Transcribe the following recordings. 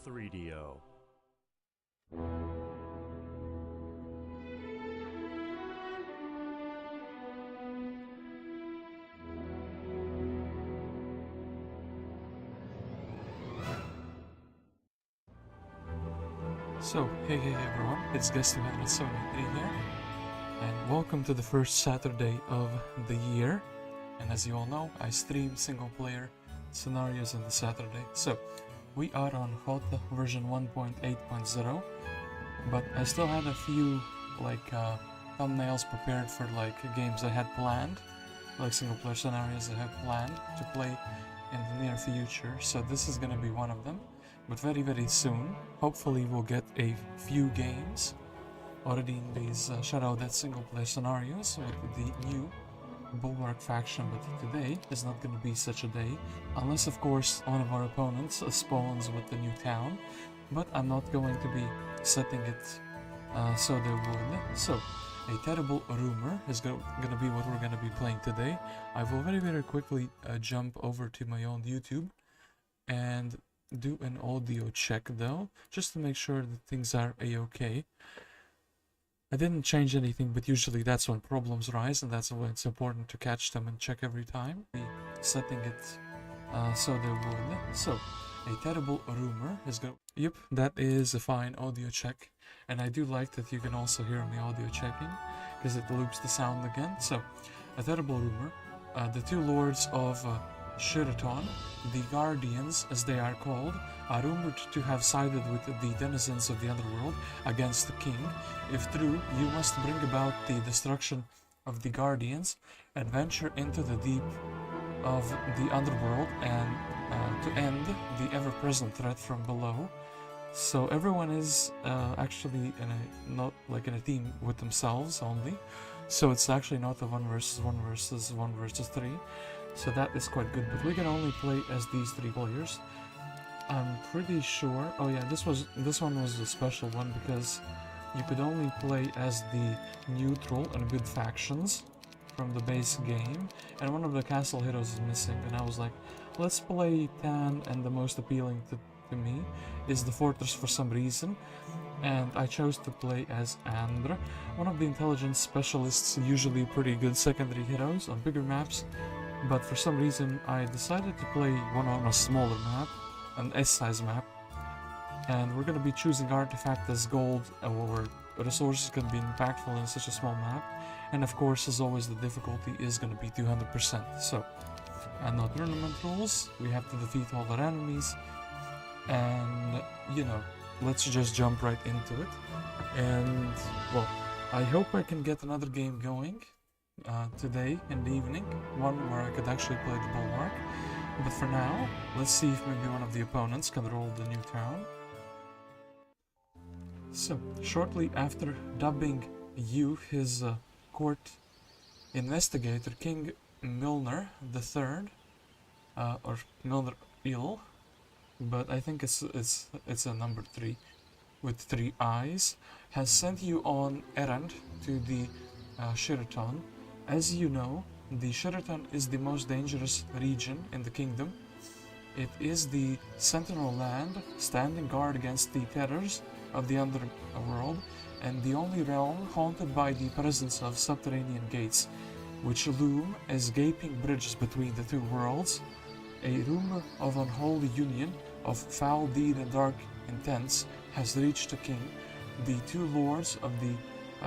3DO. So, hey everyone, it's Guesty73 here, and welcome to the first Saturday of the year. And as you all know, I stream single player scenarios on the Saturday. So, we are on hot version 1.8.0, but I still had a few thumbnails prepared for games I had planned, like single player scenarios I had planned to play in the near future. So this is gonna be one of them. But very soon, hopefully we'll get a few games already in these Shadow Death single player scenarios with the new Bulwark faction, but today is not going to be such a day, unless of course one of our opponents spawns with the new town, but I'm not going to be setting it so they would. So, a terrible rumor is going to be what we're going to be playing today. I will very quickly jump over to my own YouTube and do an audio check though, just to make sure that things are a-okay. I didn't change anything, but usually that's when problems rise, and that's when it's important to catch them and check every time. Setting it so they would. So, a terrible rumor is going. Yep, that is a fine audio check, and I do like that you can also hear me audio checking, because it loops the sound again. So, a terrible rumor. The two lords of Shireton, the Guardians as they are called, are rumored to have sided with the denizens of the Underworld against the king. If true, you must bring about the destruction of the Guardians and venture into the deep of the Underworld and to end the ever-present threat from below. So everyone is actually not in a team with themselves only. So it's actually not a 1 versus 1 versus 1 versus 3. So that is quite good, but we can only play as these 3 players. I'm pretty sure. Oh yeah, this one was a special one because you could only play as the neutral and good factions from the base game, and one of the castle heroes is missing. And I was like, let's play Tan, and the most appealing to me is the fortress for some reason. And I chose to play as Andra, one of the intelligence specialists, usually pretty good secondary heroes on bigger maps. But for some reason I decided to play one on a smaller map, an S-size map, and we're going to be choosing artifact as gold, or resources can be impactful in such a small map, and of course as always the difficulty is going to be 200%. So, and no tournament rules, we have to defeat all our enemies, and let's just jump right into it. And well, I hope I can get another game going today in the evening, one where I could actually play the Bulwark. But for now, let's see if maybe one of the opponents can roll the new town. So, shortly after dubbing you his court investigator, King Milner III, or Milner Il, but I think it's a number 3 with 3 eyes, has sent you on errand to the Shireton. As you know, the Shireton is the most dangerous region in the kingdom. It is the sentinel land, standing guard against the terrors of the Underworld, and the only realm haunted by the presence of subterranean gates, which loom as gaping bridges between the two worlds. A rumor of unholy union, of foul deed and dark intents, has reached the king. The two lords of the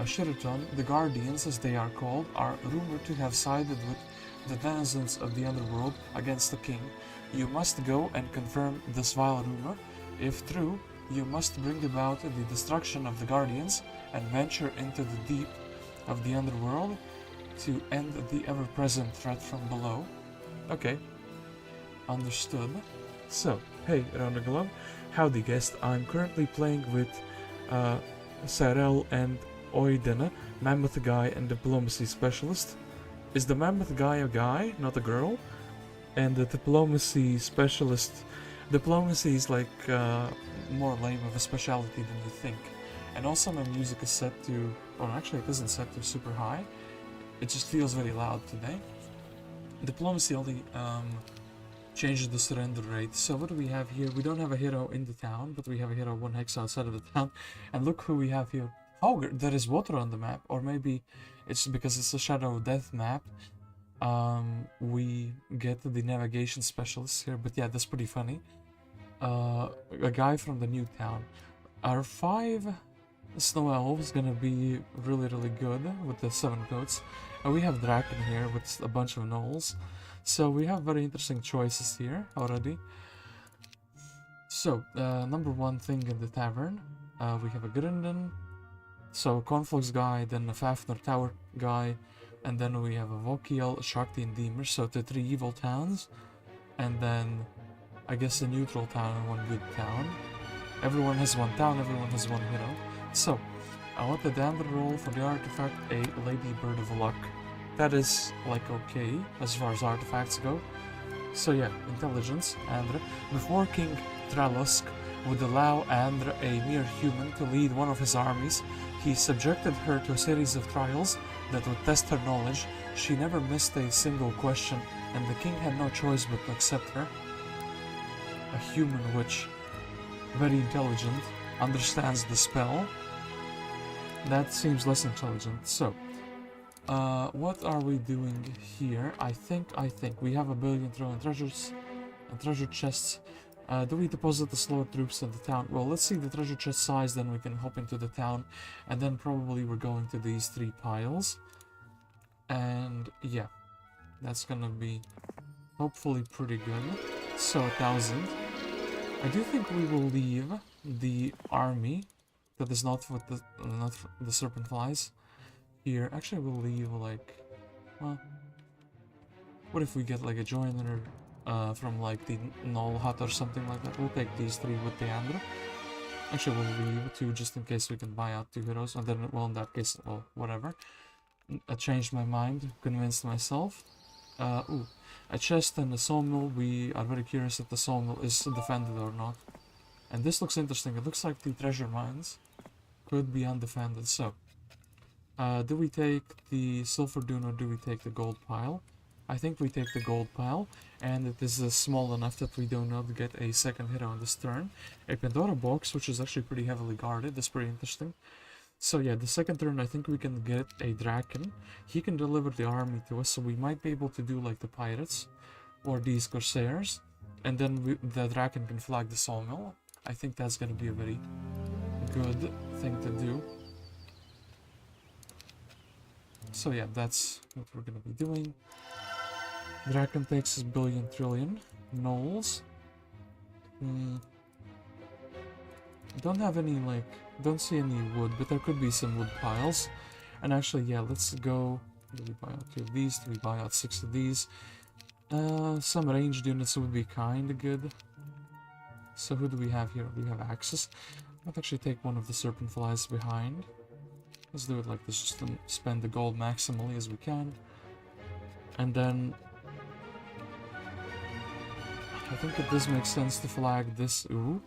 Shireton, the Guardians as they are called, are rumored to have sided with the denizens of the Underworld against the king. You must go and confirm this vile rumor. If true, you must bring about the destruction of the Guardians and venture into the deep of the Underworld to end the ever-present threat from below. Okay, understood. So, hey, around the globe, howdy guest. I'm currently playing with Sarel and Oidena, Mammoth Guy and Diplomacy Specialist. Is the Mammoth Guy a guy, not a girl? And the Diplomacy Specialist... Diplomacy is more lame of a specialty than you think. And also my music is set to... or actually it isn't set to super high. It just feels very loud today. Diplomacy only changes the surrender rate. So what do we have here? We don't have a hero in the town, but we have a hero 1 hex outside of the town. And look who we have here. Haugir. There is water on the map, or maybe it's because it's a Shadow of Death map. We get the navigation specialist here, but yeah, that's pretty funny. A guy from the new town. Our 5 snow elves gonna be really good with the 7 goats. And we have Drakon here with a bunch of gnolls. So we have very interesting choices here already. So, number 1 thing in the tavern, we have a Grindan, so Conflux guy, then a Fafner tower guy, and then we have a Vokial, a Shireton, and Deemer, so the 3 evil towns, and then I guess a neutral town and 1 good town. Everyone has 1 town, everyone has 1 hero. So, I want the Andra roll for the artifact, a Lady Bird of Luck. That is, like, okay, as far as artifacts go. So yeah, intelligence, Andra. Before King Tralusk would allow Andra, a mere human, to lead one of his armies, he subjected her to a series of trials that would test her knowledge. She never missed a single question, and the king had no choice but to accept her. A human witch, very intelligent, understands the spell. That seems less intelligent. So, what are we doing here? I think we have 1 billion thrown treasures and treasure chests. Do we deposit the slower troops in the town? Well, let's see the treasure chest size, then we can hop into the town, and then probably we're going to these 3 piles. And yeah, that's gonna be hopefully pretty good. So 1,000. I do think we will leave the army that is not with the serpent flies here. Actually, we'll leave, like, well, what if we get like a joiner from like the Null Hut or something like that? We'll take these 3 with the Andra. Actually, we'll leave 2 just in case we can buy out 2 heroes, and then, well, in that case, well, whatever. I changed my mind, convinced myself. Ooh, a chest and a sawmill. We are very curious if the sawmill is defended or not. And this looks interesting. It looks like the treasure mines could be undefended. So, do we take the silver dune or do we take the gold pile? I think we take the gold pile, and it is small enough that we do not get a second hero on this turn. A Pandora Box, which is actually pretty heavily guarded. That's pretty interesting. So yeah, the second turn I think we can get a Drakon. He can deliver the army to us, so we might be able to do like the pirates or these corsairs, and then the Drakon can flag the sawmill. I think that's going to be a very good thing to do. So yeah, that's what we're going to be doing. Drakon takes his billion trillion. Gnolls. Don't have any, like, don't see any wood, but there could be some wood piles. And actually, yeah, let's go. Do we buy out 2 of these? Do we buy out 6 of these? Some ranged units would be kinda good. So who do we have here? We have Axis. Let's actually take one of the serpent flies behind. Let's do it like this, just to spend the gold maximally as we can. And then I think it does make sense to flag this ooh.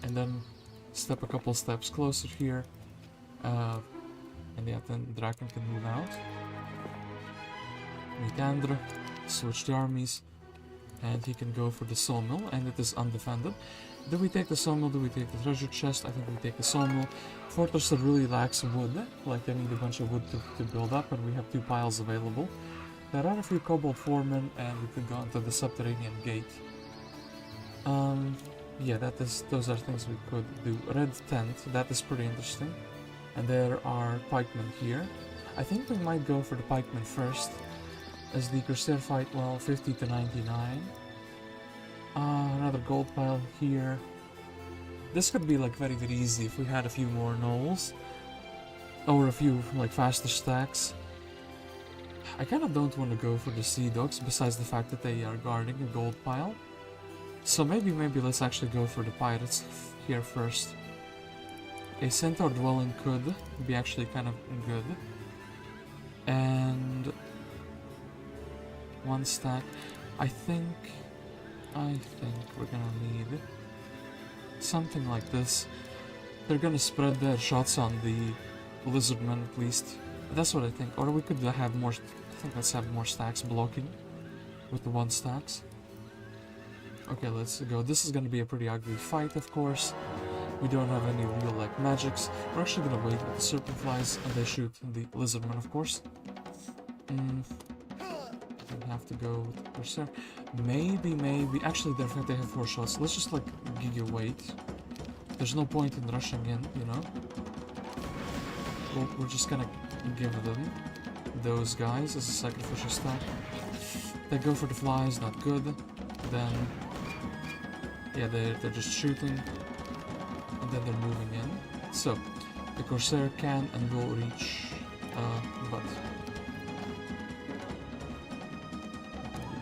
And then step a couple steps closer here. And yeah, then Drakon can move out. Meet Andra, switch the armies, and he can go for the sawmill, and it is undefended. Do we take the sawmill? Do we take the treasure chest? I think we take the sawmill. Fortress really lacks wood, like I need a bunch of wood to build up, and we have 2 piles available. There are a few kobold foremen, and we could go into the subterranean gate. Yeah, those are things we could do. Red tent, that is pretty interesting. And there are pikemen here. I think we might go for the pikemen first, as the Corsair fight, well, 50 to 99. Another gold pile here. This could be like very easy if we had a few more gnolls. Or a few like faster stacks. I kind of don't want to go for the sea dogs, besides the fact that they are guarding a gold pile. So maybe let's actually go for the pirates here first. A centaur dwelling could be actually kind of good. And 1 stack. I think we're gonna need something like this. They're gonna spread their shots on the lizardmen at least. That's what I think. Or we could have more. I think let's have more stacks blocking with the 1 stacks. Okay, let's go. This is gonna be a pretty ugly fight, of course. We don't have any real, like, magics. We're actually gonna wait with the serpent flies, and they shoot the lizardman, of course. Don't have to go with the Corsair. Maybe. Actually, they have 4 shots. Let's just, like, giga wait. There's no point in rushing in, you know? We're just gonna give them those guys as a sacrificial stack. They go for the flies, not good. Then, yeah, they're just shooting. And then they're moving in. So, the Corsair can and will reach, but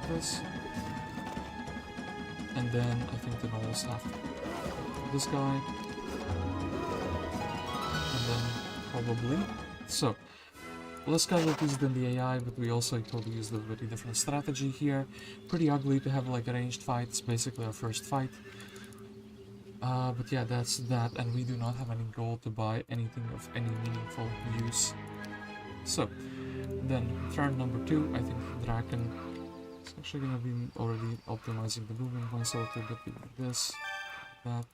this. And then I think the gnolls have this guy. And then probably. So, less casualties than the AI, but we also probably used a very different strategy here. Pretty ugly to have like a ranged fight. It's basically our first fight. But yeah, that's that, and we do not have any gold to buy anything of any meaningful use. So, then turn number 2, I think Drakon is actually gonna be already optimizing the movement points a little bit like this, that.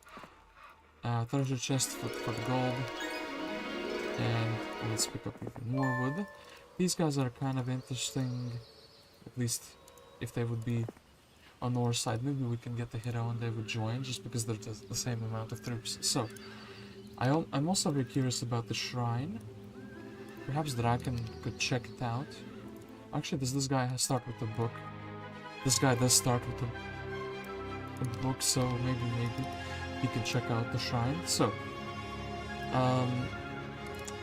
Treasure chest for the gold, and let's pick up even more wood. These guys are kind of interesting, at least if they would be on our side. Maybe we can get the hero and they would join, just because they're just the same amount of troops. So, I'm also very curious about the shrine. Perhaps Drakon could check it out. Actually, does this guy start with the book? This guy does start with a book, so maybe he can check out the shrine. So,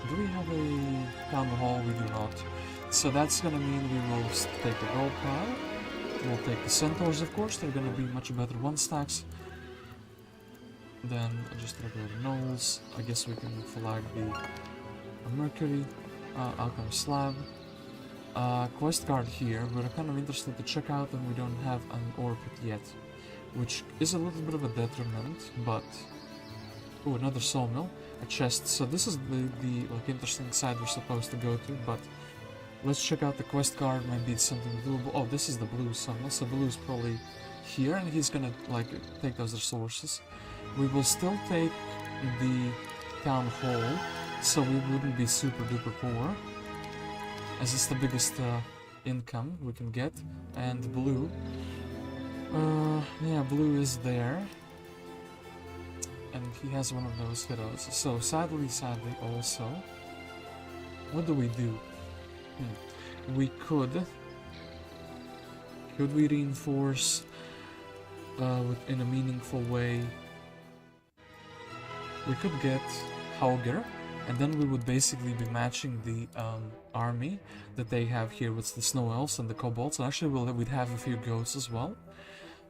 do we have a town hall? We do not. So that's gonna mean we will take the gold pile. We'll take the centaurs, of course. They're gonna be much better 1-stacks. Then just regular gnolls. I guess we can flag the Mercury, Alchemy Slab. Quest card here. We're kind of interested to check out, and we don't have an ore pit yet, which is a little bit of a detriment. But oh, another sawmill, a chest. So this is the like interesting side we're supposed to go to, but. Let's check out the quest card, maybe it's something doable. Oh, this is the blue sawmill, so Blue's probably here, and he's gonna, like, take those resources. We will still take the town hall, so we wouldn't be super duper poor, as it's the biggest income we can get. And Blue, yeah, Blue is there, and he has one of those heroes. So sadly also, what do we do? We could we reinforce in a meaningful way? We could get Haugir, and then we would basically be matching the army that they have here with the snow elves and the kobolds. And actually we'd have a few goats as well.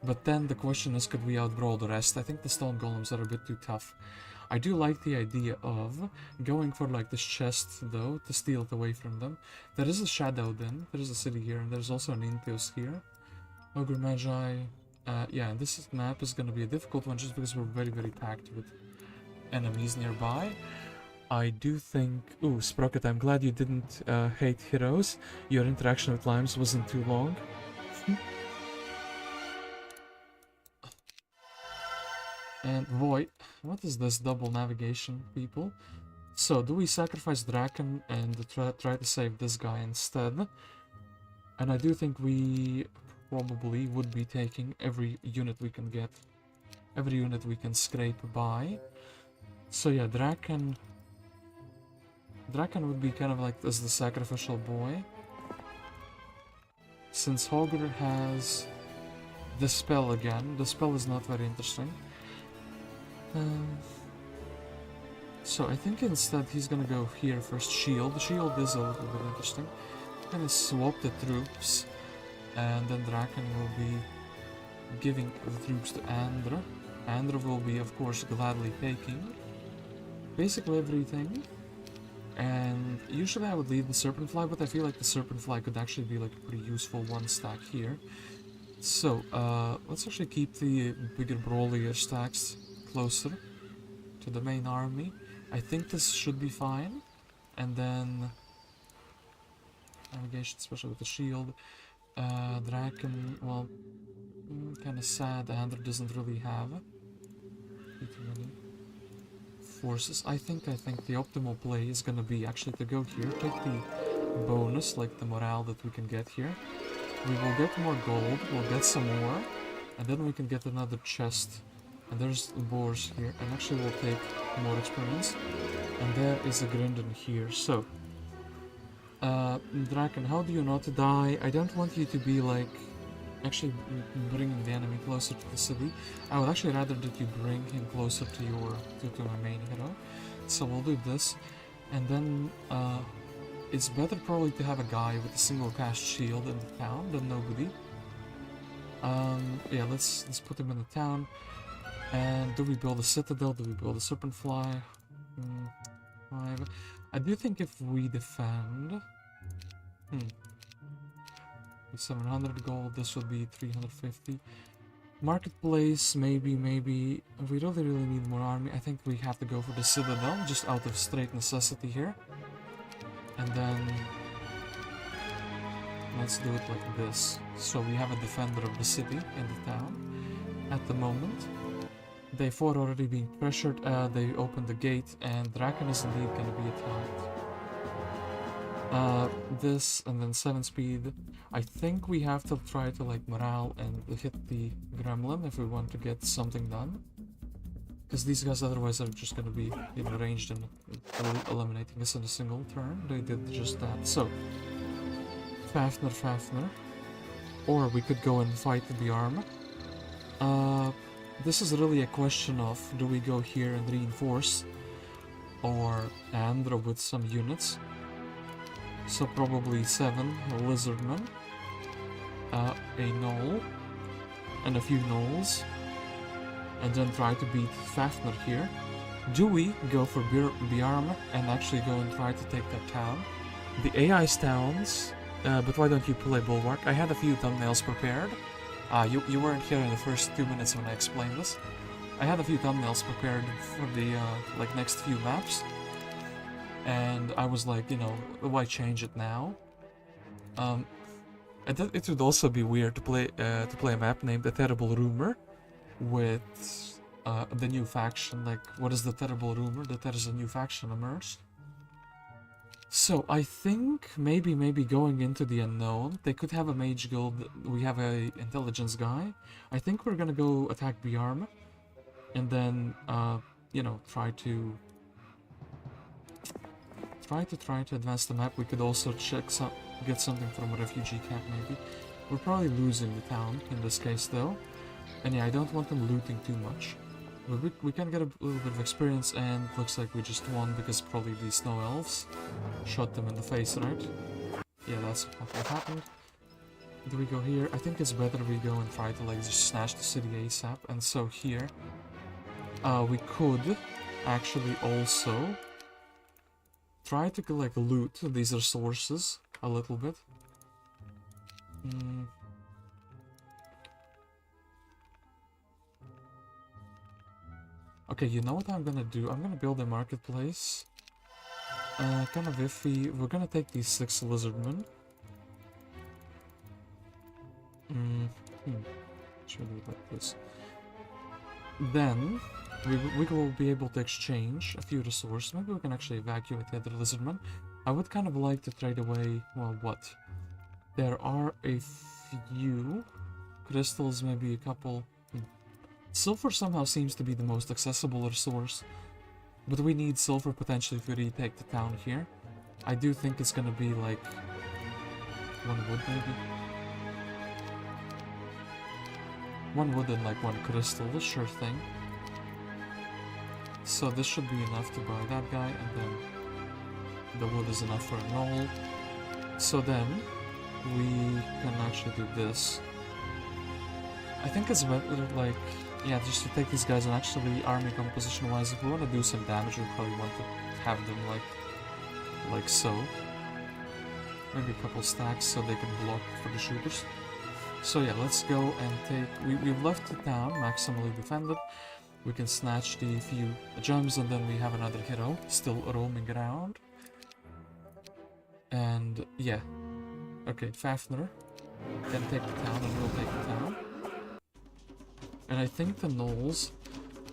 But then the question is, could we outgrow the rest? I think the stone golems are a bit too tough. I do like the idea of going for like this chest though, to steal it away from them. There is a shadow then, there is a city here, and there's also an Inteus here. Ogre Magi, yeah, and this map is gonna be a difficult one just because we're very packed with enemies nearby. I do think... Ooh, Sprocket, I'm glad you didn't hate heroes. Your interaction with limes wasn't too long. And Void, what is this double navigation, people? So, do we sacrifice Drakon and try to save this guy instead? And I do think we probably would be taking every unit we can get. Every unit we can scrape by. So yeah, Drakon would be kind of like as the sacrificial boy. Since Haugir has the spell again, the spell is not very interesting. So I think instead he's gonna go here first. Shield. The shield is a little bit interesting. Gonna swap the troops, and then Drakon will be giving the troops to Andra. Andra will be, of course, gladly taking basically everything. And usually I would leave the Serpent Fly, but I feel like the Serpent Fly could actually be like a pretty useful 1-stack here. So, let's actually keep the bigger brawlier stacks closer to the main army. I think this should be fine. And then navigation, especially with the shield. Drakon, well, Kinda sad Andra doesn't really have too many forces. I think the optimal play is gonna be actually to go here, take the bonus, like the morale that we can get here. We will get more gold, we'll get some more, and then we can get another chest. And there's the boars here, and actually we'll take more experience. And there is a Grindan here, so... Drakon, how do you not die? I don't want you to be like... actually bringing the enemy closer to the city. I would actually rather that you bring him closer to your... to my main hero. So we'll do this. And then, it's better probably to have a guy with a single cast shield in the town than nobody. Yeah, let's put him in the town. And do we build a citadel? Do we build a serpent fly? 5. I do think if we defend... 700 gold, this would be 350. Marketplace, maybe. We really need more army. I think we have to go for the citadel, just out of straight necessity here. And then... let's do it like this. So we have a defender of the city in the town at the moment. Day 4 already being pressured, they opened the gate, and Drakon is indeed gonna be attacked. This, and then 7 speed. I think we have to try to like morale and hit the gremlin if we want to get something done. Because these guys otherwise are just gonna be, you know, ranged and eliminating us in a single turn. They did just that. So, Fafner. Or we could go and fight the Biarma. This is really a question of, do we go here and reinforce, or Andra with some units? So probably 7 lizardmen, a gnoll, and a few gnolls, and then try to beat Fafner here. Do we go for Biarma and actually go and try to take that town? The AI's towns, but why don't you play Bulwark? I had a few thumbnails prepared. You weren't here in the first 2 minutes when I explained this. I had a few thumbnails prepared for the like next few maps, and I was like, you know, why change it now? It would also be weird to play a map named The Terrible Rumor with the new faction. Like, what is the terrible rumor? That there is a new faction emerged. So I think maybe going into the unknown, they could have a mage guild. We have a intelligence guy. I think we're gonna go attack Biarma, and then you know, try to advance the map. We could also get something from a refugee camp maybe. We're probably losing the town in this case though, and yeah, I don't want them looting too much. We can get a little bit of experience, and looks like we just won because probably these snow elves shot them in the face, right? Yeah, that's what happened. Do we go here? I think it's better we go and try to like just snatch the city ASAP. And so here, we could actually also try to like loot these resources a little bit. Okay, you know what I'm gonna do? I'm gonna build a marketplace. Kind of iffy. We're gonna take these 6 lizardmen. Should do it like this. Then we will be able to exchange a few resources. Maybe we can actually evacuate the other lizardmen. I would kind of like to trade away. Well, what? There are a few crystals, maybe a couple. Silver somehow seems to be the most accessible resource, but we need silver potentially to retake the town here. I do think it's gonna be like 1 wood maybe. 1 wood and like 1 crystal, sure thing. So this should be enough to buy that guy, and then the wood is enough for a gnoll. So then we can actually do this. I think it's better like, yeah, just to take these guys, and actually army composition wise, if we want to do some damage, we probably want to have them like so. Maybe a couple stacks so they can block for the shooters. So yeah, let's go and take... We've left the town maximally defended. We can snatch the few gems, and then we have another hero still roaming around. And yeah. Okay, Fafner can take the town, and we'll take the town. And I think the gnolls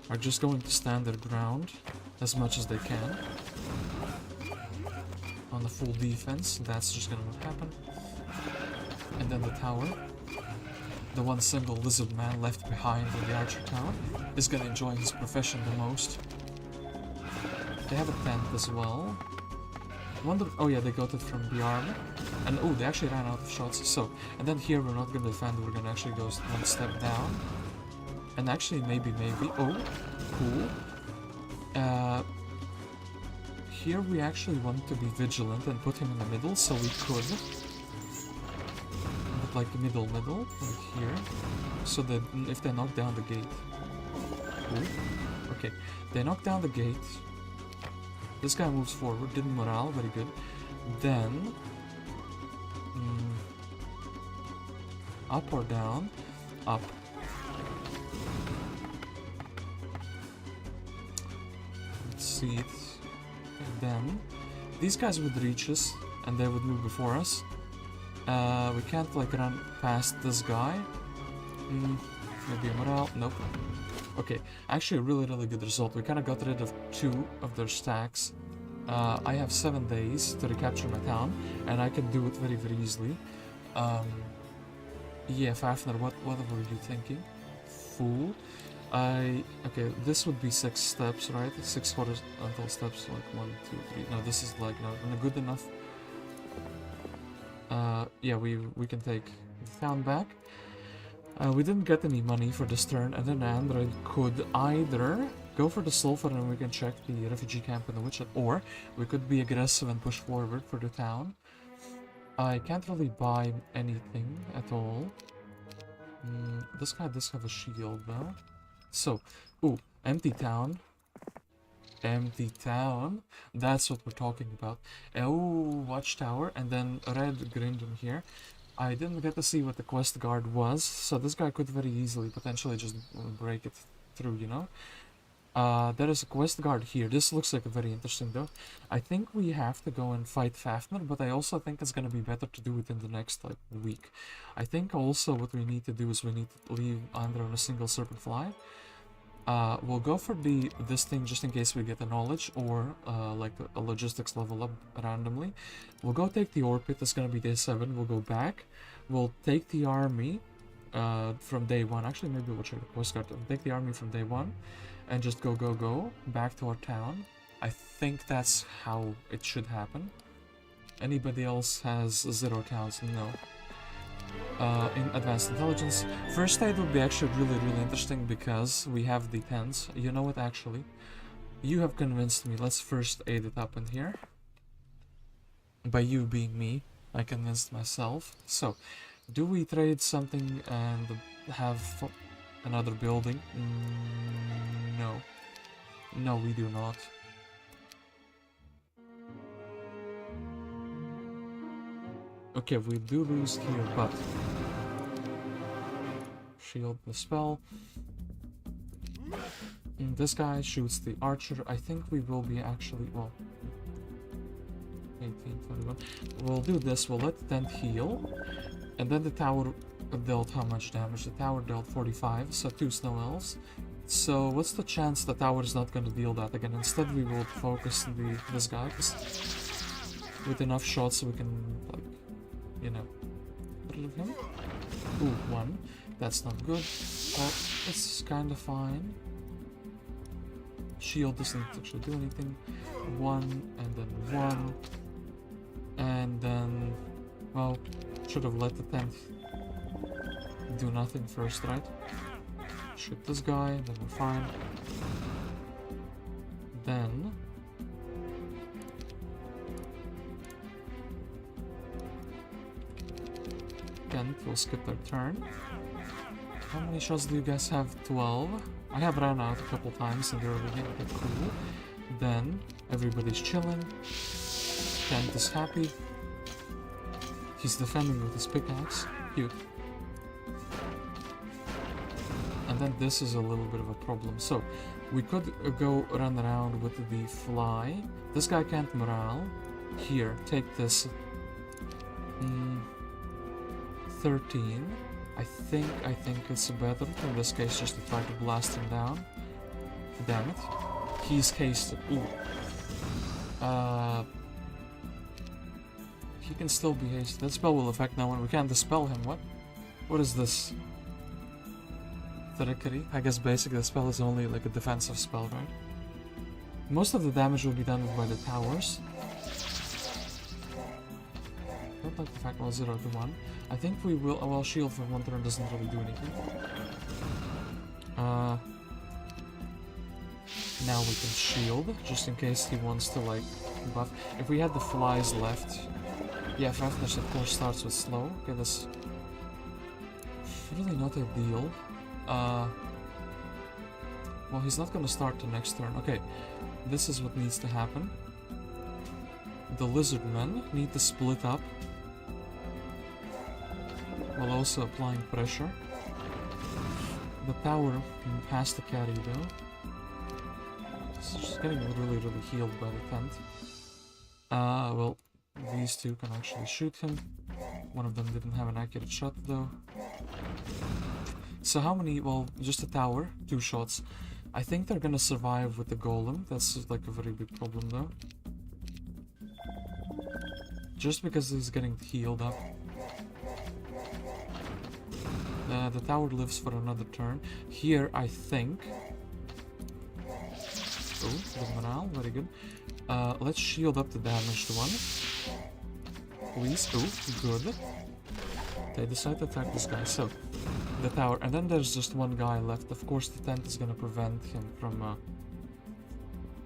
are just going to stand their ground as much as they can. On the full defense, that's just gonna happen. And then the tower, the one single lizard man left behind in the archer tower, is gonna enjoy his profession the most. They have a tent as well. Wonder, oh yeah, they got it from Biarma. And oh, they actually ran out of shots. So, and then here we're not gonna defend, we're gonna actually go one step down. And actually, maybe, oh, cool. Here we actually want to be vigilant and put him in the middle, so we could. But like middle, like here. So that if they knock down the gate. Ooh. Okay, they knock down the gate. This guy moves forward, didn't morale, very good. Then... up or down? Up. Let's see it. And then, these guys would reach us, and they would move before us. We can't like run past this guy. Maybe a morale? Nope. Okay, actually a really good result. We kind of got rid of 2 of their stacks. I have 7 days to recapture my town, and I can do it very easily. Yeah, Fafner, what were you thinking? Fool. Okay, this would be 6 steps, right? 6 horizontal steps, like 1, 2, 3. No, this is like not good enough. Yeah, we can take the town back. We didn't get any money for this turn, and then Andra could either go for the sulfur and we can check the refugee camp in the Witch, or we could be aggressive and push forward for the town. I can't really buy anything at all. This guy does have a shield though. So, ooh, empty town. Empty town. That's what we're talking about. Oh, watchtower, and then red Grindan here. I didn't get to see what the quest guard was, so this guy could very easily potentially just break it through, you know? There is a quest guard here. This looks like a very interesting though. I think we have to go and fight Fafner, but I also think it's gonna be better to do it in the next like week. I think also what we need to do is we need to leave Andra on a single serpent fly. We'll go for this thing just in case we get the knowledge or like a logistics level up randomly. We'll go take the ore pit. It's gonna be day 7. We'll go back. We'll take the army from day 1. Actually, maybe we'll check the quest card. We'll take the army from day 1 and just go back to our town. I think that's how it should happen. Anybody else has 0 towns? No. In advanced intelligence, first aid would be actually really interesting because we have the tents. You know what, actually, you have convinced me. Let's first aid it up in here. By you being me, I convinced myself. So, do we trade something and have another building? No. No, we do not. Okay, we do lose here, but shield the spell. And this guy shoots the archer. I think we will be actually, well, 18, 21. We'll do this. We'll let the tent heal, and then the tower dealt how much damage? The tower dealt 45, so 2 snow elves. So what's the chance the tower is not going to deal that again? Instead, we will focus this guy, 'cause with enough shots we can, like, you know, get rid of him. Ooh, 1. That's not good. Well, it's kind of fine. Shield doesn't actually do anything. 1, and then 1. And then, well, should have let the tent do nothing first, right? Shoot this guy, then we're fine. Then... we'll skip their turn. How many shots do you guys have? 12. I have ran out a couple times in the early game. Okay, cool. Then everybody's chilling. Kent is happy. He's defending with his pickaxe. Cute. And then this is a little bit of a problem. So we could go run around with the fly. This guy can't morale. Here, take this. 13. I think it's better in this case just to try to blast him down. Damn it. He's cased. Ooh. He can still be hasted. That spell will affect now when we can't dispel him. What? What is this? Trickery? I guess basically the spell is only like a defensive spell, right? Most of the damage will be done by the towers. Don't like the fact well 0 to 1. I think we will. Well, shield for 1 turn doesn't really do anything. Now we can shield, just in case he wants to like buff. If we had the flies left. Yeah, Fafner of course starts with slow. Okay, that's really not ideal. Well, he's not gonna start the next turn. Okay, this is what needs to happen. The lizard men need to split up while also applying pressure. The tower has to carry though. It's just getting really healed by the tent. Well, these two can actually shoot him. One of them didn't have an accurate shot though. So how many? Well, just a tower, 2 shots. I think they're gonna survive with the golem. That's like a very big problem though. Just because he's getting healed up. The tower lives for another turn. Here, I think... Oh, good morale, very good. Let's shield up the damaged one. Please, oh, good. They decide to attack this guy, so... The tower, and then there's just one guy left. Of course, the tent is gonna prevent him from...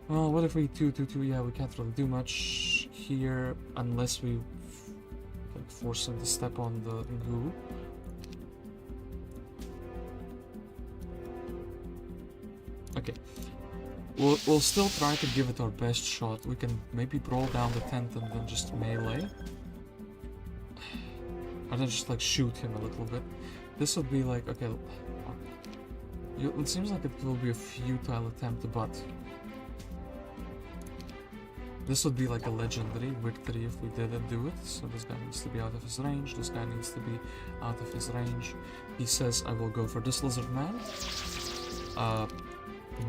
Well, what if we 2-2-2? Yeah, we can't really do much here, unless we force him to step on the goo. Okay. We'll still try to give it our best shot. We can maybe brawl down the tent and then just melee. And then just like shoot him a little bit. This would be like, okay... It seems like it will be a futile attempt, but... This would be like a legendary victory if we didn't do it. So this guy needs to be out of his range, this guy needs to be out of his range. He says, I will go for this lizard man.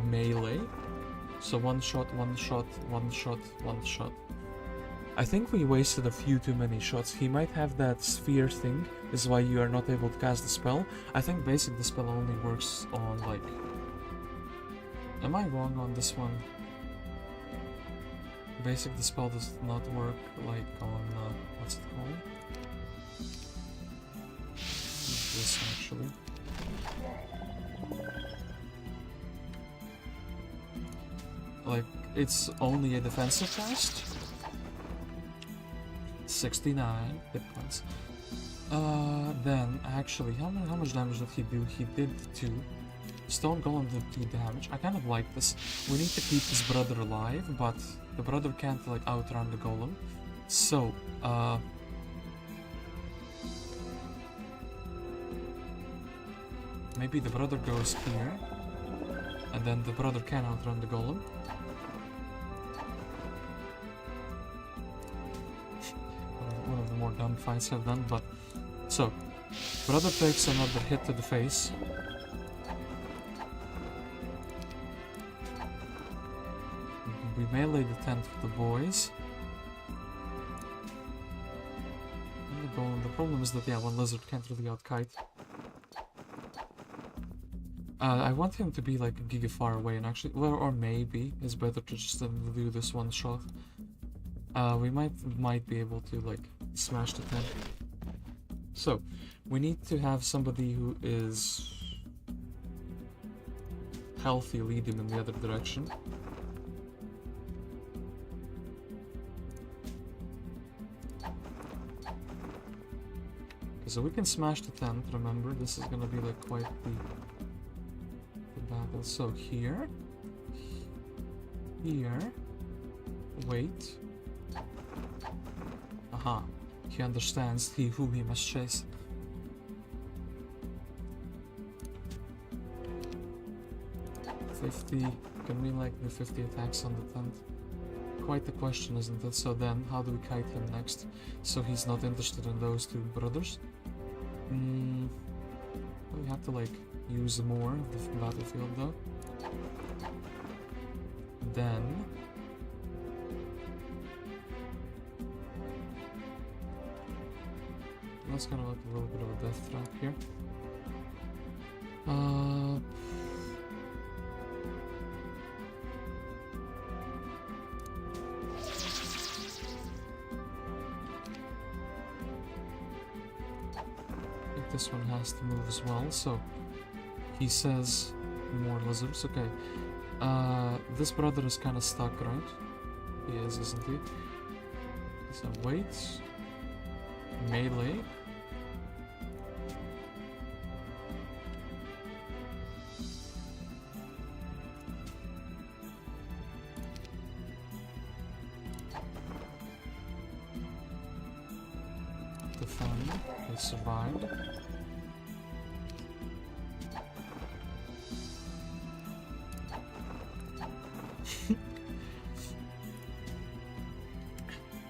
Melee. So 1 shot, 1 shot, 1 shot, 1 shot. I think we wasted a few too many shots. He might have that sphere thing, is why you are not able to cast the spell. I think basically the spell only works on like... Am I wrong on this one? Basic the spell does not work like on what's it called? This actually. Like it's only a defensive cast. 69 hit points. Then actually, how much damage did he do? He did 2. Stone Golem did 2 damage. I kind of like this. We need to keep his brother alive, but the brother can't like outrun the Golem. So, maybe the brother goes here, and then the brother can outrun the Golem. One of the more dumb fights I've done, but... So, brother takes another hit to the face. We melee the tent with the boys. And the golem. The problem is that, yeah, one lizard can't really outkite. I want him to be like a giga far away and actually... Well, or maybe it's better to just do this one shot. We might be able to like smash the tent. So, we need to have somebody who is healthy lead him in the other direction. So we can smash the tent, remember, this is gonna be like quite the battle. So here, wait. Aha, he understands who he must chase. Can we like do 50 attacks on the tent? Quite the question, isn't it? So then, how do we kite him next? So he's not interested in those 2 brothers? have to like use more of the battlefield though. Then that's kind of like a little bit of a death trap here. I think this one has to move as well, so he says more lizards. Okay. This brother is kind of stuck, right? He is, isn't he? So wait. Melee. Defend. They survived.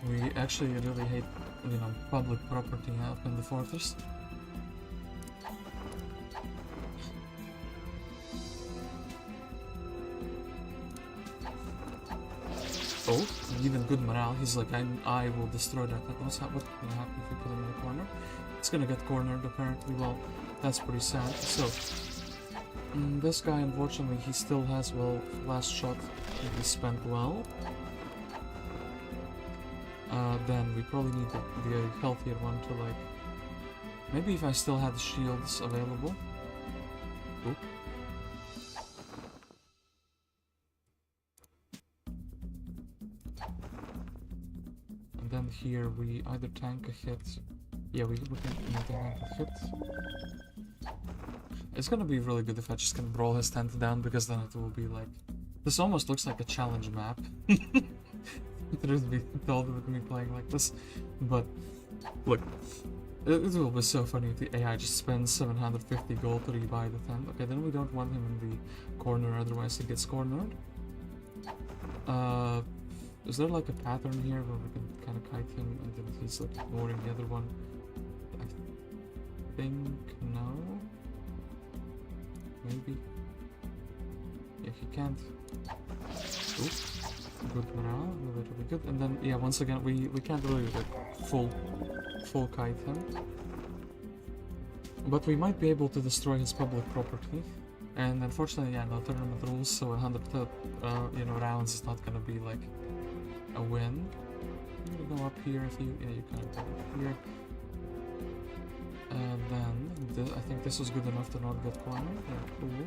We actually really hate, you know, public property up in the fortress. Oh, even good morale. He's like, I will destroy that. What's gonna happen if we put him in the corner? It's gonna get cornered apparently. Well, that's pretty sad. So, this guy, unfortunately, he still has, well, last shot that he spent well. Then we probably need the healthier one to like... Maybe if I still had the shields available. Oop. And then here we either tank a hit... Yeah, we can tank a hit. It's gonna be really good if I just can brawl his tent down, because then it will be like... This almost looks like a challenge map. Truth be told with me playing like this, but look, it will be so funny if the AI just spends 750 gold to rebuy the tent. Okay, then we don't want him in the corner, otherwise he gets cornered. Is there like a pattern here where we can kind of kite him and then he's like ignoring the other one? I think no. Maybe. If he can't. Oops. Good morale, really good. And then, yeah, once again, we can't really like full kite him. But we might be able to destroy his public property. And unfortunately, yeah, no tournament rules, so 100 you know, rounds is not gonna be like a win. I'm gonna go up here if you, yeah, you can go up here. And then, I think this was good enough to not get cornered. Yeah, cool.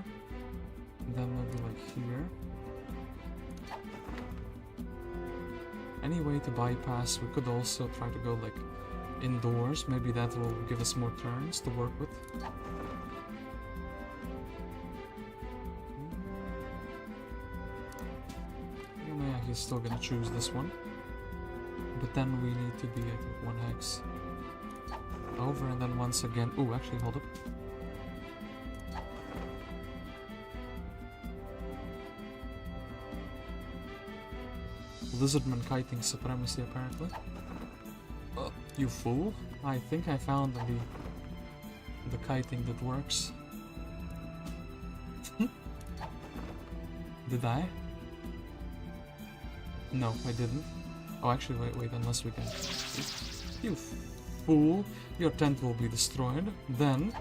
And then maybe like here. Any way to bypass, we could also try to go like indoors. Maybe that will give us more turns to work with. Yeah, he's still gonna choose this one. But then we need to be, I think, 1 hex over, and then once again... Oh, actually, hold up. Lizardman kiting supremacy, apparently. You fool. I think I found the kiting that works. Did I? No, I didn't. Oh, actually, wait, unless we can... You fool. Your tent will be destroyed. Then...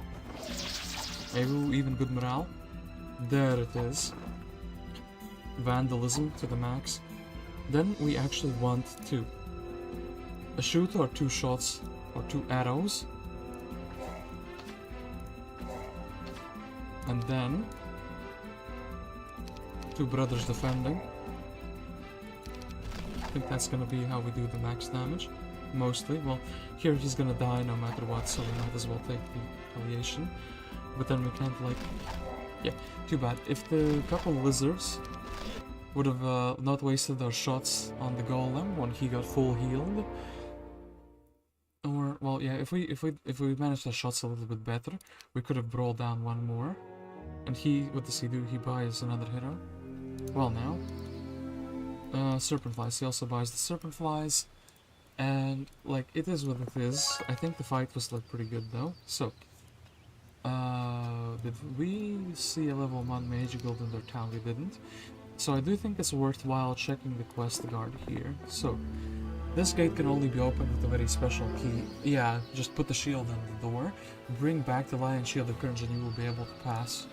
Ooh, even good morale. There it is. Vandalism to the max. Then we actually want a shooter or 2 shots or 2 arrows. And then 2 brothers defending. I think that's gonna be how we do the max damage. Mostly. Well, here he's gonna die no matter what, so we might as well take the retaliation. But then we can't like... Yeah, too bad. If the couple lizards would have not wasted their shots on the golem when he got full healed. Or, well, yeah, if we managed our shots a little bit better, we could have brawled down 1 more. And he, what does he do? He buys another hero. Well, now. Serpent flies. He also buys the serpent flies. And, like, it is what it is. I think the fight was, like, pretty good, though. So, did we see a level 1 mage guild in their town? We didn't. So I do think it's worthwhile checking the quest guard here. So, this gate can only be opened with a very special key. Yeah, just put the shield in the door, bring back the Lion Shield of Courage and you will be able to pass.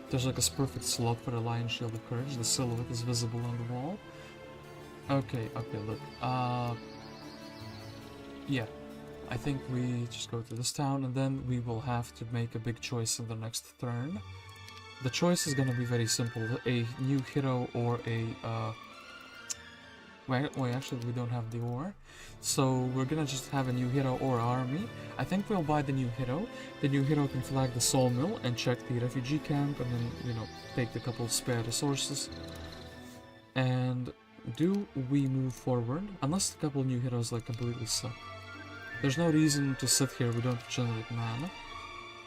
There's like a perfect slot for the Lion Shield of Courage. The silhouette is visible on the wall. Okay, look. Yeah. I think we just go to this town and then we will have to make a big choice in the next turn. The choice is gonna be very simple. A new hero or a... Wait, actually we don't have the ore. So we're gonna just have a new hero or army. I think we'll buy the new hero. The new hero can flag the sawmill and check the refugee camp and then, you know, take the couple spare resources. And do we move forward? Unless a couple new heroes like completely suck. There's no reason to sit here, we don't generate mana.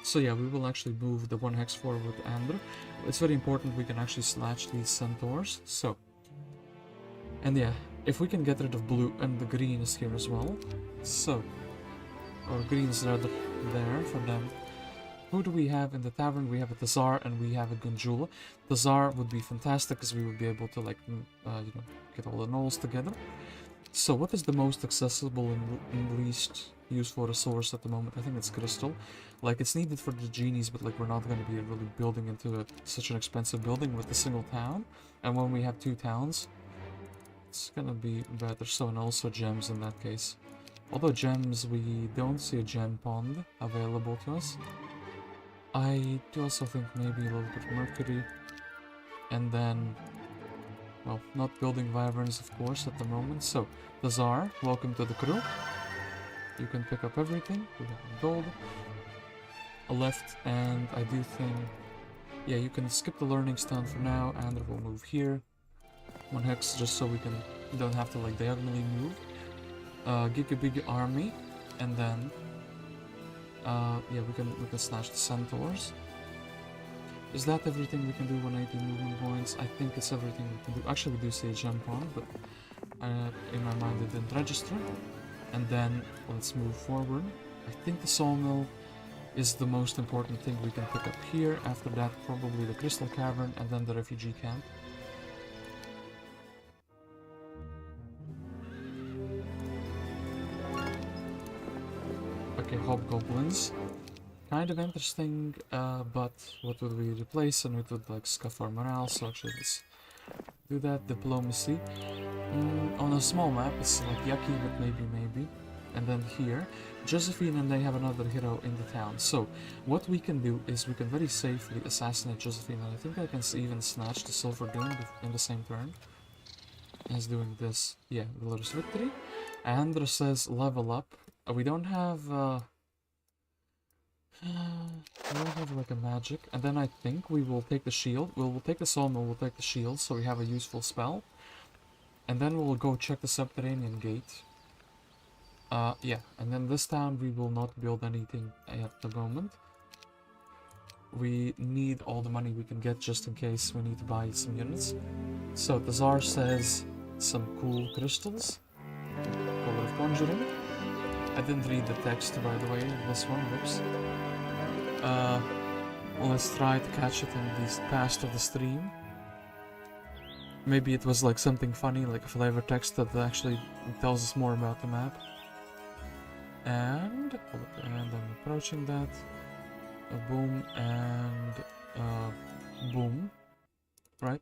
So yeah, we will actually move the 1 hex forward with Andra. It's very important we can actually snatch these centaurs, so... And yeah, if we can get rid of blue, and the green is here as well. So... Or green is rather there for them. Who do we have in the tavern? We have a Tazar and we have a Gunjula. Tazar would be fantastic because we would be able to like, you know, get all the knolls together. So what is the most accessible and least useful resource at the moment? I think it's crystal. Like, it's needed for the genies, but like we're not going to be really building into such an expensive building with a single town. And when we have 2 towns, it's going to be better. So, and also gems in that case. Although gems, we don't see a gem pond available to us. I do also think maybe a little bit of mercury. And then... Well, not building wyverns, of course, at the moment. So, Tazar, welcome to the crew. You can pick up everything. We have gold. A left, and I do think... Yeah, you can skip the learning stone for now, and we'll move here. 1 hex, just so we don't have to, like, diagonally move. Get a big army, and then... yeah, we can snatch the centaurs. Is that everything we can do? 180 movement points. I think it's everything we can do. Actually, we do see a jump on, but in my mind it didn't register. And then let's move forward. I think the sawmill is the most important thing we can pick up here. After that, probably the crystal cavern and then the refugee camp. Okay, hobgoblins. Kind of interesting, but what would we replace? And it would like scuff our morale, so actually let's do that. Diplomacy. On a small map it's like yucky, but maybe. And then here, Josephine and they have another hero in the town. So what we can do is we can very safely assassinate Josephine, and I think I can even snatch the Silver Dune in the same turn as doing this. Yeah, Glorious Victory. Andra says level up. We don't have like a magic, and then I think we will take the shield. We'll take the sawmill, we'll take the shield, so we have a useful spell. And then we'll go check the subterranean gate. Yeah, and then this town we will not build anything at the moment. We need all the money we can get just in case we need to buy some units. So Tazar says some cool crystals. Power of Conjuring. I didn't read the text, by the way, this one, whoops. Let's try to catch it in the past of the stream. Maybe it was like something funny, like a flavor text that actually tells us more about the map. And I'm approaching that. A boom and boom. Right?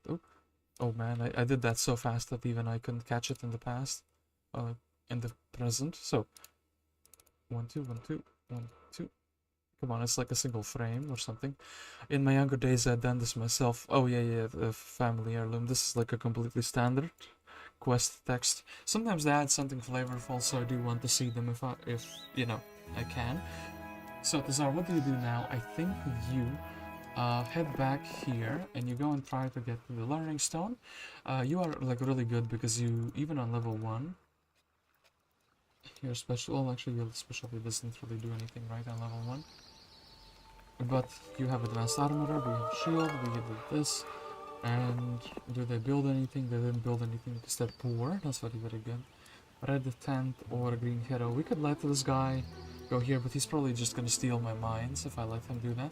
Oh man, I did that so fast that even I couldn't catch it in the past. In the present. So 1, 2, 1, 2, 1, 2. Come on, it's like a single frame or something. In my younger days, I'd done this myself. Oh yeah, the family heirloom. This is like a completely standard quest text. Sometimes they add something flavorful, so I do want to see them if you know I can. So Tazar, what do you do now? I think you head back here and you go and try to get the learning stone. You are like really good because you even on level 1. Your special, well actually your specialty doesn't really do anything right on level 1. But you have advanced armorer, we have shield, we have this. And do they build anything? They didn't build anything because they're poor. That's very good. Red tent or a green hero. We could let this guy go here, but he's probably just gonna steal my mines if I let him do that.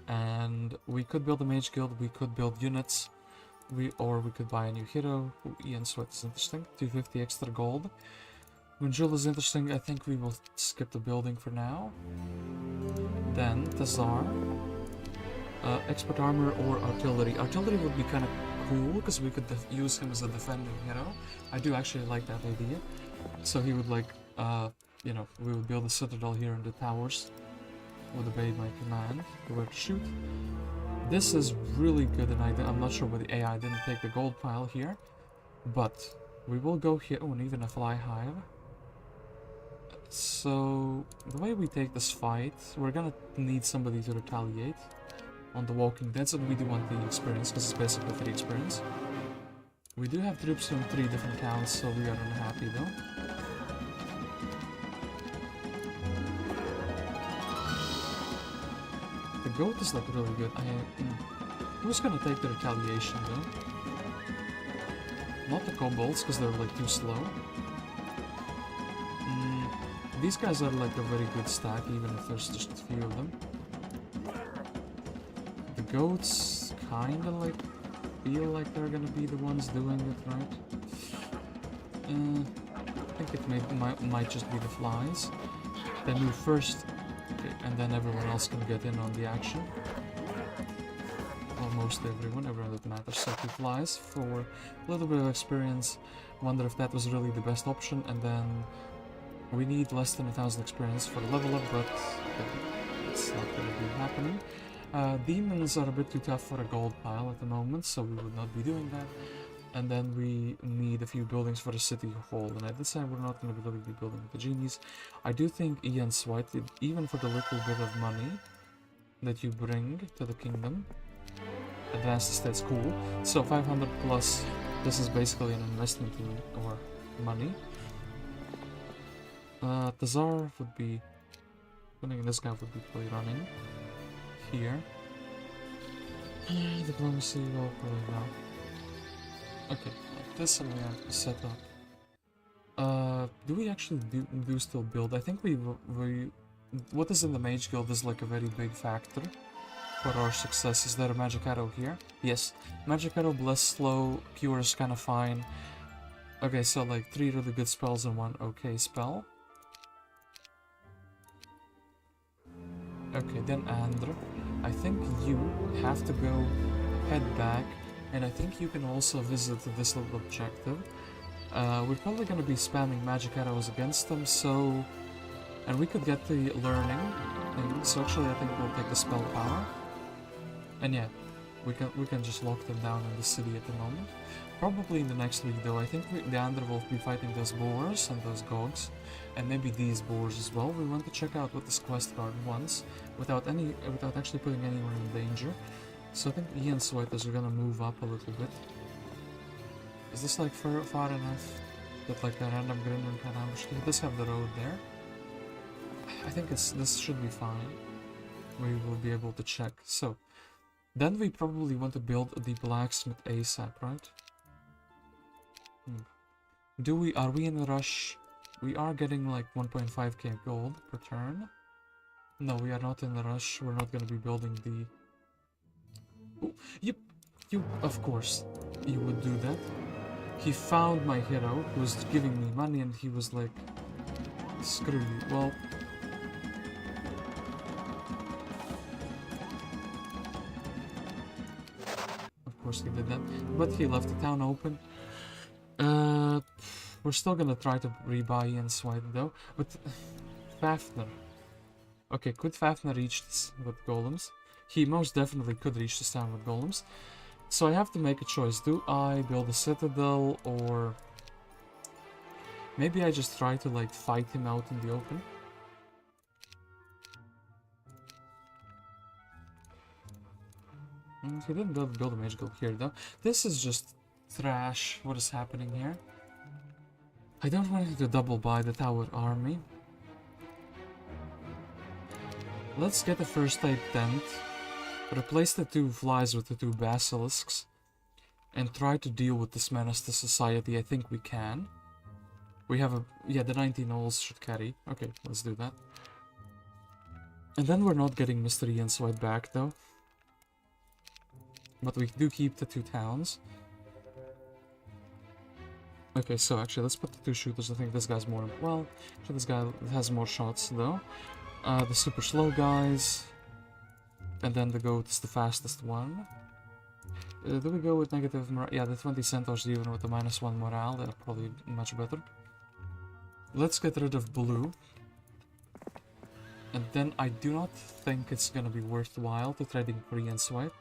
And we could build a mage guild, we could build units, or we could buy a new hero. Ooh, Eanswythe is interesting. 250 extra gold. Jewel is interesting. I think we will skip the building for now. Then Tazar. Expert armor or artillery. Artillery would be kind of cool because we could use him as a defending hero. I do actually like that idea. So he would like, you know, we would build a citadel here in the towers. Would obey my command to where to shoot. This is really good, and I'm not sure why the AI didn't take the gold pile here, but we will go here. Oh, and even a fly hive. So the way we take this fight, we're gonna need somebody to retaliate on the Walking Dead, and we do want the experience because it's basically free experience. We do have troops from 3 different counts, so we are unhappy though. The goat is like really good. Who's gonna take the retaliation though? Not the kobolds, because they're like too slow. These guys are like a very good stack, even if there's just a few of them. The goats kinda like feel like they're gonna be the ones doing it, right? I think it might just be the flies. They move first, okay, and then everyone else can get in on the action. Almost everyone that matters. So 2 flies for a little bit of experience. Wonder if that was really the best option, and then we need less than 1000 experience for the level up, but it's not going to be happening. Demons are a bit too tough for a gold pile at the moment, so we would not be doing that. And then we need a few buildings for the city hall, and I decided we're not going to really be building the genies. I do think Eanswythe, even for the little bit of money that you bring to the kingdom, advanced estate's cool. So 500 plus, this is basically an investment in our money. Tazar would be, I think this guy would be probably running here. Diplomacy, well, probably now. Okay, like this, and we have to set up. Do we actually do still build? I think we what is in the mage guild is like a very big factor for our success. Is there a magic arrow here? Yes, magic arrow, bless, slow, cure is kind of fine. Okay, so like 3 really good spells and 1 okay spell. Okay, then Andra. I think you have to go head back, and I think you can also visit this little objective. We're probably going to be spamming magic arrows against them, so... And we could get the learning thing, so actually I think we'll take the spell power. And yeah, we can just lock them down in the city at the moment. Probably in the next week though, I think the Andra will be fighting those boars and those gogs, and maybe these boars as well. We want to check out what this quest card wants, without actually putting anyone in danger. So I think Eanswythe is gonna move up a little bit. Is this like far enough that like a random Grindan can ambush? He does have the road there. I think this should be fine. We will be able to check. So then we probably want to build the blacksmith ASAP, right? Are we in a rush? We are getting like 1.5k gold per turn. No, we are not in a rush. We're not going to be building the... Ooh, yep, of course, you would do that. He found my hero, who was giving me money, and he was like, screw you. Well... Of course he did that, but he left the town open. We're still gonna try to rebuy Eanswythe though, but Fafner. Okay, could Fafner reach this with golems? He most definitely could reach this town with golems. So I have to make a choice. Do I build a citadel, or maybe I just try to like fight him out in the open? He didn't build a mage guild here though. This is just trash. What is happening here? I don't want to double buy the tower army. Let's get a first aid tent, replace the 2 flies with the 2 basilisks, and try to deal with this menace to society. I think we can. We have the 19 gnolls should carry. Okay, let's do that. And then we're not getting Mr. Eanswythe back though. But we do keep the 2 towns. Okay, so actually, let's put the 2 shooters. I think this guy's more... Well, actually, this guy has more shots, though. The super slow guys. And then the goat is the fastest one. Do we go with negative morale? Yeah, the 20 centaurs even with the -1 morale. They're probably much better. Let's get rid of blue. And then I do not think it's gonna be worthwhile to trading for Eanswythe.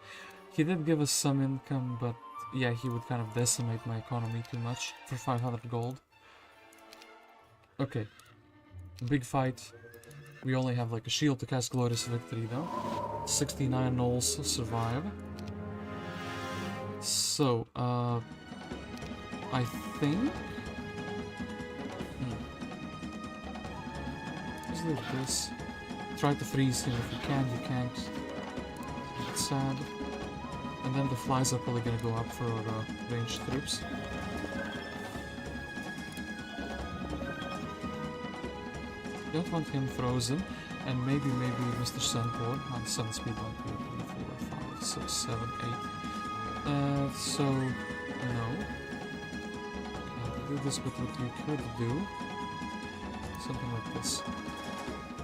He did give us some income, but yeah, he would kind of decimate my economy too much for 500 gold. Okay. Big fight. We only have like a shield to cast Glorious Victory though. 69 gnolls survive. So, I think... Let's do this. Try to freeze him if you can, you can't. It's sad. And then the flies are probably gonna go up for ranged troops. Don't want him frozen, and maybe Mr. Centaur on 7 speed 1, 2, 3, 4, 5, 6, 7, 8. So no. Can't do this, but what you could do, something like this.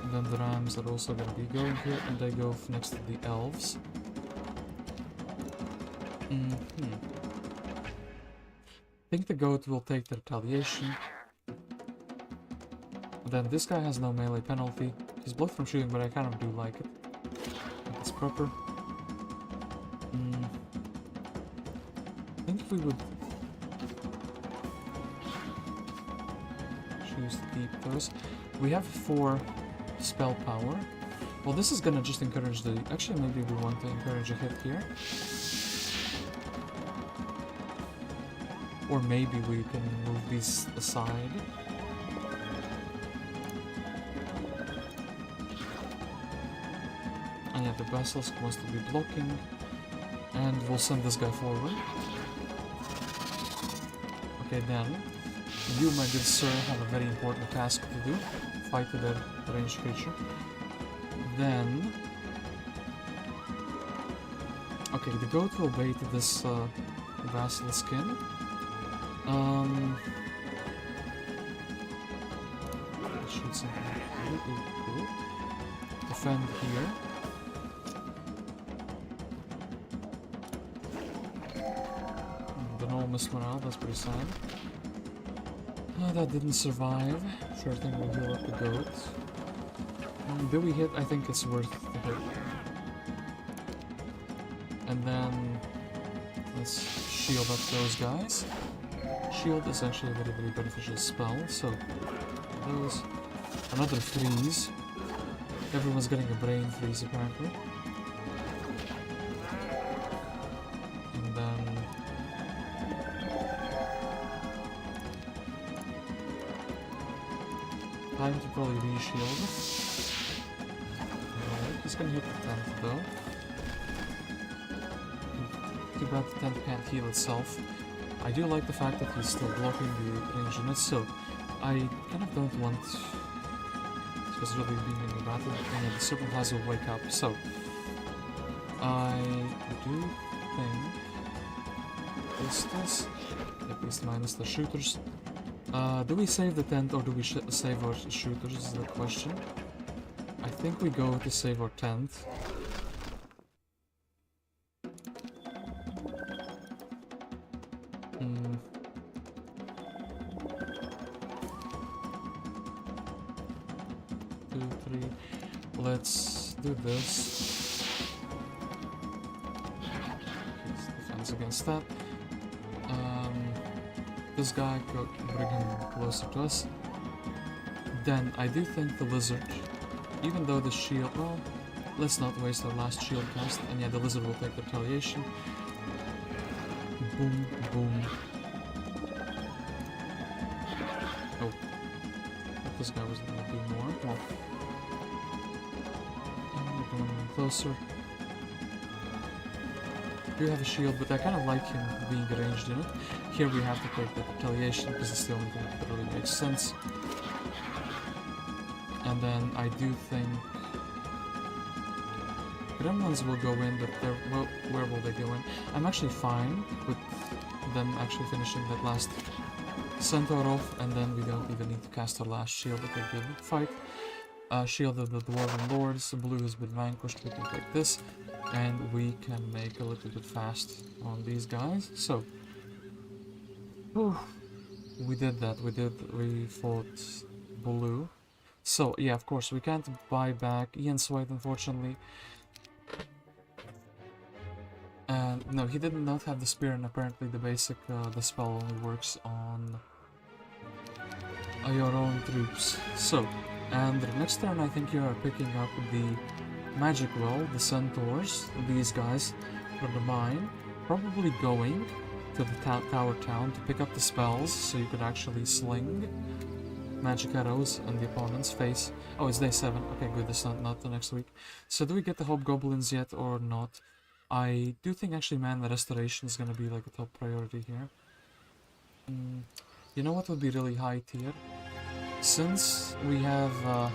And then the rams are also gonna be going here, and they go next to the elves. I think the goat will take the retaliation. Then this guy has no melee penalty. He's blocked from shooting, but I kind of do like it. I think it's proper. I think we would choose to keep those. We have 4 spell power. Well, this is gonna just encourage the... Actually, maybe we want to encourage a hit here. Or maybe we can move these aside. And yeah, the basilisk wants to be blocking. And we'll send this guy forward. Okay, then. You, my good sir, have a very important task to do. Fight the ranged creature. Then... Okay, the goat will bait this basilisk in. Shoot something really cool. Defend here. The enormous morale, that's pretty sad. That didn't survive. Sure thing will heal up the goat. Do we hit? I think it's worth the hit. And then let's shield up those guys. Shield is actually a very beneficial spell, so those... Another freeze. Everyone's getting a brain freeze apparently. And then... Time to probably re-shield. He's gonna hit the 10th though. Too bad the 10th can't heal itself. I do like the fact that he's still blocking the ranged units, so I kind of don't want this really being in the battle, and the Serpent Flies will wake up, so I do think this at least minus the shooters. Do we save the tent or do we save our shooters is the question. I think we go to save our tent. Let's do this. Defense against that. This guy could bring him closer to us. Then I do think the lizard, even though the shield, well, let's not waste our last shield cast. And yeah, the lizard will take the retaliation. Boom, boom. Oh, this guy was gonna do more. Well, closer. Do have a shield, but I kind of like him being a ranged unit. Here we have to take the retaliation because it's the only thing that really makes sense. And then I do think gremlins will go in, but well, where will they go in? I'm actually fine with them actually finishing that last centaur off, and then we don't even need to cast our last shield. Okay, good fight. Shield of the Dwarven Lords. Blue has been vanquished. We can take this, and we can make a little bit fast on these guys. So, whew, we did that. We fought blue. So, yeah, of course, we can't buy back Eanswythe, unfortunately. And, no, he did not have the spear, and apparently the spell only works on your own troops. So, and the next turn I think you are picking up the magic well, the centaurs, these guys, for the mine. Probably going to the tower town to pick up the spells, so you could actually sling magic arrows on the opponent's face. Oh, it's day 7. Okay, good, that's not the next week. So do we get the hobgoblins yet or not? I do think actually mana restoration is gonna be like a top priority here. You know what would be really high tier? Since we have a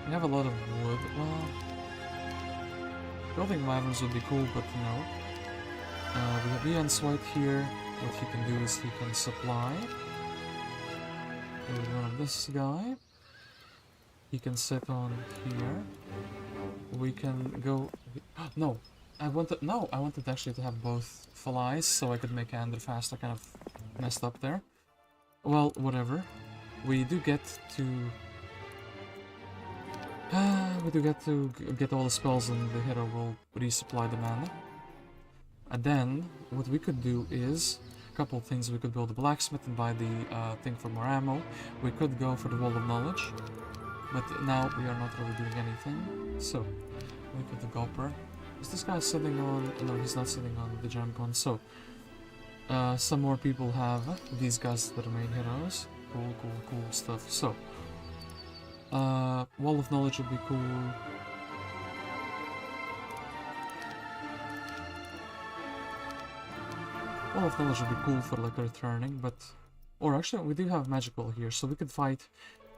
lot of wood, well, building wyverns would be cool, but no. We have Eanswythe here. What he can do is he can supply. There's one of this guy. He can sit on here. We can go. No, I wanted actually to have both flies so I could make Andra fast. I kind of messed up there. Well, whatever. We do get to get all the spells, and the hero will resupply the mana. And then what we could do is a couple of things. We could build a blacksmith and buy the thing for more ammo. We could go for the wall of knowledge, but now we are not really doing anything. So we put the gopper. Is this guy sitting on? No, he's not sitting on the gem gun. So some more people have these guys that are main heroes. Cool stuff. So wall of knowledge would be cool. Wall of knowledge would be cool for like returning, but or actually we do have magical here, so we could fight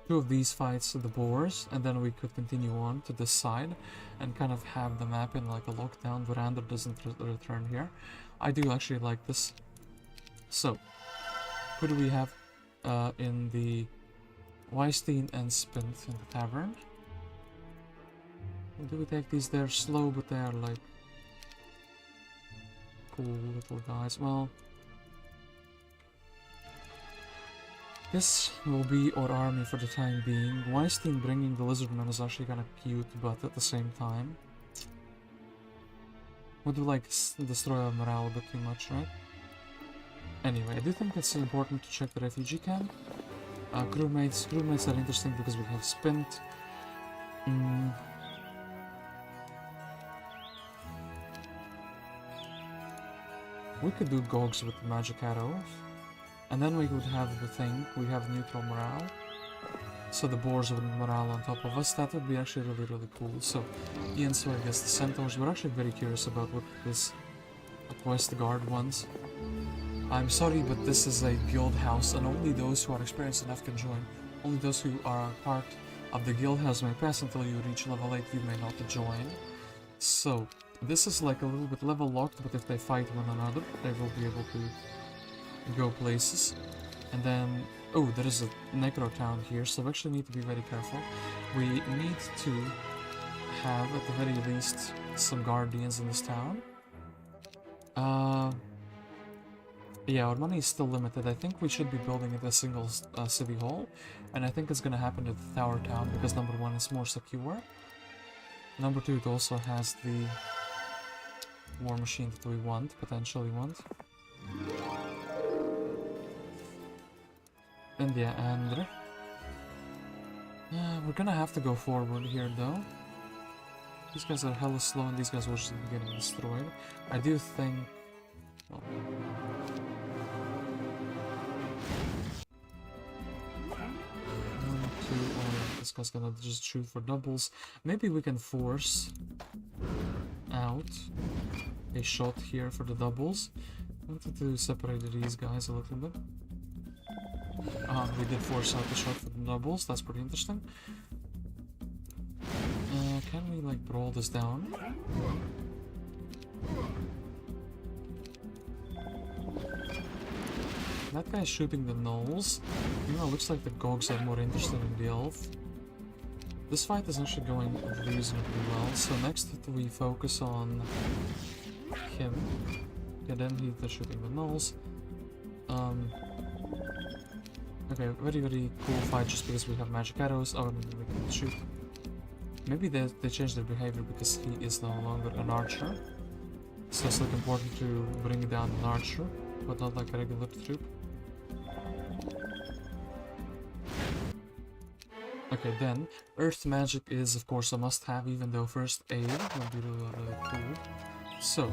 2 of these fights, the boars, and then we could continue on to this side and kind of have the map in like a lockdown where Andra doesn't return here. I do actually like this. So who do we have in the Weisstein and Spint in the tavern? Do we take these? They're slow, but they are like cool little guys. Well, this will be our army for the time being. Weisstein bringing the lizardman is actually kind of cute, but at the same time would like destroy our morale a bit too much, right? Anyway, I do think it's important to check the refugee camp. Crewmates are interesting because we have Spint. We could do Gogs with the magic arrows. And then we would have the thing, we have neutral morale. So the boars with morale on top of us, that would be actually really cool. So Eanswythe gets the centaurs. We're actually very curious about what this West Guard wants. I'm sorry, but this is a guild house, and only those who are experienced enough can join. Only those who are part of the guild house may pass. Until you reach level 8, you may not join. So this is like a little bit level locked, but if they fight one another, they will be able to go places. And then, oh, there is a necro town here, so we actually need to be very careful. We need to have, at the very least, some guardians in this town. Yeah, our money is still limited. I think we should be building it a single city hall, and I think it's gonna happen at the Tower Town because number 1, it's more secure. Number 2, it also has the war machine that we potentially want. And yeah, Andra. We're gonna have to go forward here though. These guys are hella slow and these guys will just be getting destroyed. I do think... Well, this guy's gonna just shoot for doubles. Maybe we can force out a shot here for the doubles. I wanted to separate these guys a little bit. We did force out the shot for the doubles. That's pretty interesting. can we like roll this down? That guy's shooting the gnolls. You know, it looks like the Gogs are more interested in the elf. This fight is actually going reasonably well, so next we focus on him. Okay, then he's shooting the gnolls. Okay, very cool fight just because we have magic arrows. Oh, and we can shoot. Maybe they changed their behavior because he is no longer an archer. So it's like important to bring down an archer, but not like a regular troop. Okay, then earth magic is of course a must-have, even though first aid will be really cool. So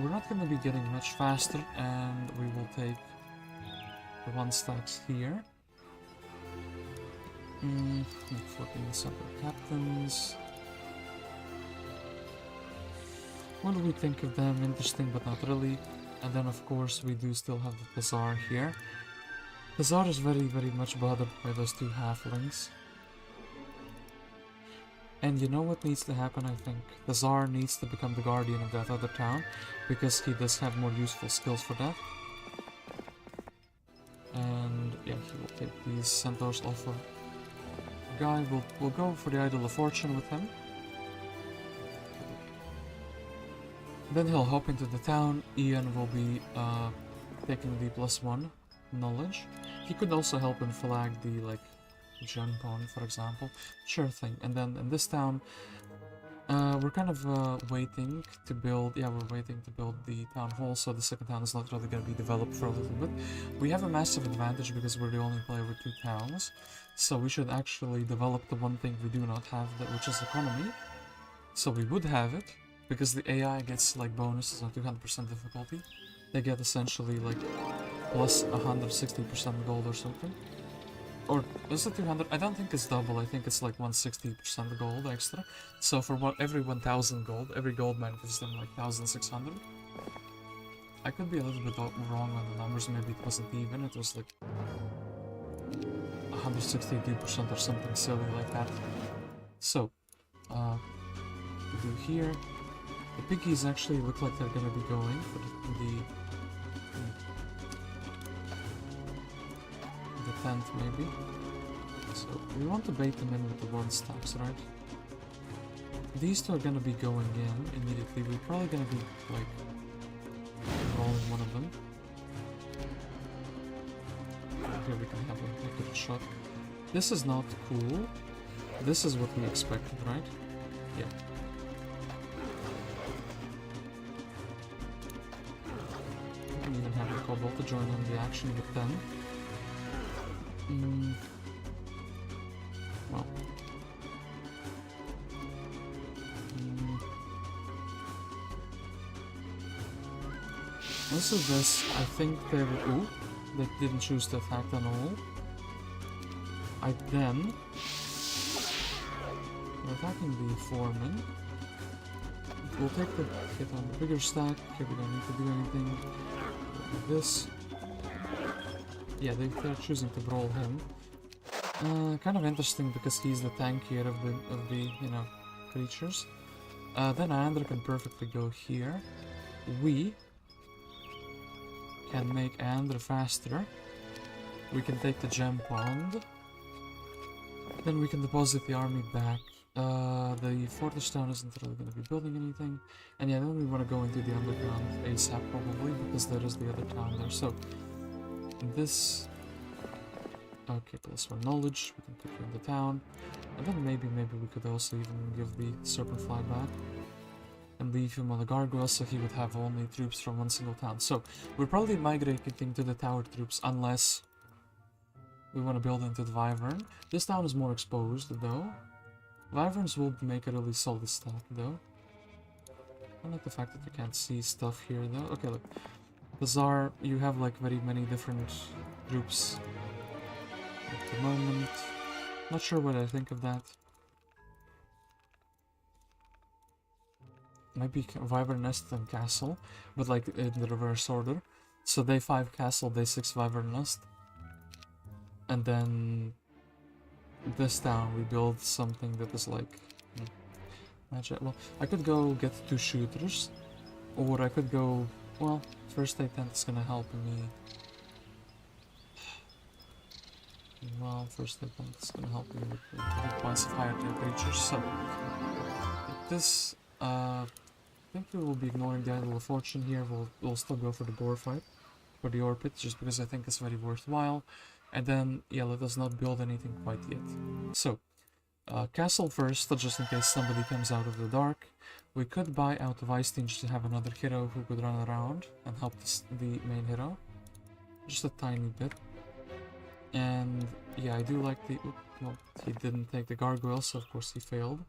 we're not going to be getting much faster, and we will take the 1 stacks here. 14 separate captains. What do we think of them? Interesting, but not really. And then of course we do still have the Tazar here. Tazar is very much bothered by those 2 halflings. And you know what needs to happen, I think? Tazar needs to become the guardian of that other town, because he does have more useful skills for that. And yeah, he will take these centaurs off of the guy. We'll go for the Idol of Fortune with him. Then he'll hop into the town. Ian will be taking the +1 knowledge. He could also help him flag the like gem pawn, for example. Sure thing. And then in this town, we're kind of waiting to build. Yeah, we're waiting to build the town hall. So the second town is not really going to be developed for a little bit. We have a massive advantage because we're the only player with 2 towns. So we should actually develop the one thing we do not have, which is economy. So we would have it, because the AI gets like bonuses on 200% difficulty. They get essentially like plus 160% gold or something. Or is it 200? I don't think it's double. I think it's like 160% gold extra. So for every 1000 gold, every gold mine gives them like 1600. I could be a little bit wrong on the numbers. Maybe it wasn't even. It was like 162% or something silly like that. So we do here. The piggies actually look like they're gonna be going for the tent, maybe. So we want to bait them in with the 1 stacks, right? These 2 are gonna be going in immediately. We're probably gonna be like rolling one of them. Here we can have a good shot. This is not cool. This is what we expected, right? Yeah. We even have the Kobold to join in the action with them. Well. Also this, I think they were... Ooh, they didn't choose to attack at all. Then... We're attacking the foreman. We'll take the hit on the bigger stack. Here we don't need to do anything. We'll do this. Yeah, they're choosing to brawl him. Kind of interesting because he's the tank here of the you know, creatures. Then Andra can perfectly go here. We can make Andra faster. We can take the gem pond. Then we can deposit the army back. The fortress town isn't really going to be building anything. And yeah, then we want to go into the underground ASAP probably, because there is the other town there. So this... Okay, +1 knowledge, we can put you in the town. And then maybe we could also even give the serpent fly back. And leave him on the gargoyle so he would have only troops from 1 single town. So we're probably migrating to the tower troops unless we want to build into the Wyvern. This town is more exposed though. Wyverns will make a really solid stack though. I like the fact that you can't see stuff here though. Okay, look. Tazar, you have like very many different groups at the moment. Not sure what I think of that. Maybe Wyvern Nest and Castle, but like in the reverse order. So day 5 Castle, day 6 Wyvern Nest. And then this town we build something that is like... magic. Well, I could go get 2 shooters, or I could go... well, first aid tent is gonna help me... well, first aid tent is gonna help me with the points of higher tier creatures, so... this, I think we will be ignoring the Idol of Fortune here. We'll still go for the boar fight, for the ore pit, just because I think it's very worthwhile. And then, yeah, let us not build anything quite yet. So, castle first, just in case somebody comes out of the dark. We could buy out of Ice Tinge to have another hero who could run around and help the main hero. Just a tiny bit. And, yeah, I do like the... well, he didn't take the gargoyle, so of course he failed.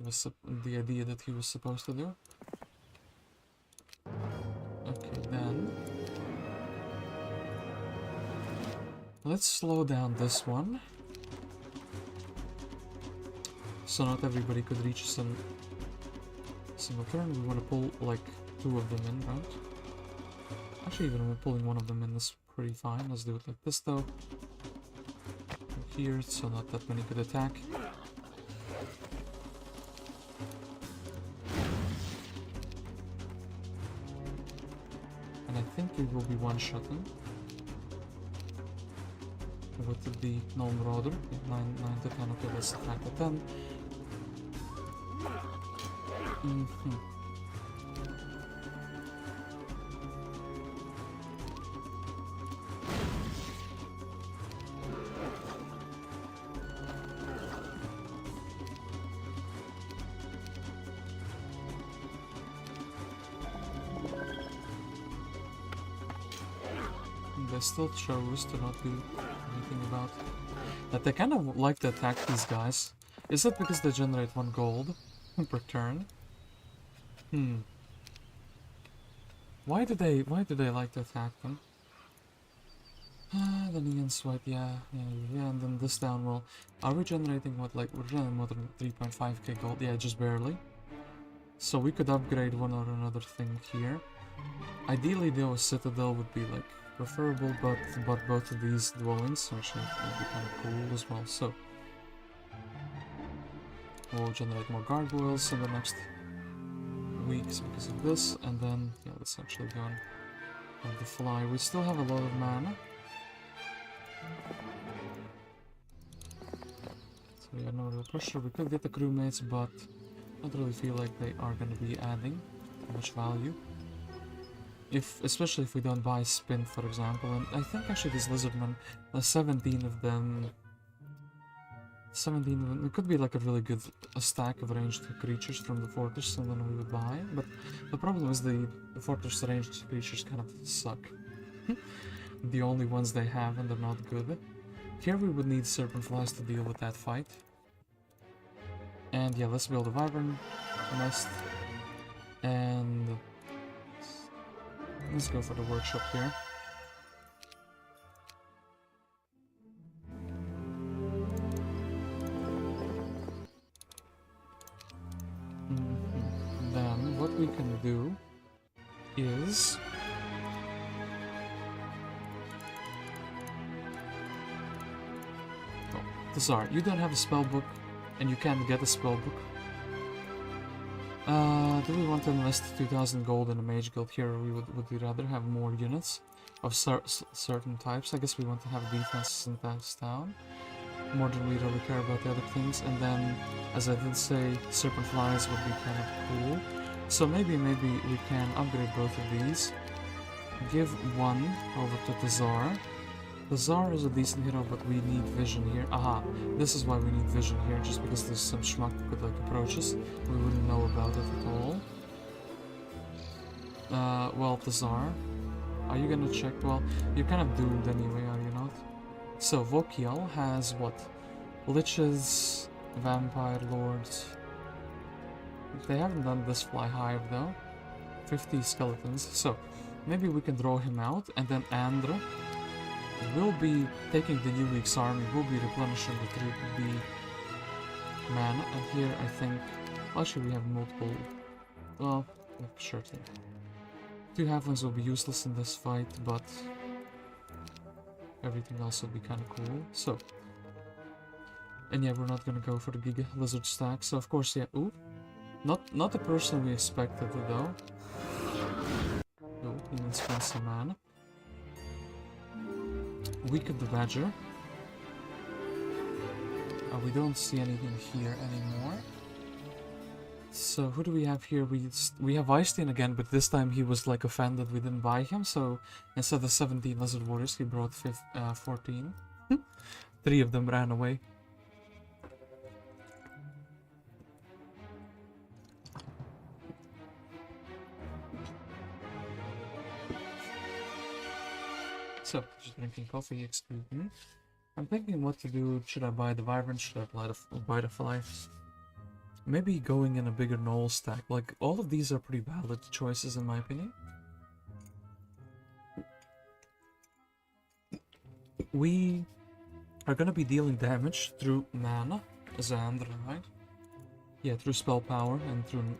It was the idea that he was supposed to do. Okay, then... let's slow down this one. So not everybody could reach some single turn. We want to pull like 2 of them in, right? Actually, even pulling 1 of them in is pretty fine. Let's do it like this though. Here, so not that many could attack. And I think we will be one-shotting with the non-roder. 9 to 10, okay, let's attack the 10. They still chose to not do anything about that. They kind of like to attack these guys. Is it because they generate 1 gold per turn? Why do they like to attack them? Then Eanswythe, yeah, and then this down roll. Are we generating what, like, we're generating more than 3.5k gold? Yeah, just barely. So we could upgrade one or another thing here. Ideally though, a citadel would be like preferable, but both of these dwellings actually would be kind of cool as well. So we'll generate more gargoyles in the next weeks because of this, and then yeah, let's actually go on the fly. We still have a lot of mana. So yeah, no real pressure. We could get the crewmates, but I don't really feel like they are going to be adding much value. Especially if we don't buy Spin, for example. And I think actually these lizardmen, 17 of them, it could be like a really good stack of ranged creatures from the fortress, and then we would buy. But the problem is the fortress ranged creatures kind of suck. The only ones they have, and they're not good. Here we would need serpent flies to deal with that fight. And yeah, let's build a wyvern nest. And let's go for the workshop here. Then what we can do is Tazar, you don't have a spell book, and you can't get a spell book. Do we want to invest 2000 gold in a mage guild here, or would we rather have more units of certain types? I guess we want to have defenses in this town, more than we really care about the other things. And then, as I did say, serpent flies would be kind of cool. So maybe we can upgrade both of these. Give one over to Tazar. Tazar is a decent hero, but we need vision here. Aha, this is why we need vision here, just because there's some schmuck who could like approach us. We wouldn't know about it at all. Well, Tazar, are you gonna check? Well, you're kind of doomed anyway, are you not? So, Vokial has what? Liches, Vampire Lords. They haven't done this fly hive though. 50 skeletons, so maybe we can draw him out, and then Andra will be taking the new week's army, will be replenishing the mana, and here I think, actually we have multiple, well, sure thing. 2 halflings will be useless in this fight, but everything else will be kind of cool. So, And yeah, we're not gonna go for the Giga Lizard stack, so of course, yeah, ooh. Not the person we expected, though. Oh, he needs fancy mana. Weaken the Badger. We don't see anything here anymore. So who do we have here? We have Eystein again, but this time he was like offended we didn't buy him, so instead of 17 Lizard Warriors, he brought 14. 3 of them ran away. So, just drinking coffee, excuse me. I'm thinking what to do. Should I buy the Wyvern? Should I buy the Flies? Maybe going in a bigger Knoll stack. Like, all of these are pretty valid choices in my opinion. We are gonna be dealing damage through mana as Andra, right? Yeah, through spell power and through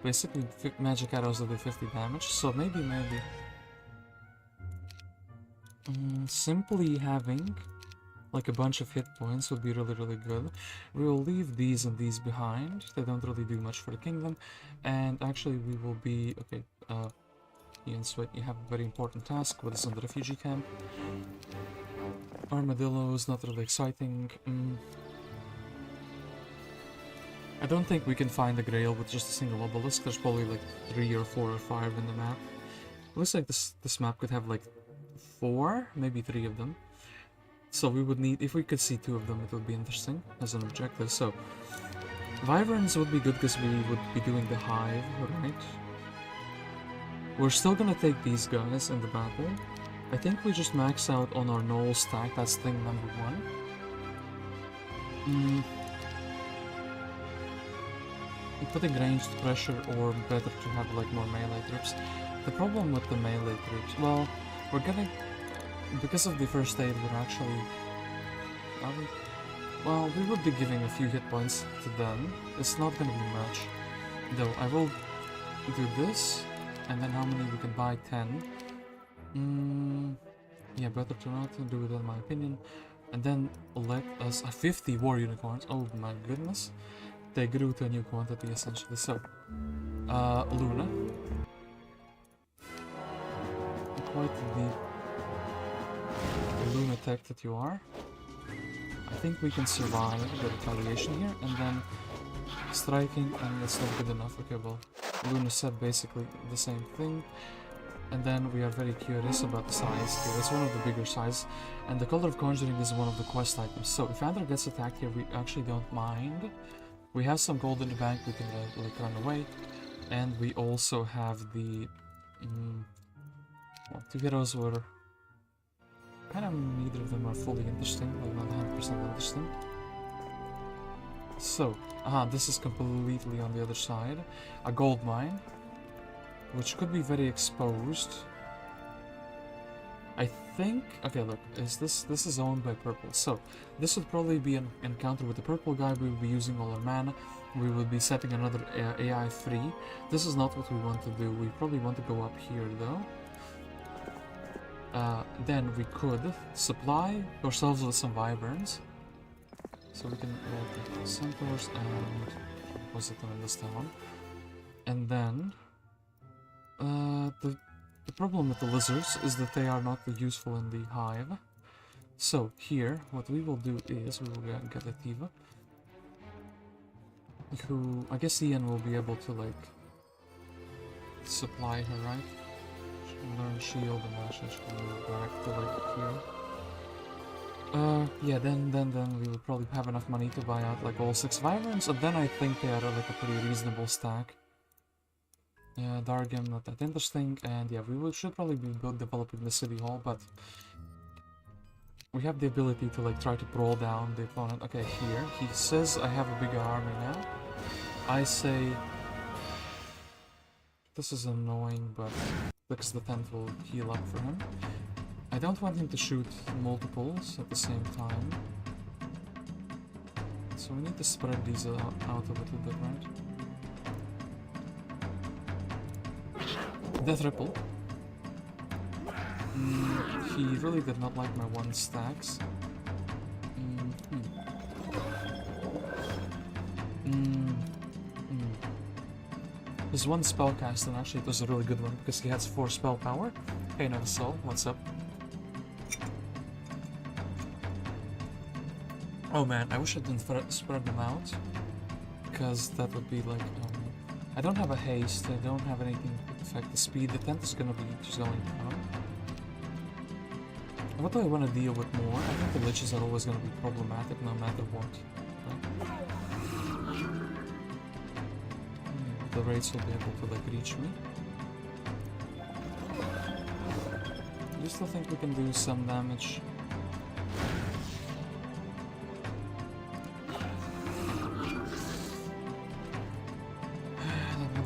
basically magic arrows that do 50 damage. So maybe simply having like a bunch of hit points would be really good. We will leave these and these behind. They don't really do much for the kingdom. And actually we will be... Okay, Eanswythe, you have a very important task with us in the refugee camp. Armadillos, not really exciting. I don't think we can find the Grail with just a single obelisk. There's probably like 3 or 4 or 5 in the map. Looks like this map could have like 4, maybe 3 of them. So we would need, if we could see 2 of them, it would be interesting as an objective. So Wyverns would be good because we would be doing the hive, right? We're still gonna take these guys in the battle. I think we just max out on our Knoll stack, that's thing number 1. Putting ranged pressure, or better to have like more melee troops. The problem with the melee troops, well, we're getting... Because of the first aid, we're actually... Well, we would be giving a few hit points to them. It's not gonna be much. Though, I will do this, and then how many we can buy? 10. Yeah, better to not do it in my opinion. And then let us... 50 war unicorns, oh my goodness. They grew to a new quantity essentially, so... Luna. Quite the lunatic that you are. I think we can survive the retaliation here, and then striking, and that's not good enough. Okay, well, Luna said basically the same thing, and then we are very curious about the size here. It's one of the bigger size, and the color of conjuring is one of the quest items. So if Andra gets attacked here, we actually don't mind. We have some gold in the bank, we can like run away, and we also have the well, 2 heroes were kind of, neither of them are fully interesting, like not 100% interesting. So, this is completely on the other side. A gold mine, which could be very exposed. I think, okay, look, this is owned by purple, so this would probably be an encounter with the purple guy. We will be using all our mana. We will be setting another AI free. This is not what we want to do. We probably want to go up here though. Then we could supply ourselves with some Wyverns. So we can take centaurs and deposit them in this town. And then the problem with the lizards is that they are not useful in the hive. So here, what we will do is we will get a Tiva, who I guess Ian will be able to like supply her, right? Learn shield and actually move back to like here. Yeah, then we will probably have enough money to buy out like all 6 Wyverns, and then I think they are like a pretty reasonable stack. Yeah, Dargam not that interesting, and yeah, should probably be developing the city hall, but we have the ability to like try to brawl down the opponent. Okay, here he says I have a bigger army now. I say this is annoying, but because the 10th will heal up for him. I don't want him to shoot multiples at the same time, so we need to spread these out a little bit, right? Death Ripple. He really did not like my 1 stacks. His one spell cast, and actually it was a really good one because he has 4 spell power. Hey, Nova Soul, what's up? Oh man, I wish I didn't spread them out, because that would be like, I don't have a haste, I don't have anything to affect the speed. The tent is gonna be just going down. What do I want to deal with more? I think the liches are always gonna be problematic no matter what. Right? The raids will be able to like reach me. I still think we can do some damage.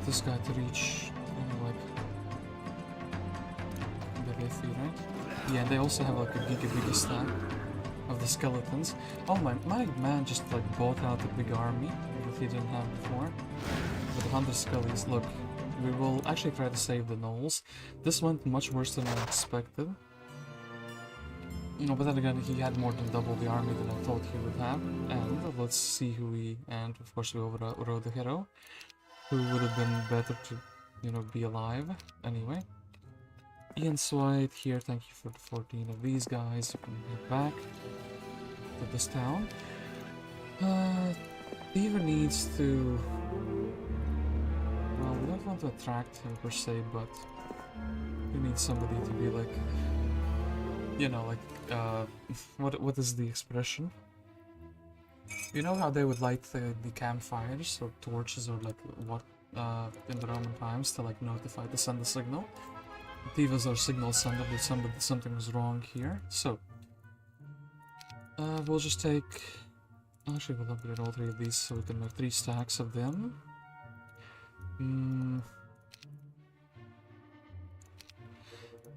This guy to reach, like, the Lethi, right? Yeah, and they also have like a giga stack of the skeletons. Oh my man just like bought out a big army that he didn't have before. With the 100 skellies. Look, we will actually try to save the gnolls. This went much worse than I expected. No, but then again, he had more than double the army than I thought he would have. And let's see who we, and of course we overrode the hero. Who would have been better to, you know, be alive. Anyway. Eanswythe here, thank you for the 14 of these guys. You can get back to this town. Deemer needs to... Well, we don't want to attract him per se, but we need somebody to be like... You know, like, what is the expression? You know how they would light the campfires or torches or like what in the Roman times to like notify to send a signal? Divas are signal sender that something was wrong here. So we'll just take. Actually, we'll upgrade all 3 of these so we can make 3 stacks of them.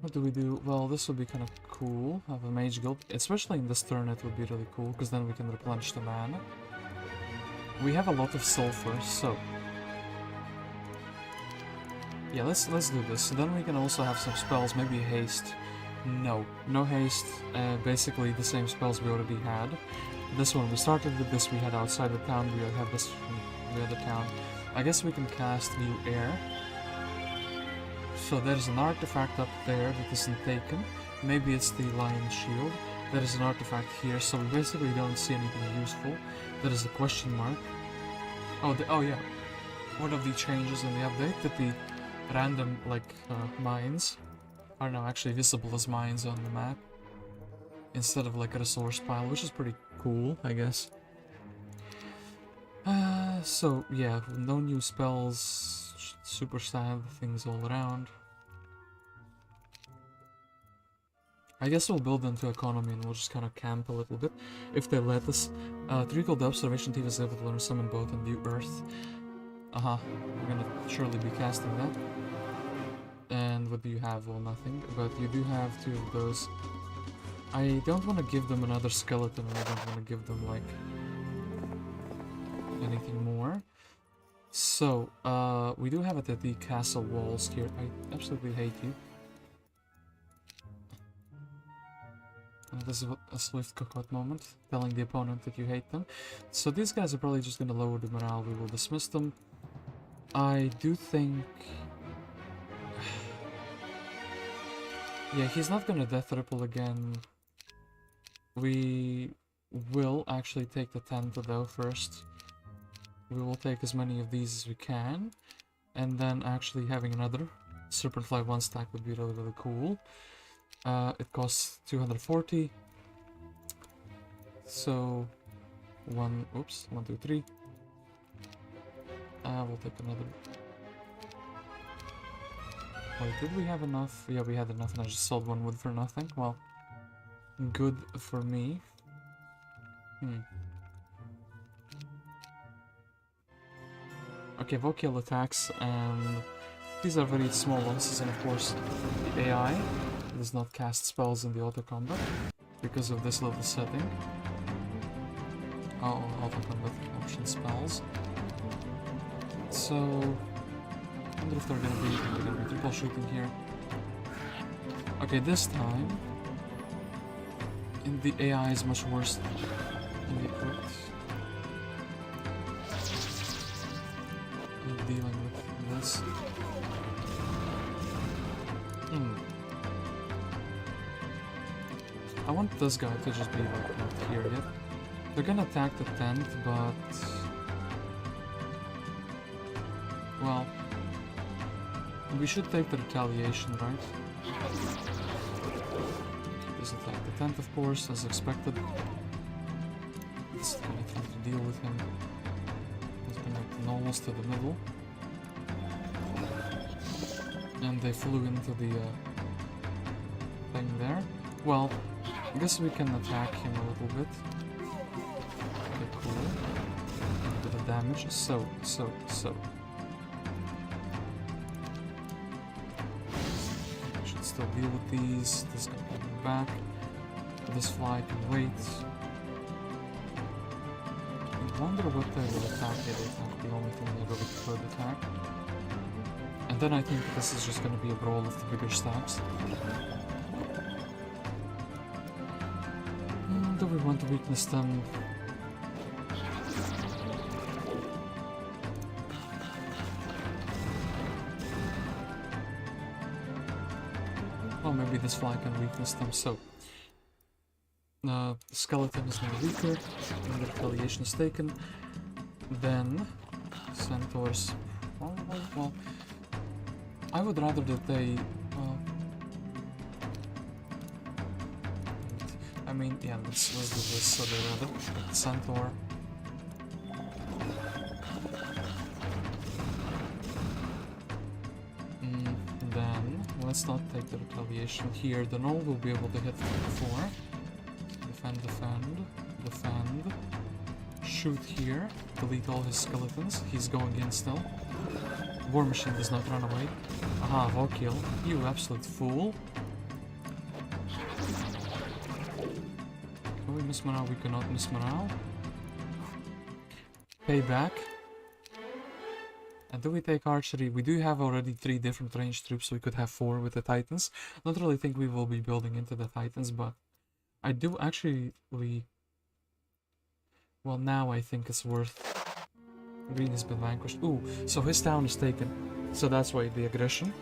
What do we do? Well, this would be kind of cool. Have a mage guild, especially in this turn. It would be really cool because then we can replenish the mana. We have a lot of sulfur, so yeah, let's do this. So then we can also have some spells. Maybe haste. No haste. Basically the same spells we already had. This one we started with this. We had outside the town. We have this from the other town. I guess we can cast new air. So there's an artifact up there that isn't taken. Maybe it's the Lion Shield. There is an artifact here, so we basically don't see anything useful. There is a question mark. Oh yeah. One of the changes in the update that the random like mines are now actually visible as mines on the map instead of like a resource pile, which is pretty cool, I guess. So yeah, no new spells, super sad things all around. I guess we'll build into economy and we'll just kind of camp a little bit, if they let us. Treacle the observation team is able to learn summon both and view Earth. We're gonna surely be casting that. And what do you have? Well, nothing, but you do have 2 of those. I don't want to give them another skeleton, and I don't want to give them, like, anything more. So, we do have it at the castle walls here. I absolutely hate you. This is a swift cocotte moment, telling the opponent that you hate them. So these guys are probably just going to lower the morale. We will dismiss them. I do think... yeah, he's not going to death ripple again. We will actually take the tent though first. We will take as many of these as we can. And then actually having another Serpentfly 1 stack would be really, really cool. It costs 240. So, 1, 2, 3. We'll take another. Wait, did we have enough? Yeah, we had enough and I just sold 1 wood for nothing. Well, good for me. Okay, Vokial attacks, and these are very small losses, and of course, the AI does not cast spells in the auto combat because of this little setting. Oh, auto combat option spells. So, I wonder if they're gonna be triple shooting here. Okay, this time, the AI is much worse than the equipped. Dealing with this. I want this guy to just be like not here yet. They're gonna attack the tent, but well, we should take the retaliation, right? Just attack the tent, of course, as expected. It's gonna try to deal with him. He's been almost to the middle. And they flew into the thing there. Well, I guess we can attack him a little bit. Okay, cool. A bit of damage. So. I should still deal with these. This guy coming back. This fly can wait. I wonder what they will attack. Yeah, they attack the only thing they really could attack. And then I think this is just gonna be a brawl of the bigger stacks. Do we want to weakness them? Well, maybe this fly can weakness them, so... the skeleton is now weaker, and the retaliation is taken. Then... centaurs... well... I would rather that they... I mean, yeah, let's do this so they rather the centaur. Then let's not take the retaliation here. The gnoll will be able to hit from before. Defend. Shoot here. Delete all his skeletons. He's going in still. War machine does not run away. Aha, Vokial. You absolute fool. Can we miss morale? We cannot miss morale. Payback. And do we take archery? We do have already 3 different ranged troops, so we could have 4 with the Titans. Not really think we will be building into the Titans, but I do actually... well, now I think it's worth... Green has been vanquished. Ooh, so his town is taken. So that's why the aggression.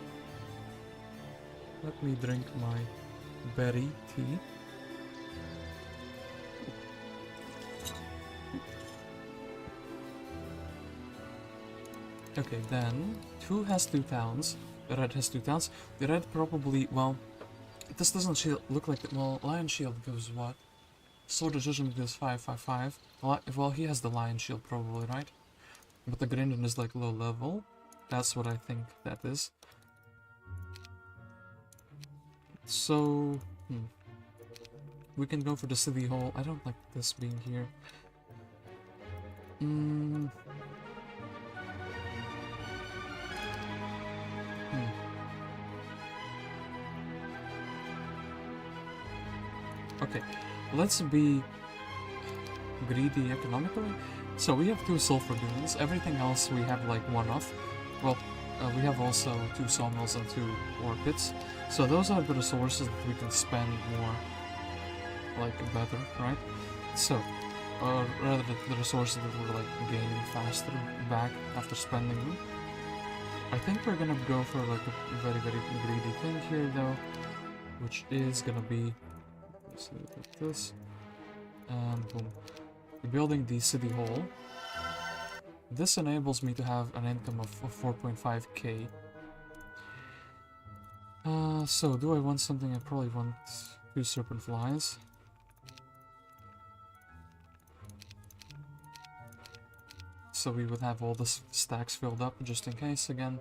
Let me drink my berry tea. Okay, then, who has 2 towns? The red has 2 towns. The red probably, well, this doesn't look like, well, Lion Shield gives what? Sword of Judgment gives 5. Well, he has the Lion Shield probably, right? But the Grindan is like low level. That's what I think that is. So, we can go for the city hall. I don't like this being here. Okay, let's be greedy economically. So we have 2 sulfur dunes. Everything else we have like 1 off. Well, we have also 2 sawmills and 2 ore pits. So those are the resources that we can spend more, like, better, right? So, rather the resources that we're like gaining faster back after spending them. I think we're gonna go for like a very greedy thing here though, which is gonna be, let's see, like this, and boom. Building the city hall. This enables me to have an income of 4.5k. So do I want something? I probably want 2 serpent flies. So we would have all the stacks filled up just in case again.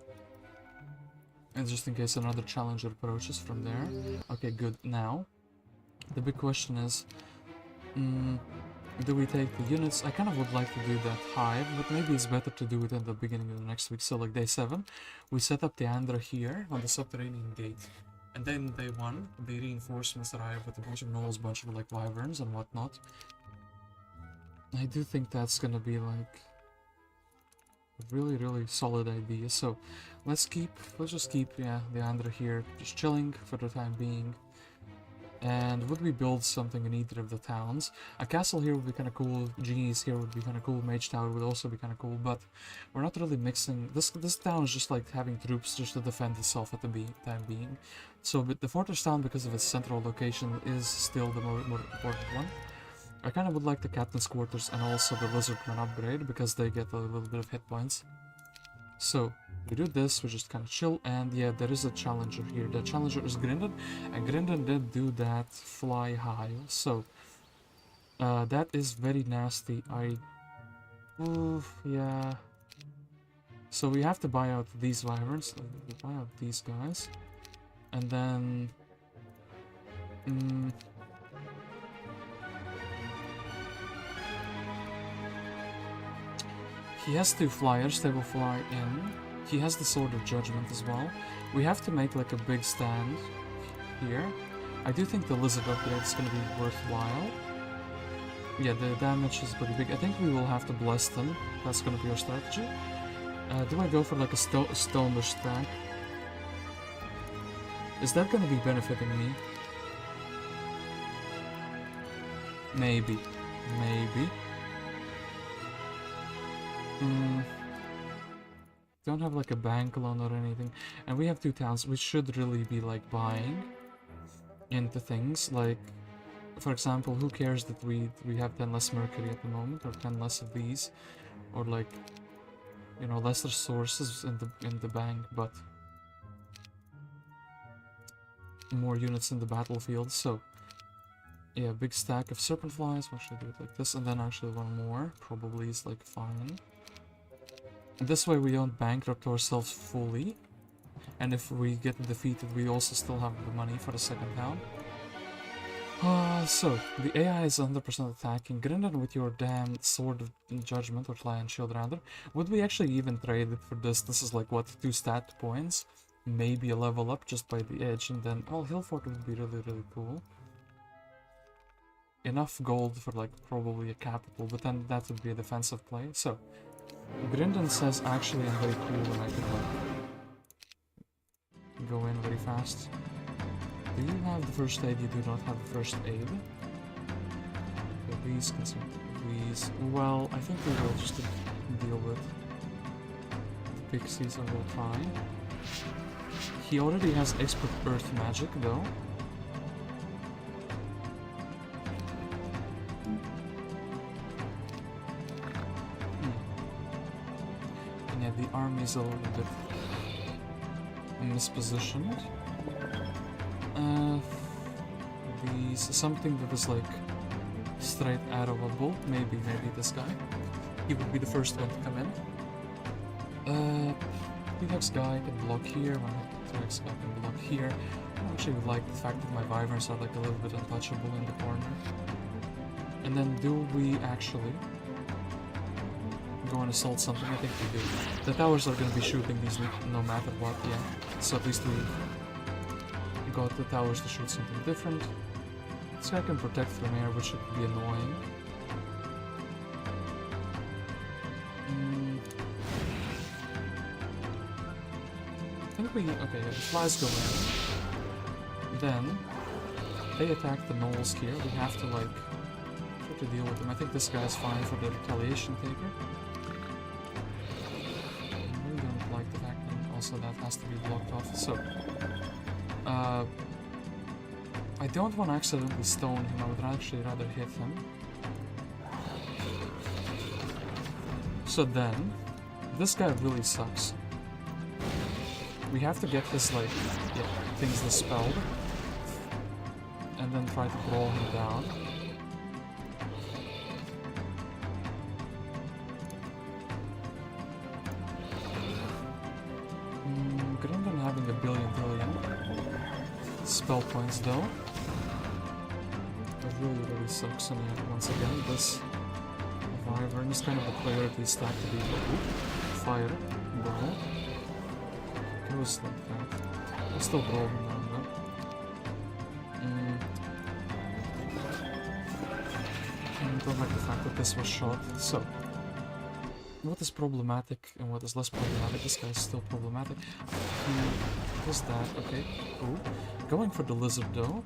And just in case another challenger approaches from there. Okay, good. Now, the big question is, do we take the units? I kind of would like to do that hive, but maybe it's better to do it in the beginning of the next week. So like day 7, we set up the Andra here on the subterranean gate. And then day 1, the reinforcements arrive with a bunch of gnolls, bunch of like wyverns and whatnot. I do think that's gonna be like a really solid idea. So let's just keep, yeah, the Andra here just chilling for the time being. And would we build something in either of the towns? A castle here would be kind of cool, genies here would be kind of cool, mage tower would also be kind of cool, but we're not really mixing. This town is just like having troops just to defend itself at the time being. So but the fortress town, because of its central location, is still the more important one. I kind of would like the captain's quarters and also the lizardmen upgrade, because they get a little bit of hit points. So we do this, we just kind of chill, and yeah, there is a challenger here. The challenger is Grindan, and Grindan did do that fly high, so that is very nasty. Yeah. So we have to buy out these wyverns, buy out these guys, and then he has 2 flyers, they will fly in. He has the Sword of Judgment as well. We have to make like a big stand here. I do think the lizard upgrade is going to be worthwhile. Yeah, the damage is pretty big. I think we will have to bless them. That's going to be our strategy. Do I go for like a stone stack? Is that going to be benefiting me? Maybe. Maybe. Don't have like a bank loan or anything, and we have 2 towns. We should really be like buying into things, like for example, who cares that we have 10 less mercury at the moment, or 10 less of these, or like, you know, less resources in the bank, but more units in the battlefield. So yeah, big stack of serpent flies. Why should I do it like this? And then actually one more probably is like fine. This way we don't bankrupt ourselves fully, and if we get defeated we also still have the money for the second town. So, the AI is 100% attacking. Grindan with your damn Sword of Judgment, or Lion Shield rather. Would we actually even trade it for this? This is like, what, 2 stat points? Maybe a level up just by the edge, and then, oh, Hillfort would be really, really cool. Enough gold for like probably a capital, but then that would be a defensive play. So, Grindan says, actually I'm very cool and I can like go in very fast. Do you have the first aid? You do not have the first aid. Okay, these these. Well, I think we will just deal with the pixies and we'll try. He already has expert earth magic though. The army is a little bit mispositioned. These something that is like straight out of a bolt. Maybe this guy. He would be the first one to come in. P-Hex guy can block here. My P-Hex guy can block here. I actually would like the fact that my wyverns are like a little bit untouchable in the corner. And then do we actually go and assault something? I think we do. The towers are going to be shooting these no matter what, yeah. So at least we got the towers to shoot something different. This guy can protect from air, which should be annoying. I think we... okay, yeah, the flies go in. Then, they attack the gnolls here. We have to, like, try to deal with them. I think this guy's fine for the retaliation taker. So that has to be blocked off. So, I don't want to accidentally stone him. I would actually rather hit him. So then, this guy really sucks. We have to get his, like, yeah, things dispelled, and then try to brawl him down. Grindan having a billion spell points though. That really sucks, and once again this Wyvern is kind of a priority stack to be fire brawl. Goes like that. I'll still brawl him down though. And don't like the fact that this was shot. So what is problematic and what is less problematic? This guy is still problematic. He does that, okay. Ooh. Going for the lizard though.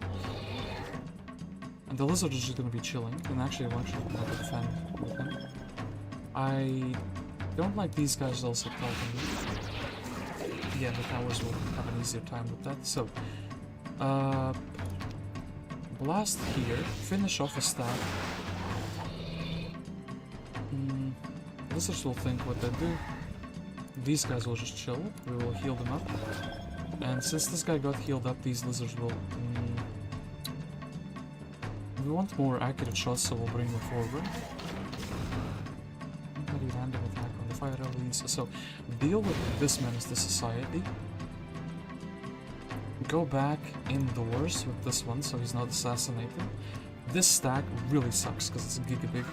And the lizard is just gonna be chilling, and actually we'll actually have to defend with him. I don't like these guys also pelting me. Yeah, the towers will have an easier time with that, so... blast here, finish off a stack. Lizards will think what they do. These guys will just chill, we will heal them up. And since this guy got healed up, these lizards will... we want more accurate shots, so we'll bring them forward. Very random attack on the fire release. So, deal with this menace to society. Go back indoors with this one, so he's not assassinated. This stack really sucks, because it's giga big.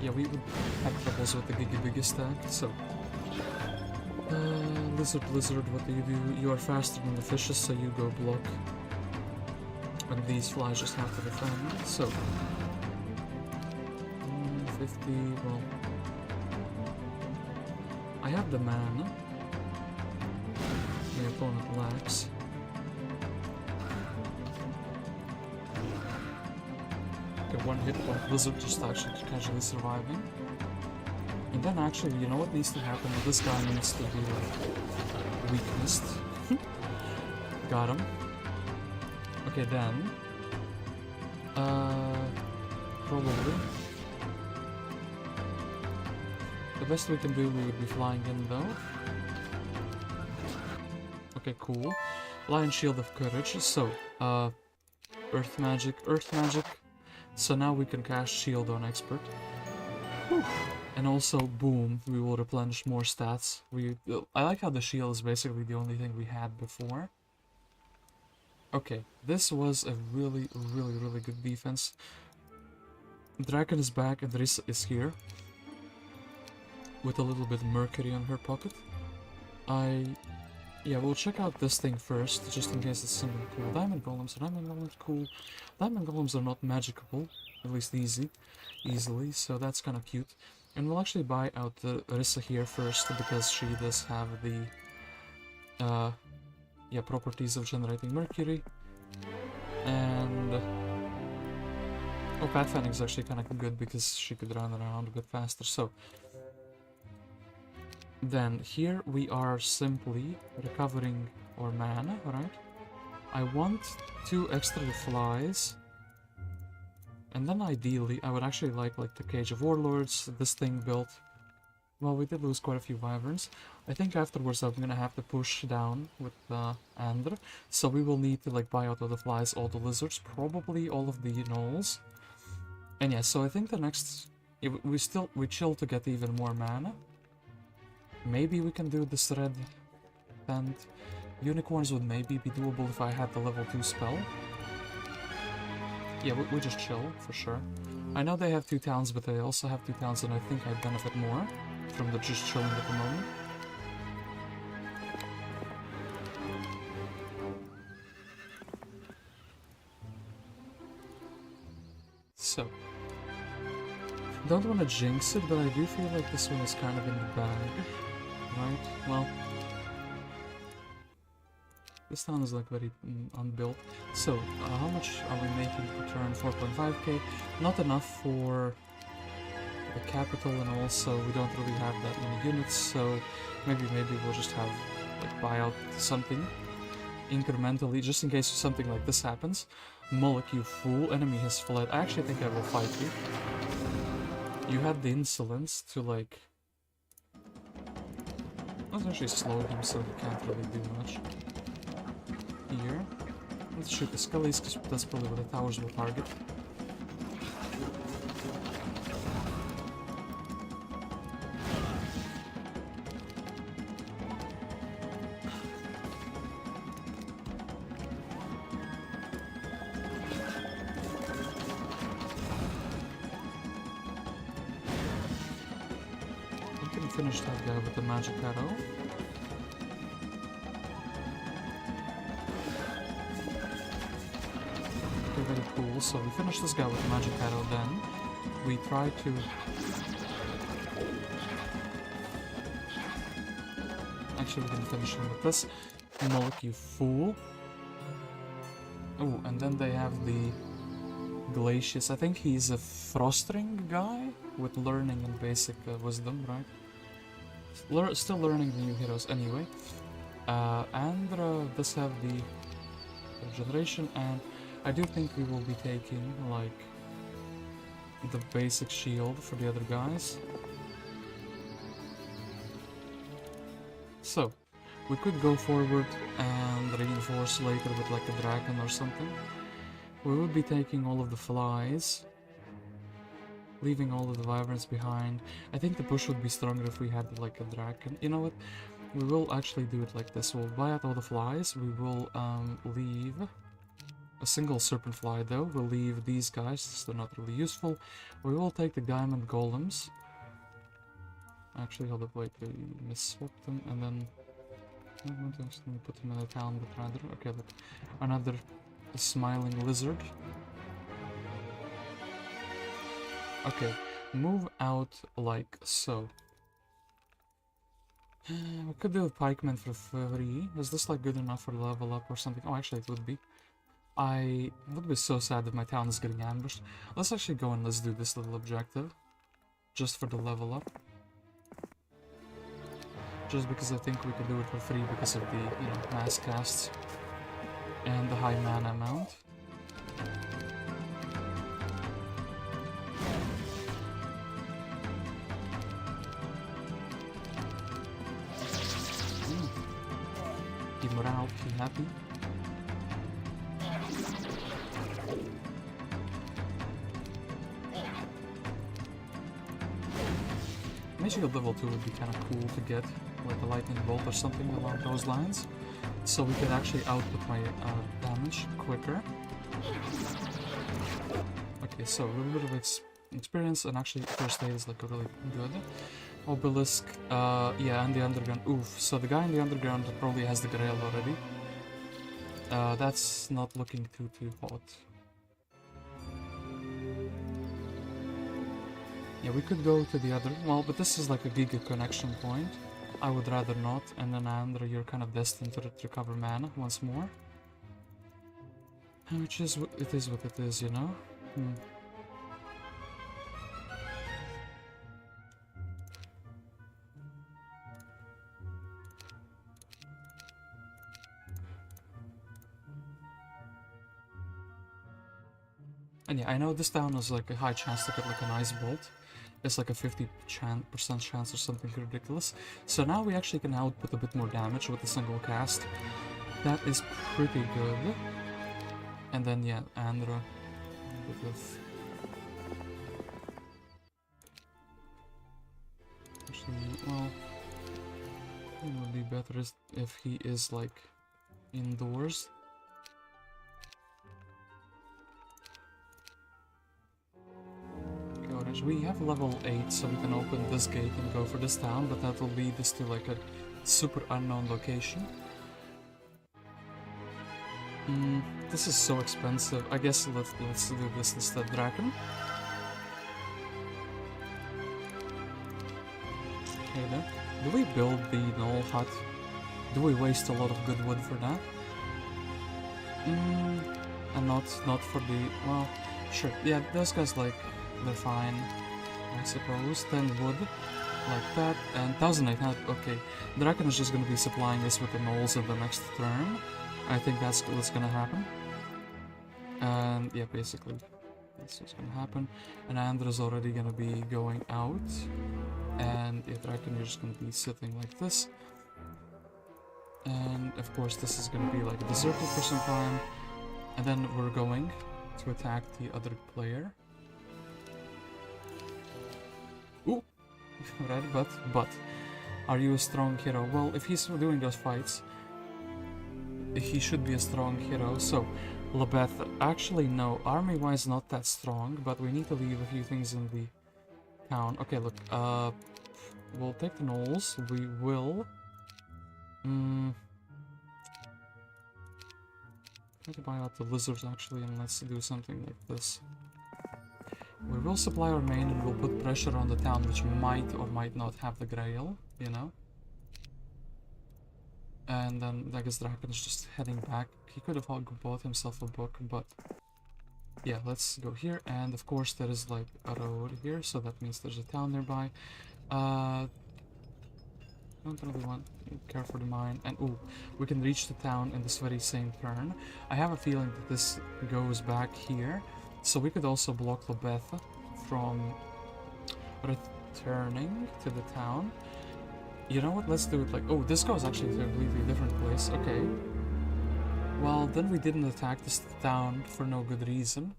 Yeah, we would have troubles with the giga biggest stack, so... Lizard, what do? You are faster than the fishes, so you go block. And these flies just have to defend, so... 50, well... I have the mana. My opponent lacks. Okay, one hit point lizard just actually casually surviving. And then actually, you know what needs to happen? This guy needs to be like weaknessed. Got him. Okay, then probably the best we can do, we would be flying in though. Okay, cool. Lion Shield of Courage. So Earth Magic. So now we can cast Shield on Expert. Whew. And also, boom, we will replenish more stats. I like how the shield is basically the only thing we had before. Okay, this was a really good defense. Drakon is back and Rissa is here. With a little bit of mercury on her pocket. Yeah, we'll check out this thing first, just in case it's something cool. Diamond Golems, cool. Diamond Golems are not magicable, at least easily, so that's kind of cute. And we'll actually buy out the Rissa here first, because she does have the properties of generating mercury. And oh, pathfinding is actually kind of good because she could run around a bit faster. So then here we are simply recovering our mana, right? I want 2 extra flies. And then ideally, I would actually like the Cage of Warlords, this thing built. Well, we did lose quite a few wyverns. I think afterwards I'm gonna have to push down with Andra. So we will need to buy out all the flies, all the lizards, probably all of the gnolls. And yeah, so I think the next... we chill to get even more mana. Maybe we can do this red tent. Unicorns would maybe be doable if I had the level 2 spell. Yeah, we just chill, for sure. I know they have 2 towns, but they also have 2 towns, and I think I benefit more from the just chilling at the moment. So, don't want to jinx it, but I do feel like this one is kind of in the bag, right? Well, this town is very unbuilt. So, how much are we making per turn? 4.5k. Not enough for the capital, and also we don't really have that many units, so maybe we'll just have buy out something incrementally, just in case something like this happens. Mullich, you fool, enemy has fled. I actually think I will fight you. You had the insolence to let's actually slow him so he can't really do much. Here. Let's shoot the skellies, because that's probably what the towers will target. We can finish that guy with the magic arrow. cool. So we finish this guy with Magic Arrow, then we try to... Actually, we can finish him with this. Mullich, you fool. Oh, and then they have the Glacius. I think he's a Frostring guy with learning and basic wisdom, right? Still learning the new heroes anyway. Andra does have the regeneration, and I do think we will be taking, like, the basic shield for the other guys. So, we could go forward and reinforce later with like a Drakon or something. We would be taking all of the flies, leaving all of the wyverns behind. I think the push would be stronger if we had like a Drakon. You know what? We will actually do it like this. We'll buy out all the flies. We will leave a single serpent fly though. We'll leave these guys, so they're not really useful. We will take the diamond golems. Actually, hold up, wait, we misswapped them, and then I want to actually put him in a town, but rather, okay, look, another smiling lizard. Okay, move out like so. We could do a pikeman for free. Is this like good enough for level up or something? Oh, actually, it would be. I would be so sad if my town is getting ambushed. Let's actually go and let's do this little objective, just for the level up. Just because I think we can do it for free because of the, you know, mass casts and the high mana amount. Deemer out, be happy. Magical level 2 would be kind of cool to get, like a lightning bolt or something along those lines, so we could actually output my damage quicker. Okay, so a little bit of experience, and actually first aid is like a really good. Obelisk, yeah, and the underground. Oof, so the guy in the underground probably has the grail already. That's not looking too hot. Yeah, we could go to the other, well, but this is like a giga connection point. I would rather not, and then Andra, you're kind of destined to recover mana once more. Which is, it is what it is, you know? And yeah, I know this town has like a high chance to get like an ice bolt. It's like a 50% chance or something ridiculous. So now we actually can output a bit more damage with a single cast. That is pretty good. And then yeah, Andra with actually, well, it would be better if he is like indoors. We have level 8, so we can open this gate and go for this town, but that will lead us to like a super unknown location. This is so expensive. I guess let's do this instead. Drakon. Okay then. Do we build the null hut? Do we waste a lot of good wood for that? And not for the, well, sure. Yeah, those guys like, they're fine, I suppose. 10 wood, like that, and 1,800, okay. Drakon is just gonna be supplying us with the gnolls in the next turn. I think that's what's gonna happen. And yeah, basically, that's what's gonna happen. And Andra's already gonna be going out. And yeah, Drakon, you're just gonna be sitting like this. And of course, this is gonna be like deserted for some time. And then we're going to attack the other player. Ooh, right, but, are you a strong hero? Well, if he's doing those fights, he should be a strong hero. So, Lebeth, actually no, army-wise not that strong, but we need to leave a few things in the town. Okay, look, we'll take the gnolls, we will, Try to buy out the lizards actually, and let's do something like this. We will supply our main and we'll put pressure on the town which might or might not have the grail, you know? And then I guess Drakon's just heading back. He could have bought himself a book, but yeah, let's go here. And of course there is like a road here, so that means there's a town nearby. Don't really want to care for the mine. And ooh, we can reach the town in this very same turn. I have a feeling that this goes back here, so we could also block Lobeth from returning to the town. You know what, let's do it like, oh, this goes actually to a completely different place, okay. Well, then we didn't attack this town for no good reason,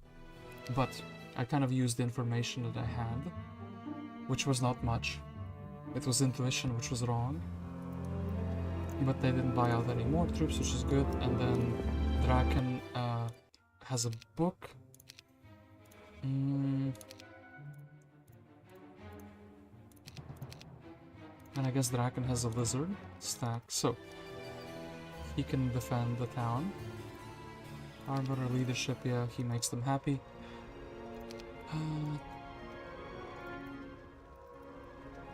but I kind of used the information that I had, which was not much. It was intuition, which was wrong. But they didn't buy out any more troops, which is good, and then Drakon has a book. And I guess Drakon has a lizard stack, so he can defend the town. Harbor leadership, yeah, he makes them happy.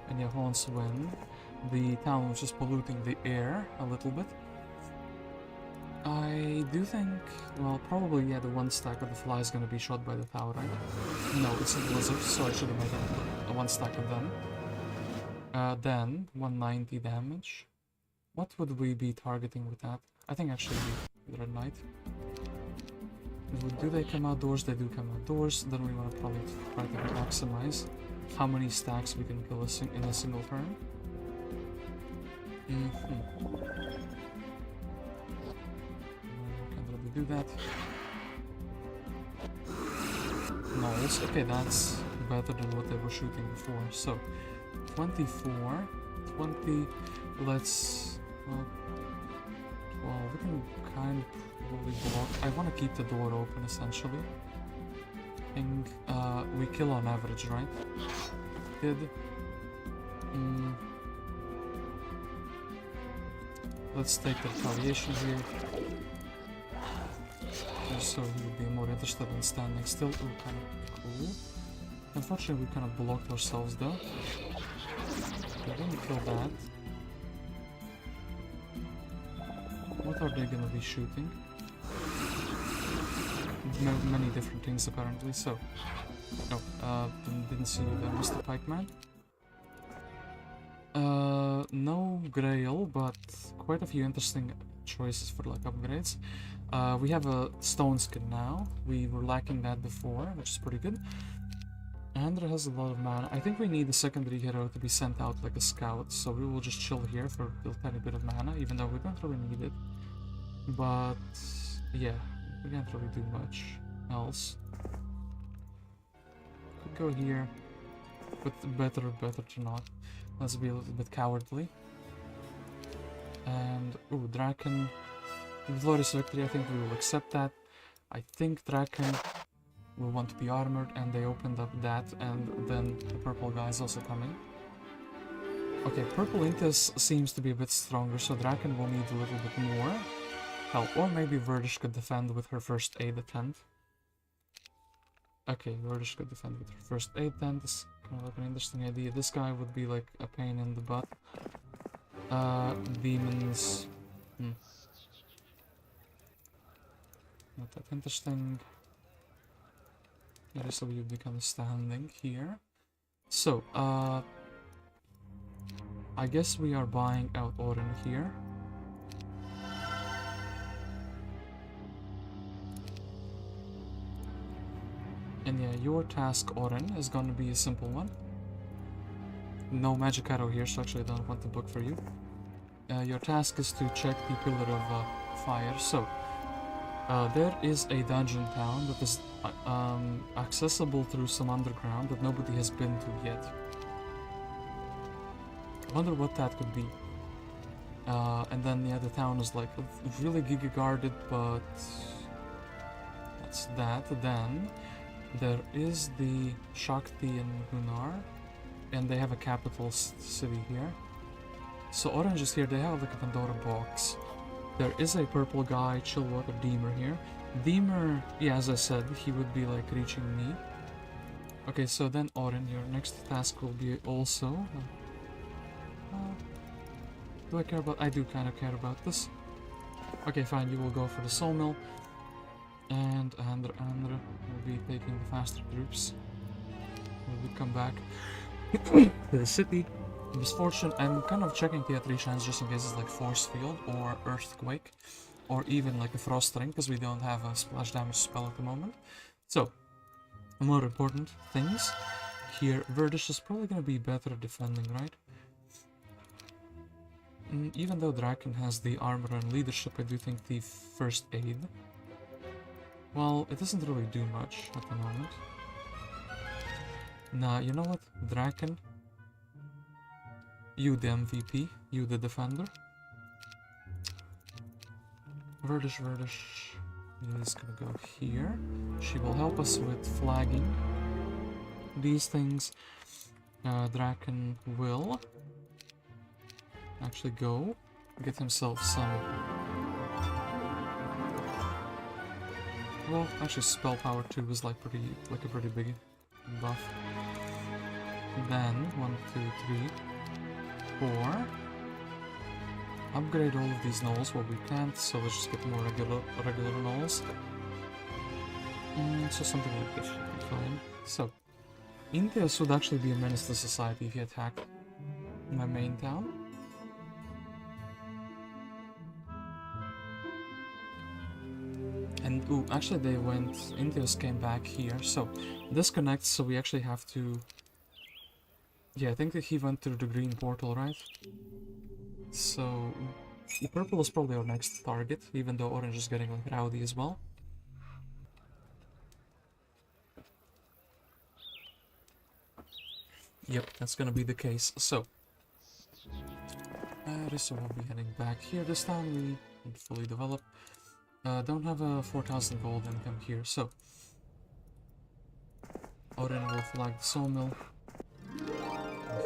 And yeah, Haunts win. The town was just polluting the air a little bit. I do think, well, probably, yeah, the one stack of the fly is gonna be shot by the tower, right? No, it's a lizard, so I should have made a one stack of them. Then 190 damage. What would we be targeting with that? I think actually the Red Knight. Do they come outdoors? They do come outdoors. Then we want to probably try to maximize how many stacks we can kill in a single turn. Can't really do that. Nice. Okay, that's better than what they were shooting before. So 24, 20, let's, well, we can kind of probably block. I want to keep the door open, essentially. I think, we kill on average, right? Did. Let's take the retaliation here. Just so he would be more interested in standing still. Ooh, kind of cool. Unfortunately, we kind of blocked ourselves, though. I didn't kill that. What are they gonna be shooting? Many different things apparently, so... Oh, didn't see you there, Mr. Pikeman. No Grail, but quite a few interesting choices for like upgrades. We have a stone skin now. We were lacking that before, which is pretty good. Andra has a lot of mana. I think we need a secondary hero to be sent out like a scout, so we will just chill here for a tiny bit of mana, even though we don't really need it. But yeah, we can't really do much else. Could go here, but better to not. Let's be a little bit cowardly. And ooh, Drakon, glorious victory. I think we will accept that. I think Drakon will want to be armored, and they opened up that, and then the purple guy is also coming. Okay, purple Inteus seems to be a bit stronger, so Drakon will need a little bit more help, or maybe Verdish could defend with her first aid attempt. Okay, Verdish could defend with her first aid tent. This is kind of like an interesting idea. This guy would be like a pain in the butt. Demons. Not that interesting. Yeah, so we would be kind of standing here. So, I guess we are buying out Orrin here. And yeah, your task, Orrin, is going to be a simple one. No magic arrow here, so actually I don't want the book for you. Your task is to check the Pillar of Fire. So, there is a dungeon town that is accessible through some underground that nobody has been to yet. I wonder what that could be. And then yeah, the town is like really giga guarded, but that's that. Then there is the Shakti and Gunnar, and they have a capital city here. So Orange is here. They have like a Pandora Box. There is a purple guy, Chillwater Deemer here. Deemer, yeah, as I said, he would be like reaching me. Okay, so then Orrin, your next task will be also... do I care about... I do kind of care about this. Okay, fine, you will go for the sawmill. And Andra will be taking the faster troops. Will come back to the city. Misfortune, I'm kind of checking tier 3 chance just in case it's like force field or earthquake. Or even like a frost ring, because we don't have a splash damage spell at the moment. So, more important things. Here, Verdish is probably going to be better at defending, right? Even though Drakon has the armor and leadership, I do think the first aid... well, it doesn't really do much at the moment. Nah, you know what? Drakon, you the MVP, you the defender. Verdish is gonna go here. She will help us with flagging these things. Drakon will actually go get himself some... well, actually spell power 2 is like a pretty big buff. Then 1, 2, 3, 4. Upgrade all of these knolls. Well, we can't, so let's just get more regular knolls. So something like this should be fine. So, Inteus would actually be a menace to society if he attacked my main town. And, ooh, actually they went... Inteus came back here, so this connects, so we actually have to... yeah, I think that he went through the green portal, right? So, the purple is probably our next target, even though orange is getting like rowdy as well. Yep, that's gonna be the case. So, Rissa will be heading back here. This time we can fully develop. Don't have a 4,000 gold income here, so Orrin will flag the sawmill.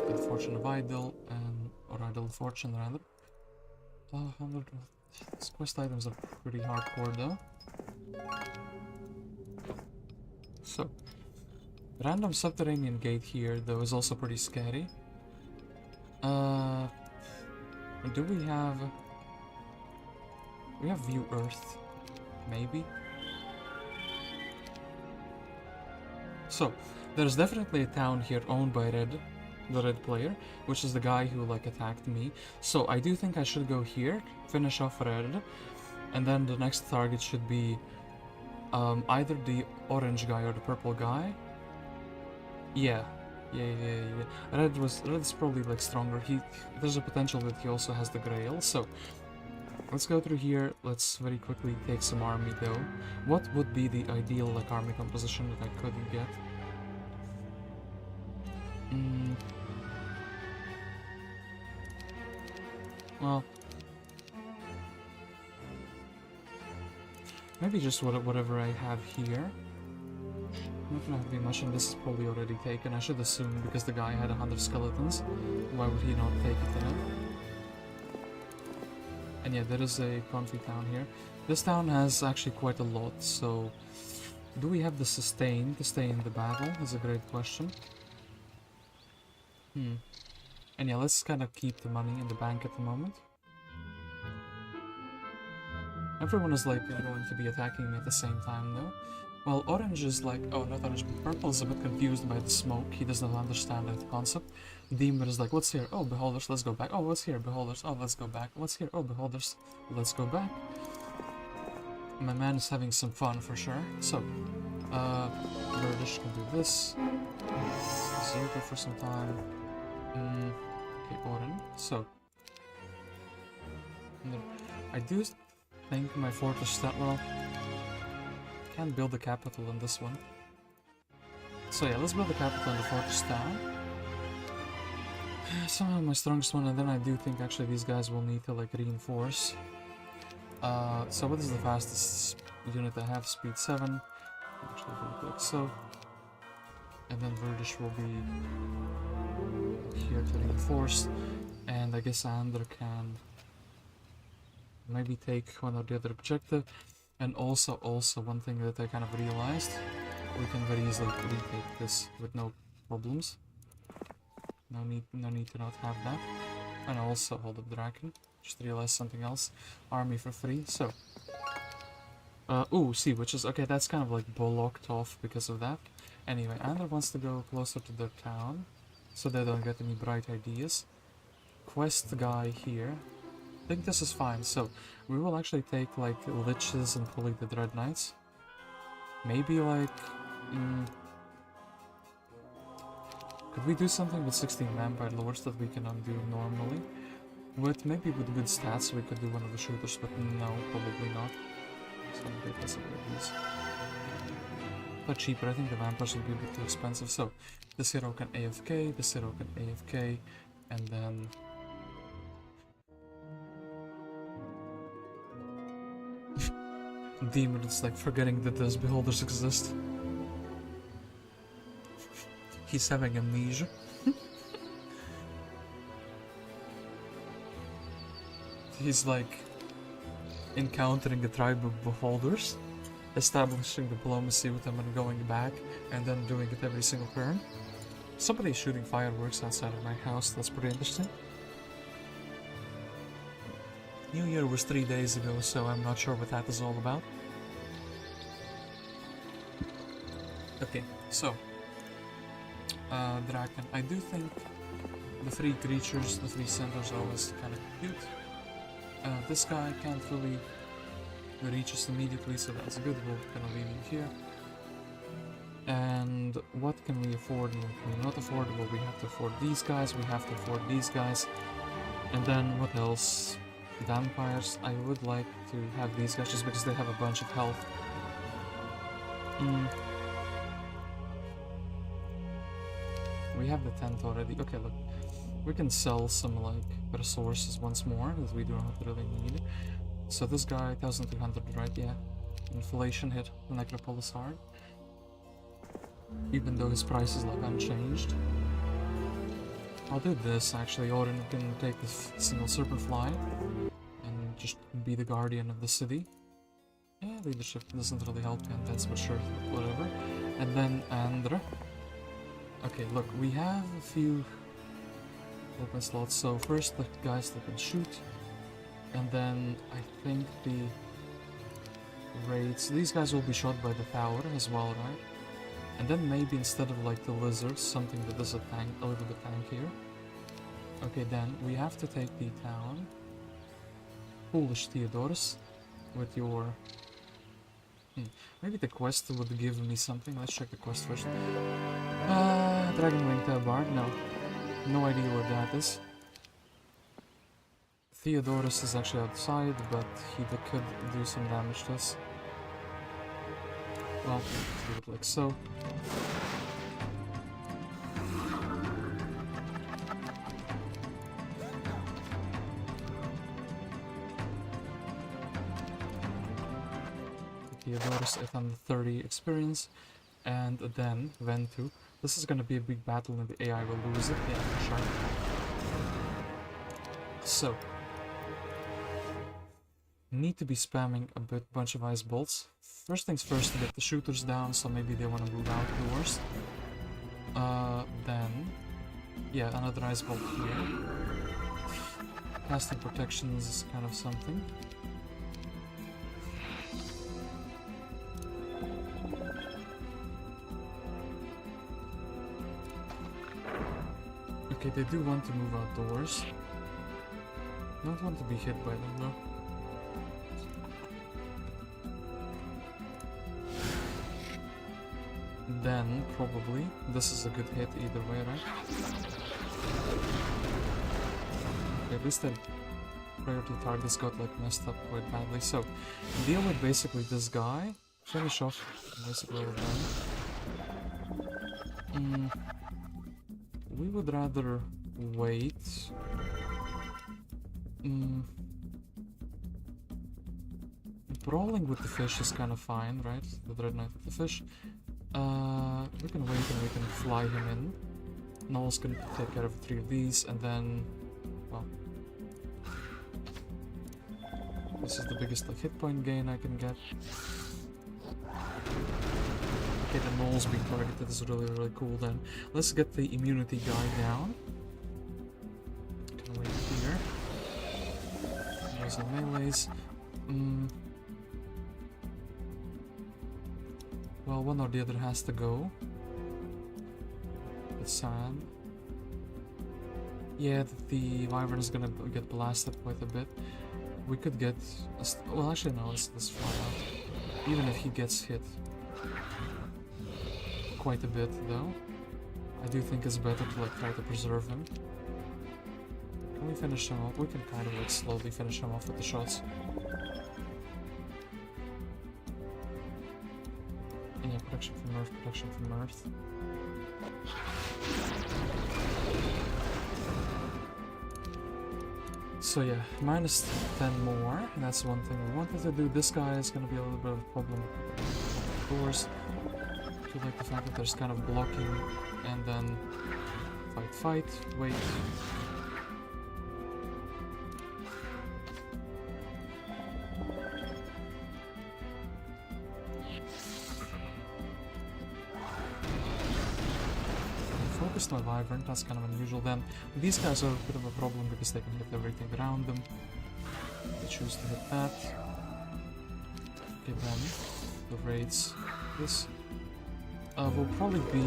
The Fortune of Idle, or Idle Fortune rather. 100. These quest items are pretty hardcore though. So, random subterranean gate here though is also pretty scary. Do we have... we have View Earth, maybe? So, there's definitely a town here owned by the red player, which is the guy who like attacked me. So I do think I should go here, finish off red, and then the next target should be either the orange guy or the purple guy. Yeah. Red is probably like stronger. There's a potential that he also has the Grail. So let's go through here. Let's very quickly take some army though. What would be the ideal like army composition that I could get? Well, maybe just whatever I have here. Not gonna be much, and this is probably already taken. I should assume because the guy had 100 skeletons. Why would he not take it then? And yeah, there is a conflict town here. This town has actually quite a lot, so do we have the sustain to stay in the battle? Is a great question. And yeah, let's kind of keep the money in the bank at the moment. Everyone is like going to be attacking me at the same time though. Well, orange is like, oh, not orange, but purple is a bit confused by the smoke. He does not understand that concept. Deemer is like, what's here? Oh, beholders, let's go back. Oh, what's here? Beholders. Oh, let's go back. What's here? Oh, beholders. Let's go back. My man is having some fun for sure. So, Verdish can do this. Deserter for some time. Okay, Orrin. So, I do think my fortress that well. Can't build a capital in this one. So yeah, let's build a capital in the fortress town. Somehow my strongest one, and then I do think actually these guys will need to like reinforce. So what is the fastest unit I have? Speed 7. Actually do it like so. And then Verdish will be here to reinforce. And I guess Andra can maybe take one or the other objective. And also one thing that I kind of realized, we can very easily retake this with no problems. No need to not have that. And also hold up Drakon. Just realized something else. Army for free. So ooh, see, which is okay, that's kind of like blocked off because of that. Anyway, Andra wants to go closer to their town, so they don't get any bright ideas. Quest guy here. I think this is fine, so we will actually take like liches and probably the Dread Knights. Maybe like could we do something with 16 vampire lords that we cannot do normally? But maybe with good stats we could do one of the shooters, but no, probably not. So let's upgrade these. They're cheaper, I think the vampires will be a bit too expensive. So this hero can AFK, this hero can AFK, and then Deemer is like forgetting that those beholders exist. He's having amnesia. He's like encountering a tribe of beholders, establishing diplomacy with them and going back, and then doing it every single turn. Somebody's shooting fireworks outside of my house, that's pretty interesting. New Year was 3 days ago, so I'm not sure what that is all about. Okay, so Drakon. I do think the 3 creatures, the 3 centaurs are always kind of cute. This guy can't really reach us immediately, so that's good. We're gonna leave him here. And what can we afford and what can we not afford? Well, we have to afford these guys, we have to afford these guys. And then what else? Vampires. I would like to have these guys just because they have a bunch of health. We have the tent already. Okay, look. We can sell some like resources once more that we do not really need. So this guy, 1200, right? Yeah. Inflation hit the Necropolis hard. Even though his price is like unchanged. I'll do this actually. Orrin can take this single serpent fly and just be the guardian of the city. Yeah, leadership doesn't really help contents, but sure, whatever. And then Andra. Okay, look, we have a few open slots. So first the guys that can shoot, and then I think the raids. These guys will be shot by the tower as well, right? And then maybe instead of like the lizards, something that does a little bit tankier. Okay, then we have to take the town. Foolish Theodorus, with your... maybe the quest would give me something. Let's check the quest first. Dragon Wing Bar? No. No idea where that is. Theodorus is actually outside, but he could do some damage to us. Well, let's do it like so. Theodorus 830 experience, and then Ventu. This is gonna be a big battle and the AI will lose it, yeah, for sure. So, need to be spamming a bunch of ice bolts. First things first to get the shooters down, so maybe they want to move outdoors. Then, yeah, another ice bolt here. Casting protections is kind of something. Okay, they do want to move outdoors. Don't want to be hit by them though. Then, probably, this is a good hit either way, right? Okay, at least the priority targets got like messed up quite badly. So, deal with basically this guy, finish off basically all of them. We would rather wait. Brawling with the fish is kind of fine, right? The Dread Knight with the fish. We can wait and we can fly him in. Noel's gonna take care of 3 of these, and then, well, this is the biggest like hit point gain I can get. Okay, the moles being targeted is really cool then. Let's get the immunity guy down. Can wait here. There's the melees. Well, one or the other has to go. It's sad. Yeah, the Wyvern is gonna get blasted quite a bit. We could get... well, actually no, let's fly out. Even if he gets hit quite a bit, though. I do think it's better to like try to preserve him. Can we finish him off? We can kind of like slowly finish him off with the shots. Yeah, protection from Earth, protection from Earth. So yeah, minus 10 more, and that's one thing we wanted to do. This guy is going to be a little bit of a problem with the doors. I like the fact that there's kind of blocking, and then fight, wait. Focused on Wyvern, that's kind of unusual. Then these guys are a bit of a problem because they can hit everything around them. They choose to hit that. Okay, then the raids. This will probably be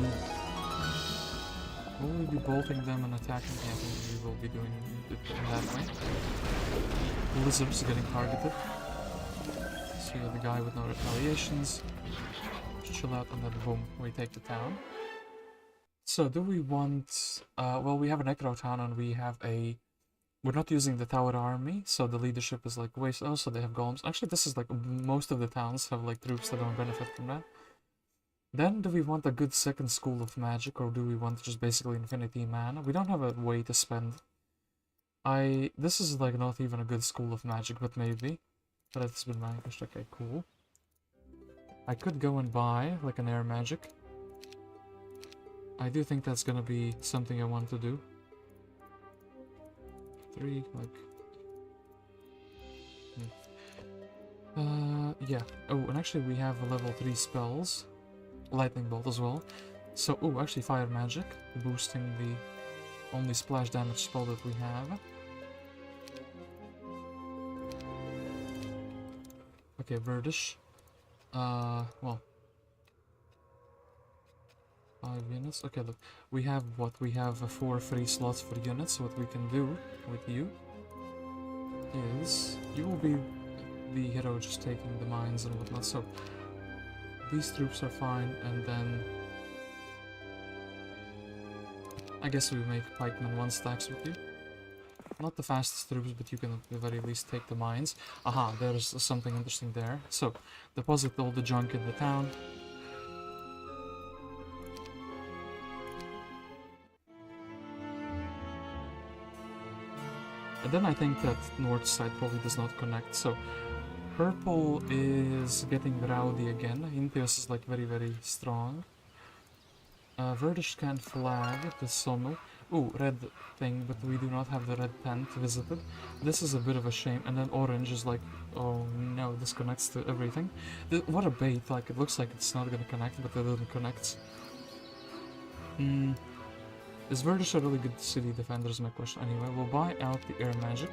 bolting them and attacking. Yeah, I think we will be doing it in that way. Lizards getting targeted. So you have the guy with no retaliations. Just chill out and then boom, we take the town. So do we want... well, we have a Necro town and we have a... We're not using the tower army, so the leadership is like waste. Oh, so they have golems. Actually, this is like most of the towns have like troops that don't benefit from that. Then do we want a good second school of magic, or do we want just basically infinity mana? We don't have a way to spend. This is like not even a good school of magic, but maybe. But it's been vanquished. Okay, cool. I could go and buy like an air magic. I do think that's gonna be something I want to do. 3, like... yeah. Oh, and actually we have a level 3 spells. Lightning bolt as well. So, oh, actually fire magic, boosting the only splash damage spell that we have. Okay, Verdish. Well... 5 units. Okay, look. We have what? We have 4 free slots for units. What we can do with you is... You will be the hero just taking the mines and whatnot. So, these troops are fine, and then... I guess we make pikemen 1 stacks with you. Not the fastest troops, but you can at the very least take the mines. Aha, there's something interesting there. So, deposit all the junk in the town. And then I think that north side probably does not connect, so purple is getting rowdy again. Inteus is like very strong. Verdish can't flag the Sommel. Ooh, red thing, but we do not have the red tent visited. This is a bit of a shame. And then orange is like, oh no, this connects to everything. What a bait, like it looks like it's not gonna connect, but it doesn't connect. Is Verdish a really good city defender is my question. Anyway, we'll buy out the air magic.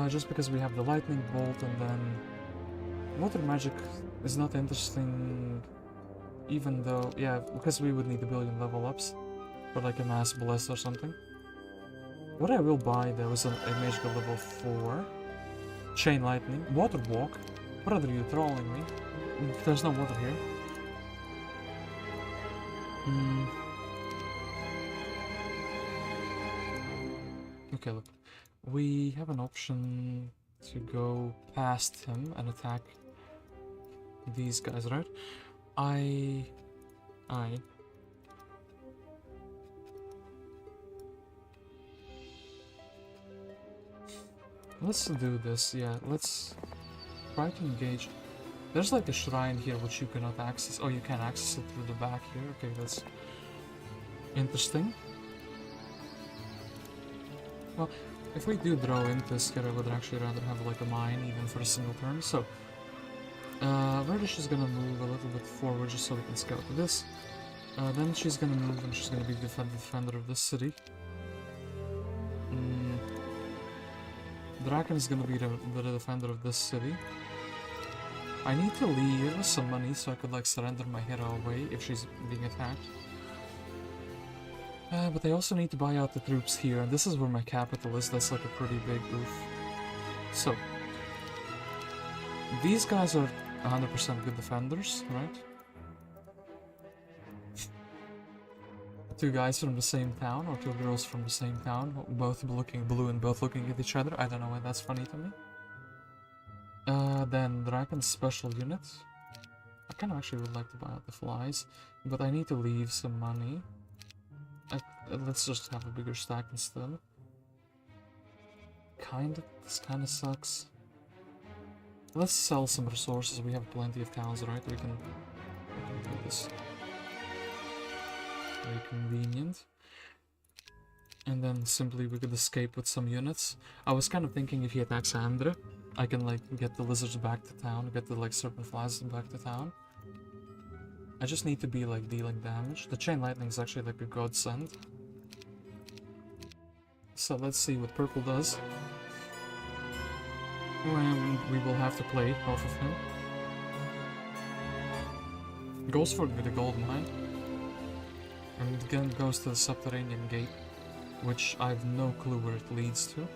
Just because we have the lightning bolt, and then water magic is not interesting, even though, yeah, because we would need a billion level ups for like a mass bless or something. What I will buy though is a magical level 4 chain lightning, water walk. Brother, you trolling me? There's no water here. Okay, look. We have an option to go past him and attack these guys, right? Let's do this, yeah, let's try to engage. There's like a shrine here which you cannot access. Oh, you can access it through the back here. Okay, that's interesting. Well, if we do draw Inteus here, I would actually rather have like a mine even for a single turn. So Verdish is gonna move a little bit forward just so we can scout this. Then she's gonna move and she's gonna be the defender of this city. Drakon is gonna be the defender of this city. I need to leave some money so I could like surrender my hero away if she's being attacked. But I also need to buy out the troops here, and this is where my capital is. That's like a pretty big oof. So, these guys are 100% good defenders, right? Two guys from the same town, or two girls from the same town, both looking blue and both looking at each other. I don't know why that's funny to me. Then Drakon's special unit. I kind of actually would like to buy out the flies, but I need to leave some money. Let's just have a bigger stack instead. This kinda sucks. Let's sell some resources. We have plenty of towns, right? We can do this. Very convenient. And then simply we could escape with some units. I was kind of thinking if he attacks Andra, I can like get the lizards back to town, get the like serpent flies back to town. I just need to be like dealing damage. The chain lightning is actually like a godsend. So let's see what purple does. And we will have to play off of him. Goes for the gold mine. And again goes to the subterranean gate, which I have no clue where it leads to.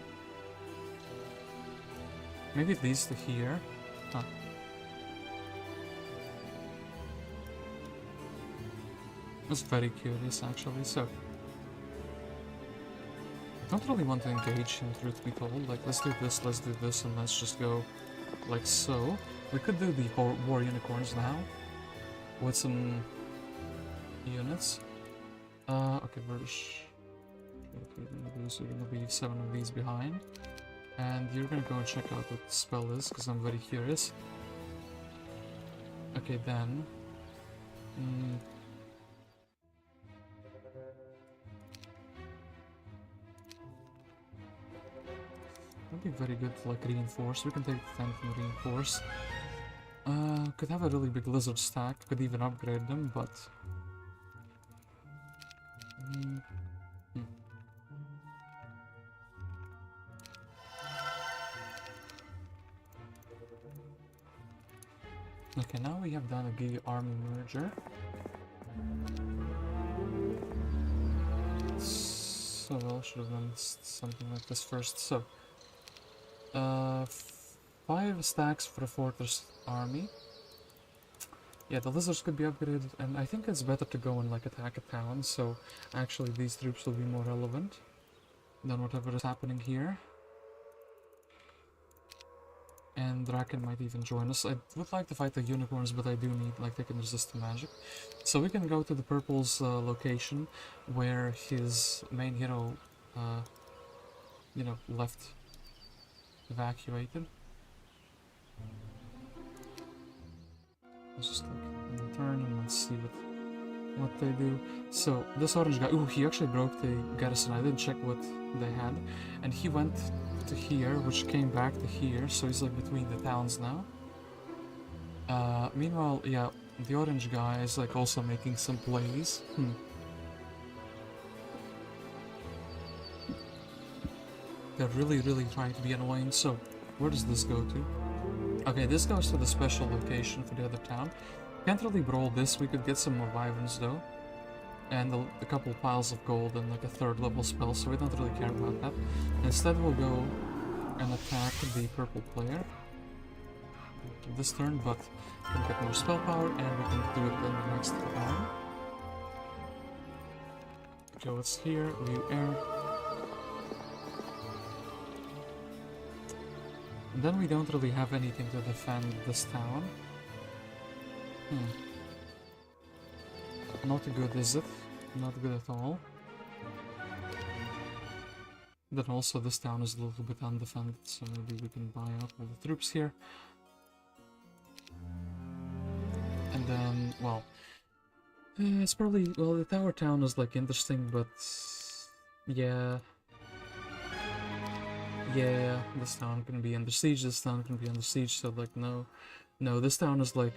Maybe it leads to here. Huh. That's very curious actually, so... I don't really want to engage him, truth be told. Like, let's do this, and let's just go like so. We could do the war unicorns now with some units. Okay, Verdish. We're gonna leave 7 of these behind. And you're gonna go and check out what the spell is, because I'm very curious. Okay, then... That'd be very good to like reinforce. We can take the 10th and reinforce. Could have a really big lizard stack, could even upgrade them, but... Okay, now we have done a gig army merger. So, I should have done something like this first. So, 5 stacks for a fortress army. Yeah, the lizards could be upgraded, and I think it's better to go and like attack a town, so actually these troops will be more relevant than whatever is happening here. And Drakon might even join us. I would like to fight the unicorns, but I do need, like, they can resist the magic. So we can go to the purple's location, where his main hero, you know, left evacuated. Let's just like turn and let's see what they do. So this orange guy, ooh, he actually broke the garrison. I didn't check what they had, and he went to here, which came back to here, so he's like between the towns now. Meanwhile, yeah, the orange guy is like also making some plays. They're really trying to be annoying. So where does this go to? Okay, this goes to the special location for the other town. Can't really brawl this. We could get some more wyverns though, and a couple piles of gold and like a 3rd level spell, so we don't really care about that. Instead we'll go and attack the purple player this turn, but we can get more spell power and we can do it in the next turn. Okay, what's here? View air. And then we don't really have anything to defend this town. Not good, is it? Not good at all. Then also this town is a little bit undefended, so maybe we can buy out all the troops here. And then, well... it's probably... well, the tower town is like interesting, but... yeah... yeah, this town can be under siege, this town can be under siege, so like no, this town is like,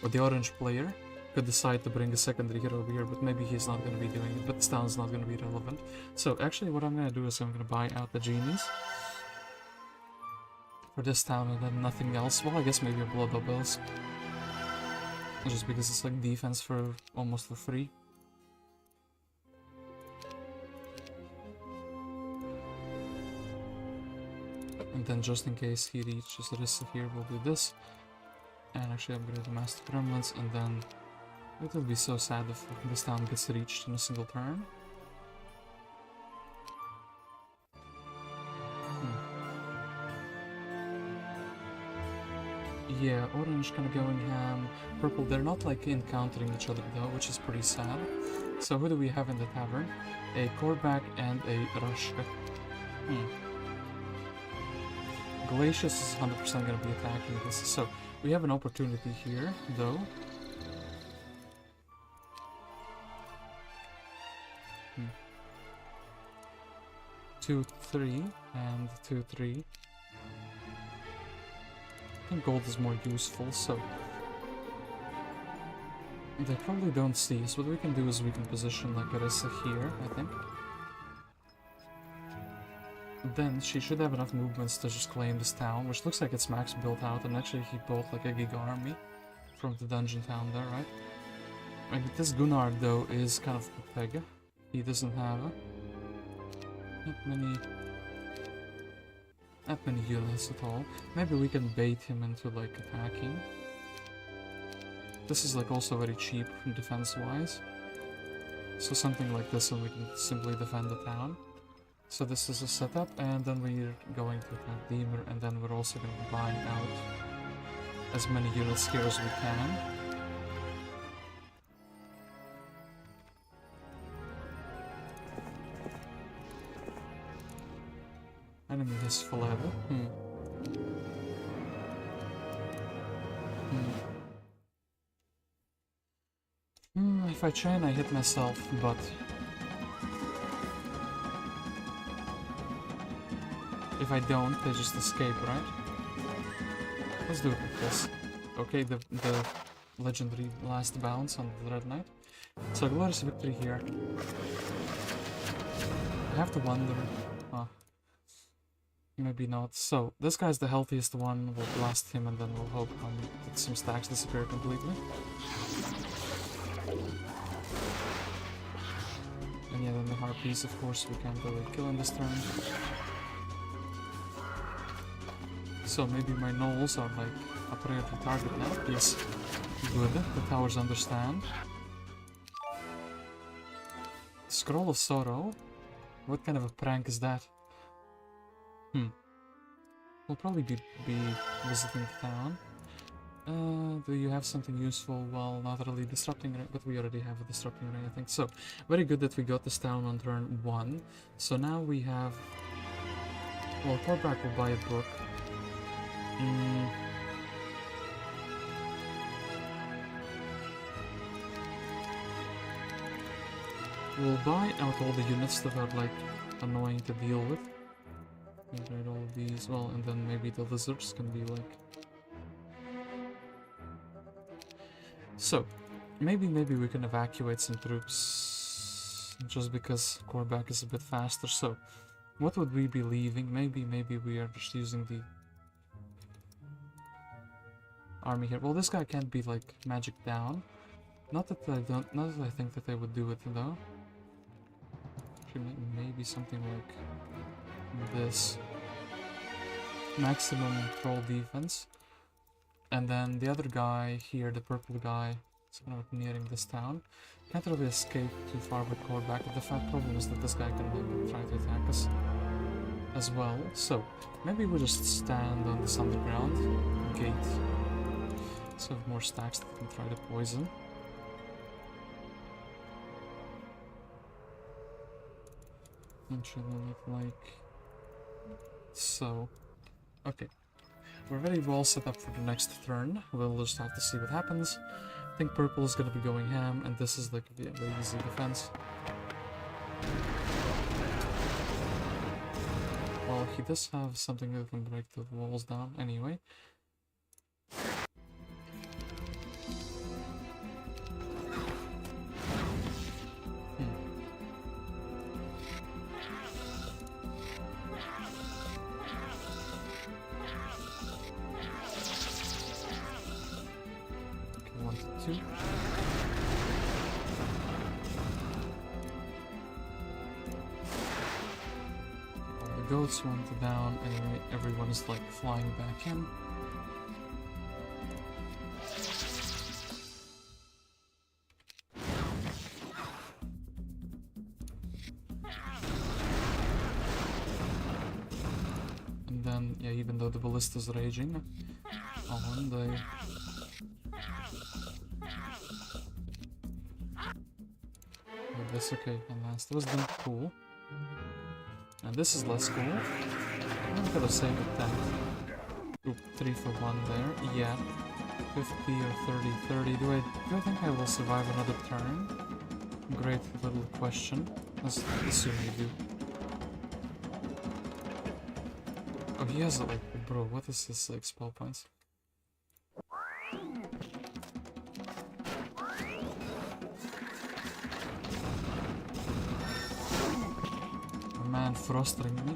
or the orange player could decide to bring a secondary hero over here, but maybe he's not going to be doing it, but this town is not going to be relevant. So actually what I'm going to do is I'm going to buy out the genies for this town and then nothing else. Well, I guess maybe a blood obelisk, just because it's like defense for almost for free. And then just in case he reaches this here, we'll do this. And actually upgrade the Master Gremlins, and then it will be so sad if this town gets reached in a single turn. Yeah, orange kind of going ham. Purple, they're not like encountering each other though, which is pretty sad. So who do we have in the tavern? A Korbac and a Rashka. Glacius is 100% going to be attacking this. So we have an opportunity here though. 2-3 and 2-3. I think gold is more useful, so they probably don't see us. What we can do is we can position like Arissa here, I think. Then she should have enough movements to just claim this town, which looks like it's max built out, and actually he bought like a gig army from the dungeon town there, right? Like this Gunnar though is kind of a peg. He doesn't have that many units at all. Maybe we can bait him into like attacking. This is like also very cheap defense-wise. So something like this and we can simply defend the town. So this is a setup, and then we're going to attack Deemer, and then we're also going to be buying out as many units here as we can. Enemy has fled. If I chain, I hit myself, but if I don't, they just escape, right? Let's do it like this. Okay, the legendary last bounce on the Red Knight. So glorious victory here. I have to wonder. Maybe not. So, this guy's the healthiest one. We'll blast him and then we'll hope that some stacks disappear completely. And yeah, then the harpies, of course, we can't really kill in this turn. So maybe my gnolls are like a priority target now. Yes, good. The towers understand. Scroll of Sorrow? What kind of a prank is that? We'll probably be visiting the town. Do you have something useful? Well, not really disrupting ray, but we already have a disrupting ray, I think. So, very good that we got this town on turn 1. So now we have... Well, Korbac will buy a book. We'll buy out all the units that are like annoying to deal with. Upgrade all of these, well, and then maybe the lizards can be like... So, maybe we can evacuate some troops, just because Korbac is a bit faster. So, what would we be leaving? Maybe we are just using the army here. Well, this guy can't be like magic down. Not that I think that they would do it though. Actually, maybe something like this. Maximum troll defense. And then the other guy here, the purple guy, is kind of nearing this town. Can't really escape too far with Korbac, but the fact problem is that this guy can try to attack us as well. So, maybe we'll just stand on this underground gate. So have more stacks that can try to poison. And should look like so. Okay. We're very well set up for the next turn. We'll just have to see what happens. I think purple is going to be going ham, and this is like a very easy defense. Well, he does have something that can break the walls down anyway. Okay, 1 to 2. Goats went down, and everyone is like flying back in. And then, yeah, even though the ballista's raging on, they... That's okay, and last was them cool. And this is less cool. I'm gonna save it then. Oop, 3 for 1 there. Yeah. 50 or 30, 30. Do I think I will survive another turn? Great little question. Let's assume you do. Oh, he has like, bro, what is this like spell points? Man frostring me.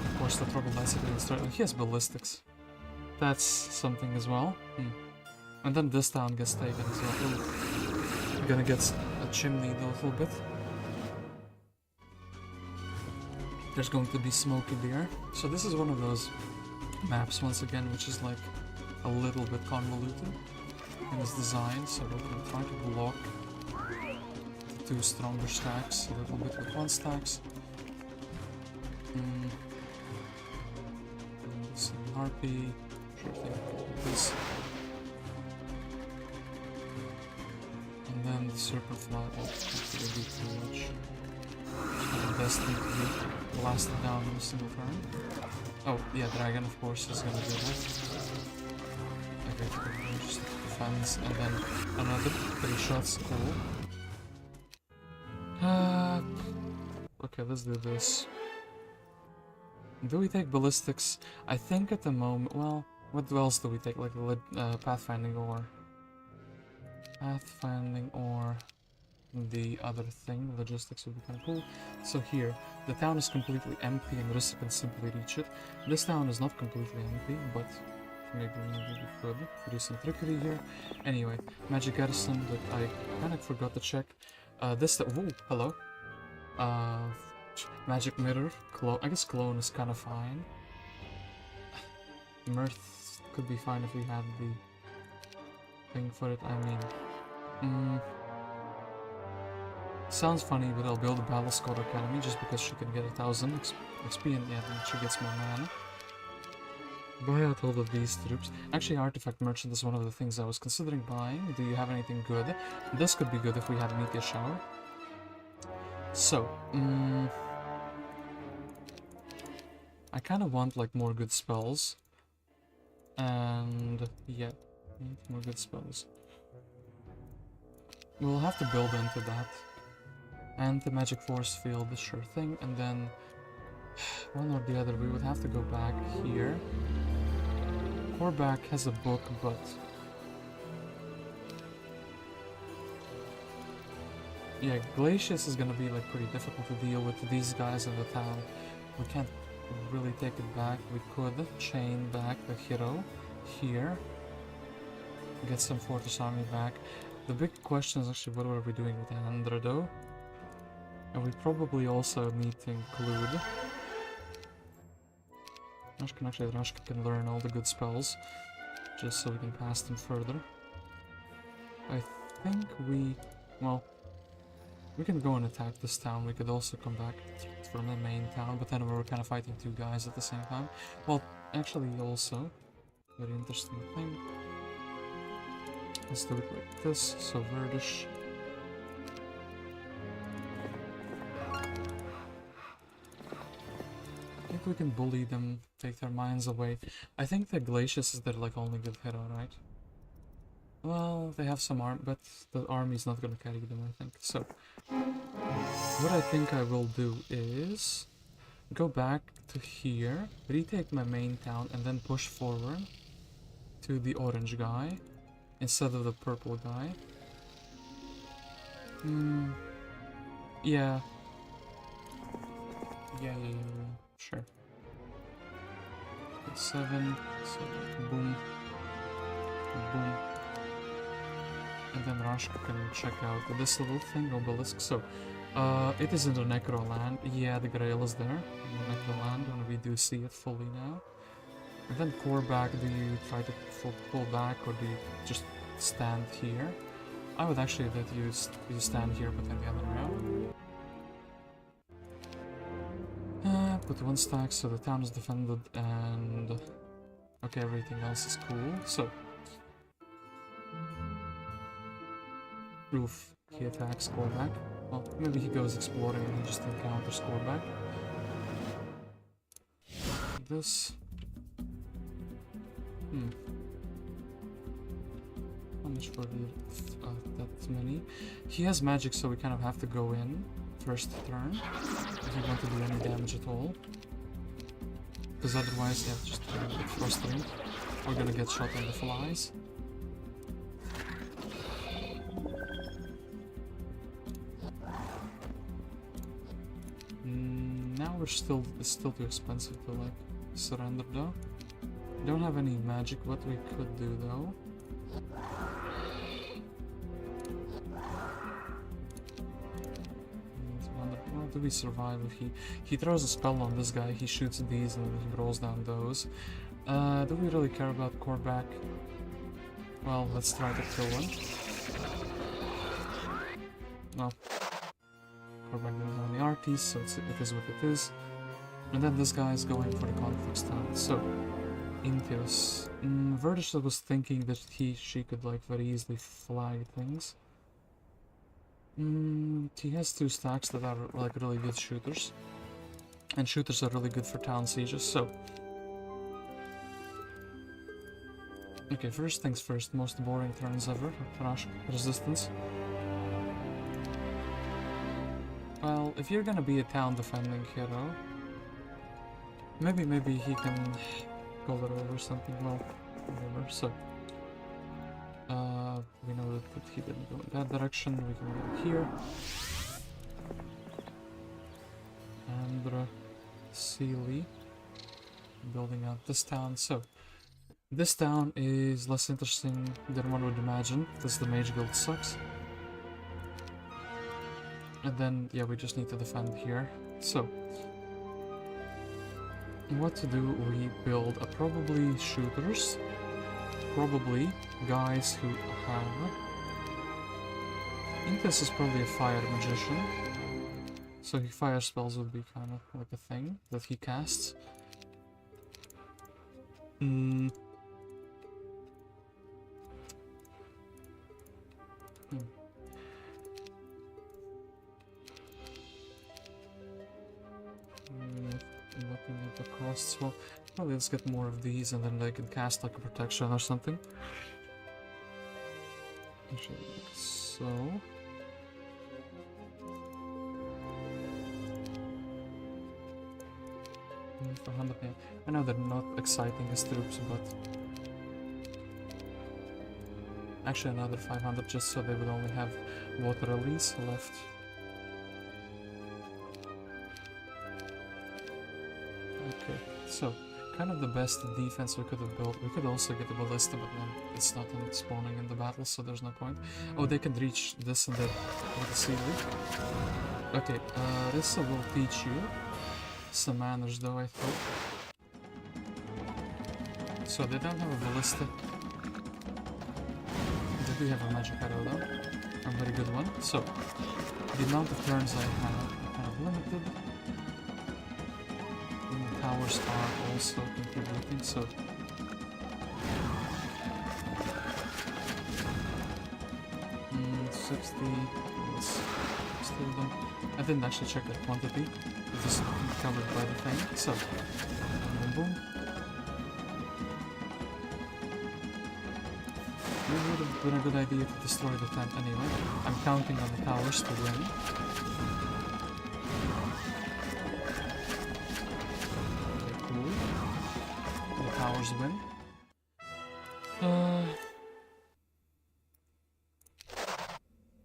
Of course, the trouble dice against start. He has ballistics. That's something as well. And then this town gets taken as well. Ooh. Gonna get a chimney a little bit. There's going to be smoke in the air. So this is one of those maps once again, which is like a little bit convoluted in its design, so we can try to block the 2 stronger stacks a little bit with 1 stacks. Some harpy, sure thing, this. And then the serpent fly will actually be too much. Just destined to be blasted down in a single turn. Oh, yeah, dragon of course is gonna do that. Okay, just defense, and then another 3 shots, cool. Okay, let's do this. Do we take ballistics? I think at the moment, well, what else do we take? Like pathfinding or... Pathfinding or... the other thing, logistics would be kind of cool. So here, the town is completely empty and Rissa can simply reach it. This town is not completely empty, but maybe we could do some trickery here. Anyway, magic garrison that I kind of forgot to check. Ooh, hello. Magic mirror, I guess clone is kind of fine. Mirth could be fine if we had the thing for it, I mean... Sounds funny, but I'll build a Battle Squad Academy just because she can get 1000 XP and yeah, then she gets more mana. Buy out all of these troops. Actually, Artifact Merchant is one of the things I was considering buying. Do you have anything good? This could be good if we had Meteor Shower. So, I kind of want like more good spells. And yeah, more good spells. We'll have to build into that. And the magic force field, sure thing, and then one or the other, we would have to go back here. Korbac has a book, but yeah, Glacius is gonna be like pretty difficult to deal with these guys in the town. We can't really take it back. We could chain back the hero here, get some Fortress Army back. The big question is actually what are we doing with Andra though? And we probably also need to include... Rashka can learn all the good spells, just so we can pass them further. I think we... well, we can go and attack this town. We could also come back from the main town, but then we were kind of fighting 2 guys at the same time. Well, actually also, very interesting thing. Let's do it like this, so Verdish. I think we can bully them, take their minds away. I think the Glacius is their like only good hero, right? Well, they have some arm, but the army's not gonna carry them, I think. So, what I think I will do is go back to here, retake my main town, and then push forward to the orange guy instead of the purple guy. Yeah. Yeah, sure. Okay, 7, so boom, boom. And then Rashka can check out this little thing, obelisk. So, it is in the Necro land. Yeah, the Grail is there in the Necro land, and we do see it fully now. And then Korbac, do you try to pull back, or do you just stand here? I would actually let you stand here, but then the other way out. Put 1 stack, so the town is defended, and okay, everything else is cool. So, Roof, he attacks Korbac. Well, maybe he goes exploring and he just encounters Korbac. This. How much for that many? He has magic, so we kind of have to go in first turn if we want to do any damage at all. Because otherwise, yeah, just a bit frustrating. We're gonna get shot in the flies. Now it's still too expensive to like surrender though. Don't have any magic. What we could do though. How do we survive if he throws a spell on this guy? He shoots these and he rolls down those. Do we really care about Korbac? Well, let's try to kill one. No. Korbac doesn't have any arties, so it is what it is. And then this guy is going for the Conflux town. So, Inteus. Verdish was thinking that she could like very easily flag things. He has 2 stacks that are like really good shooters. And shooters are really good for town sieges, so... Okay, first things first, most boring turns ever. Rush resistance. Well, if you're gonna be a town defending hero, maybe he can call it over something. Well, whatever. So, we know that he didn't go in that direction. We can go here. Andra, Ciele, building out this town. So, this town is less interesting than one would imagine, because the Mage Guild sucks. And then, yeah, we just need to defend here. So, what to do? We build probably shooters, probably guys who have... Inteus is probably a fire magician, so fire spells would be kind of like a thing that he casts. Looking at the costs, well, probably let's get more of these and then they can cast like a protection or something. Actually, like so. For 100, yeah. I know they're not exciting as troops, but actually another 500 just so they would only have water release left. Okay, so kind of the best defense we could have built. We could also get a ballista, but then it's not spawning in the battle, so there's no point. Oh, they can reach this and that with the Ciele. Okay, this will teach you some manners though, I thought. So they don't have a ballista. They do have a magic arrow though. A very good one. So, the amount of turns I have are kind of limited. And the towers are also contributing, so... 60... Let's steal them. I didn't actually check the quantity. It is covered by the thing, so... Boom, boom. We would have been a good idea to destroy the tent anyway. I'm counting on the towers to win. Okay, cool. The towers win.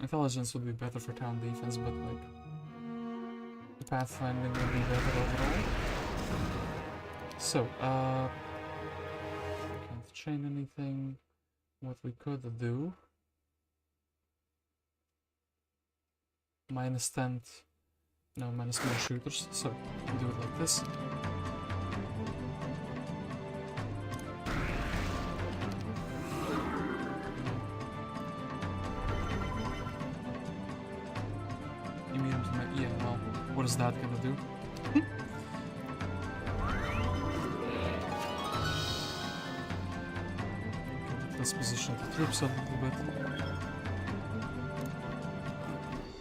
Intelligence would be better for town defense, but like the pathfinding would be better overall. So, can't chain anything. What we could do, minus 10, no, minus more shooters, so do it like this. Yeah, well, what is that gonna do? Let's position the troops a little bit.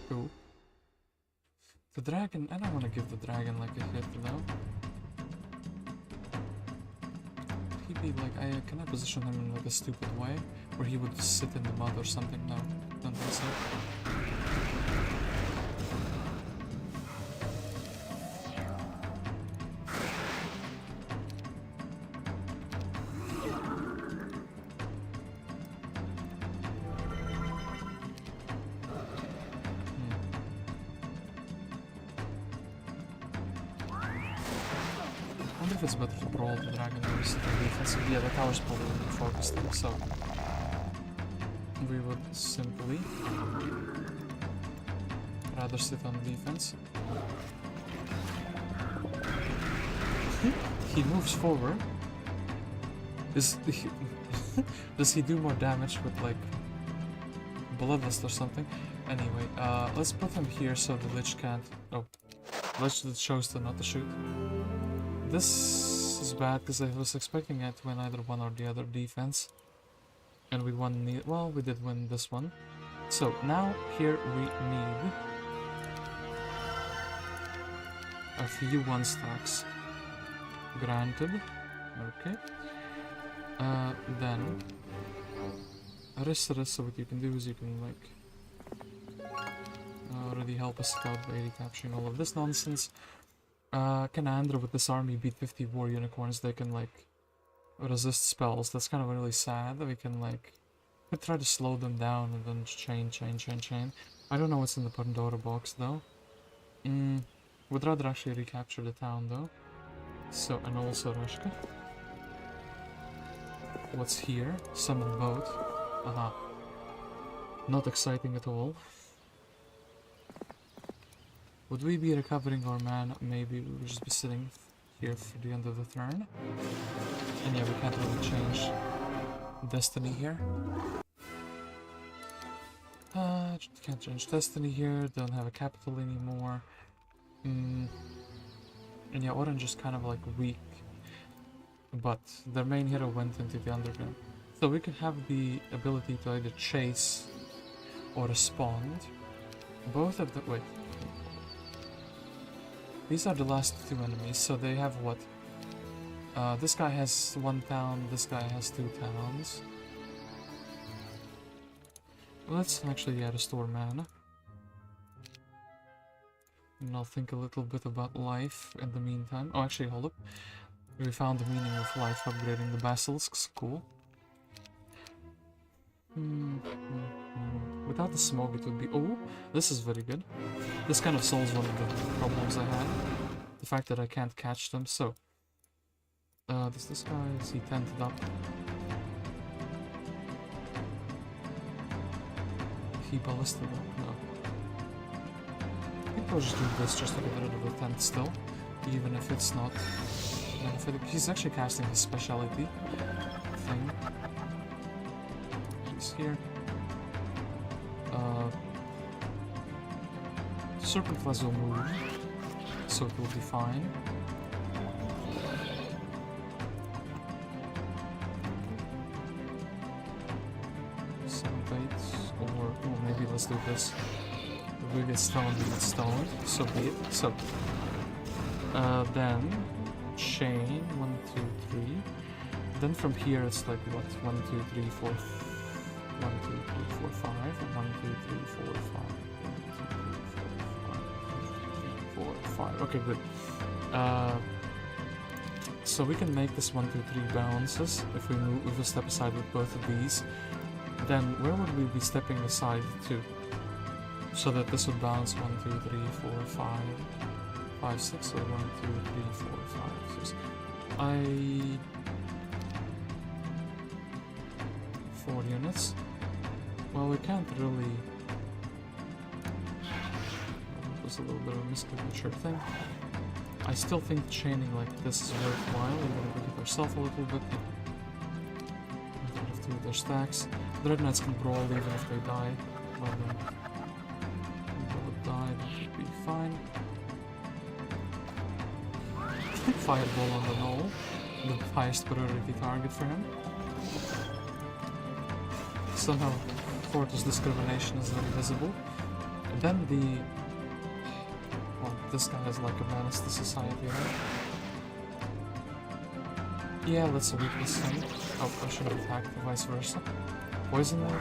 Cool. The dragon, I don't want to give the dragon like a hit, though. He'd be like, can I position him in like a stupid way? Where he would sit in the mud or something? No, don't think so. I wonder if it's better to brawl the dragon or sit in defense. Yeah, the tower's probably will be focused on, so we would simply rather sit on defense. He moves forward. Does he do more damage with like Bloodlust or something? Anyway, let's put him here so the Lich can't. Oh, Lich chose to not to shoot. This is bad because I was expecting it to win either one or the other defense, and we won. Well, we did win this one. So now here we need a few 1-stacks. Granted. Okay. Then so what you can do is you can like already help us out by recapturing all of this nonsense. Can Andra with this army beat 50 war unicorns? They can like resist spells. That's kind of really sad. We can like try to slow them down and then chain. I don't know what's in the Pandora box though. Would rather actually recapture the town though. So, and also Rashka. What's here? Summon boat. Aha. Not exciting at all. Would we be recovering our mana? Maybe we would just be sitting here for the end of the turn. And yeah, we can't really change destiny here. Can't change destiny here, don't have a capital anymore. And yeah, Orange is kind of like weak. But their main hero went into the Underground. So we can have the ability to either chase or respond. Both of the... wait. These are the last two enemies, so they have what? This guy has 1 town, this guy has 2 towns. Let's actually restore mana. And I'll think a little bit about life in the meantime. Oh, actually, hold up. We found the meaning of life, upgrading the basilisks. Cool. Without the smoke, it would be... oh, this is very good. This kind of solves one of the problems I had. The fact that I can't catch them, so... does this guy... is he tented up? He ballisted up? No. I think I'll just do this just to get rid of the tent still. Even if it's not... he's actually casting his speciality thing. He's here. Serpent Flash will move, so it will be fine. Or maybe let's do this. If we get stoned, we get stoned, so be it. So, then chain 1, 2, 3. Then from here it's like what? 1, 2, 3, 4, 1, 2, 3, 4, 5. 1, 2, 3, 4, 5. 1, 2, 3, 4, 5. 1, 2, 3, 4, 5. Okay, good. So we can make this 1, 2, 3 balances if we move, if we step aside with both of these. Then where would we be stepping aside to? So that this would balance 1, 2, 3, 4, 5, 5, 6, or 1, 2, 3, 4, 5, 6. 4 units. Well, we can't really. It was a little bit of a miscalculation thing. I still think chaining like this is worthwhile, even if we give ourselves a little bit. We don't have to do their stacks. The Red Knights can brawl even if they die. Well then, they would die, that should be fine. Fireball on the knoll, the highest priority target for him. Somehow, Fortress Discrimination is invisible. And then the... Well, this guy is like a menace to society, right? Yeah, let's weakness him. Oh, I should have attacked, or vice versa. Poison maybe?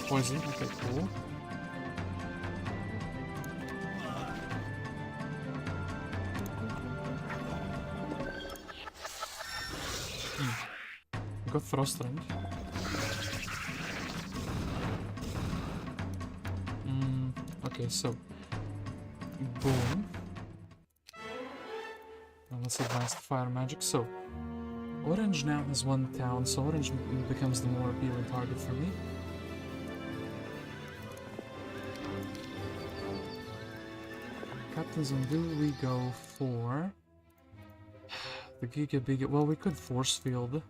Poison, okay, cool. We got Frost Ring. Okay, so boom. And let's advance the fire magic. So Orange now has 1 town, so Orange becomes the more appealing target for me. Captains, and do we go for the Giga Biga? Well, we could force field.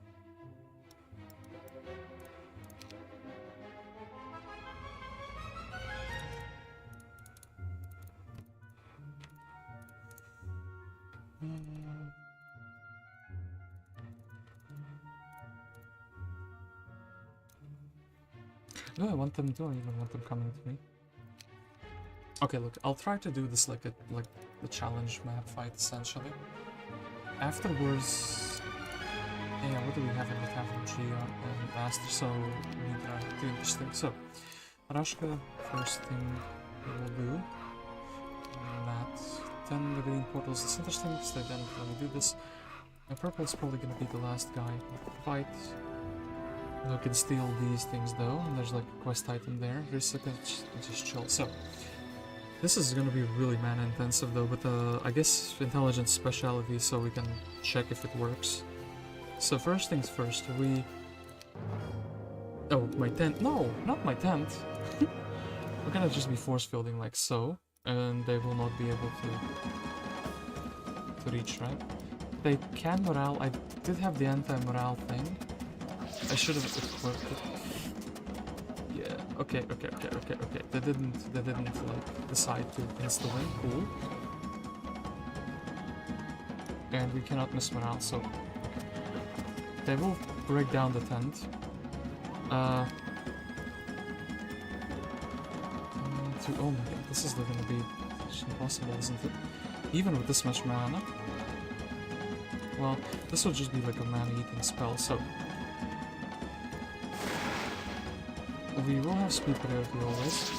No, I want them to. I even want them coming to me. Okay, look, I'll try to do this like the challenge map fight essentially. Afterwards, yeah, what do we have in the tavern? Gia and Aster, so Nidra, too interesting. So, Rashka, first thing we will do. That 10 the green portals is interesting because they then when we do this. And purple is probably gonna be the last guy to fight. We can steal these things though, and there's like a quest item there. Just chill. So, this is gonna be really mana intensive though, but I guess intelligence speciality so we can check if it works. So first things first, we... Oh, my tent. No, not my tent. We're gonna just be force fielding like so, and they will not be able to reach, right? They can morale. I did have the anti-morale thing. I should have equipped it. Yeah, okay. They didn't like decide to insta-win, cool. And we cannot miss morale, so okay. They will break down the tent. Oh my god, this is gonna be impossible, isn't it? Even with this much mana. Well, this will just be like a mana-eating spell, so... We will have speed priority always.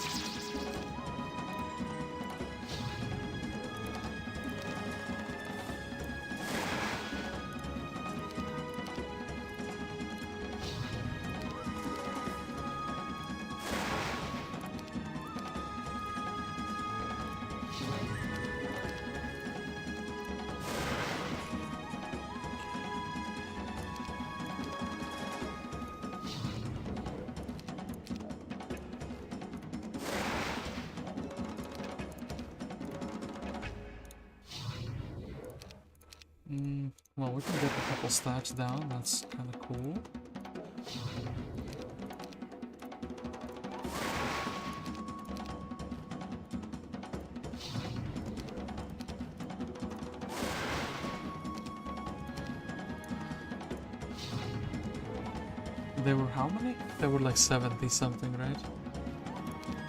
Well, we can get a couple stacks down, that's kind of cool. They were how many? They were like 70 something, right?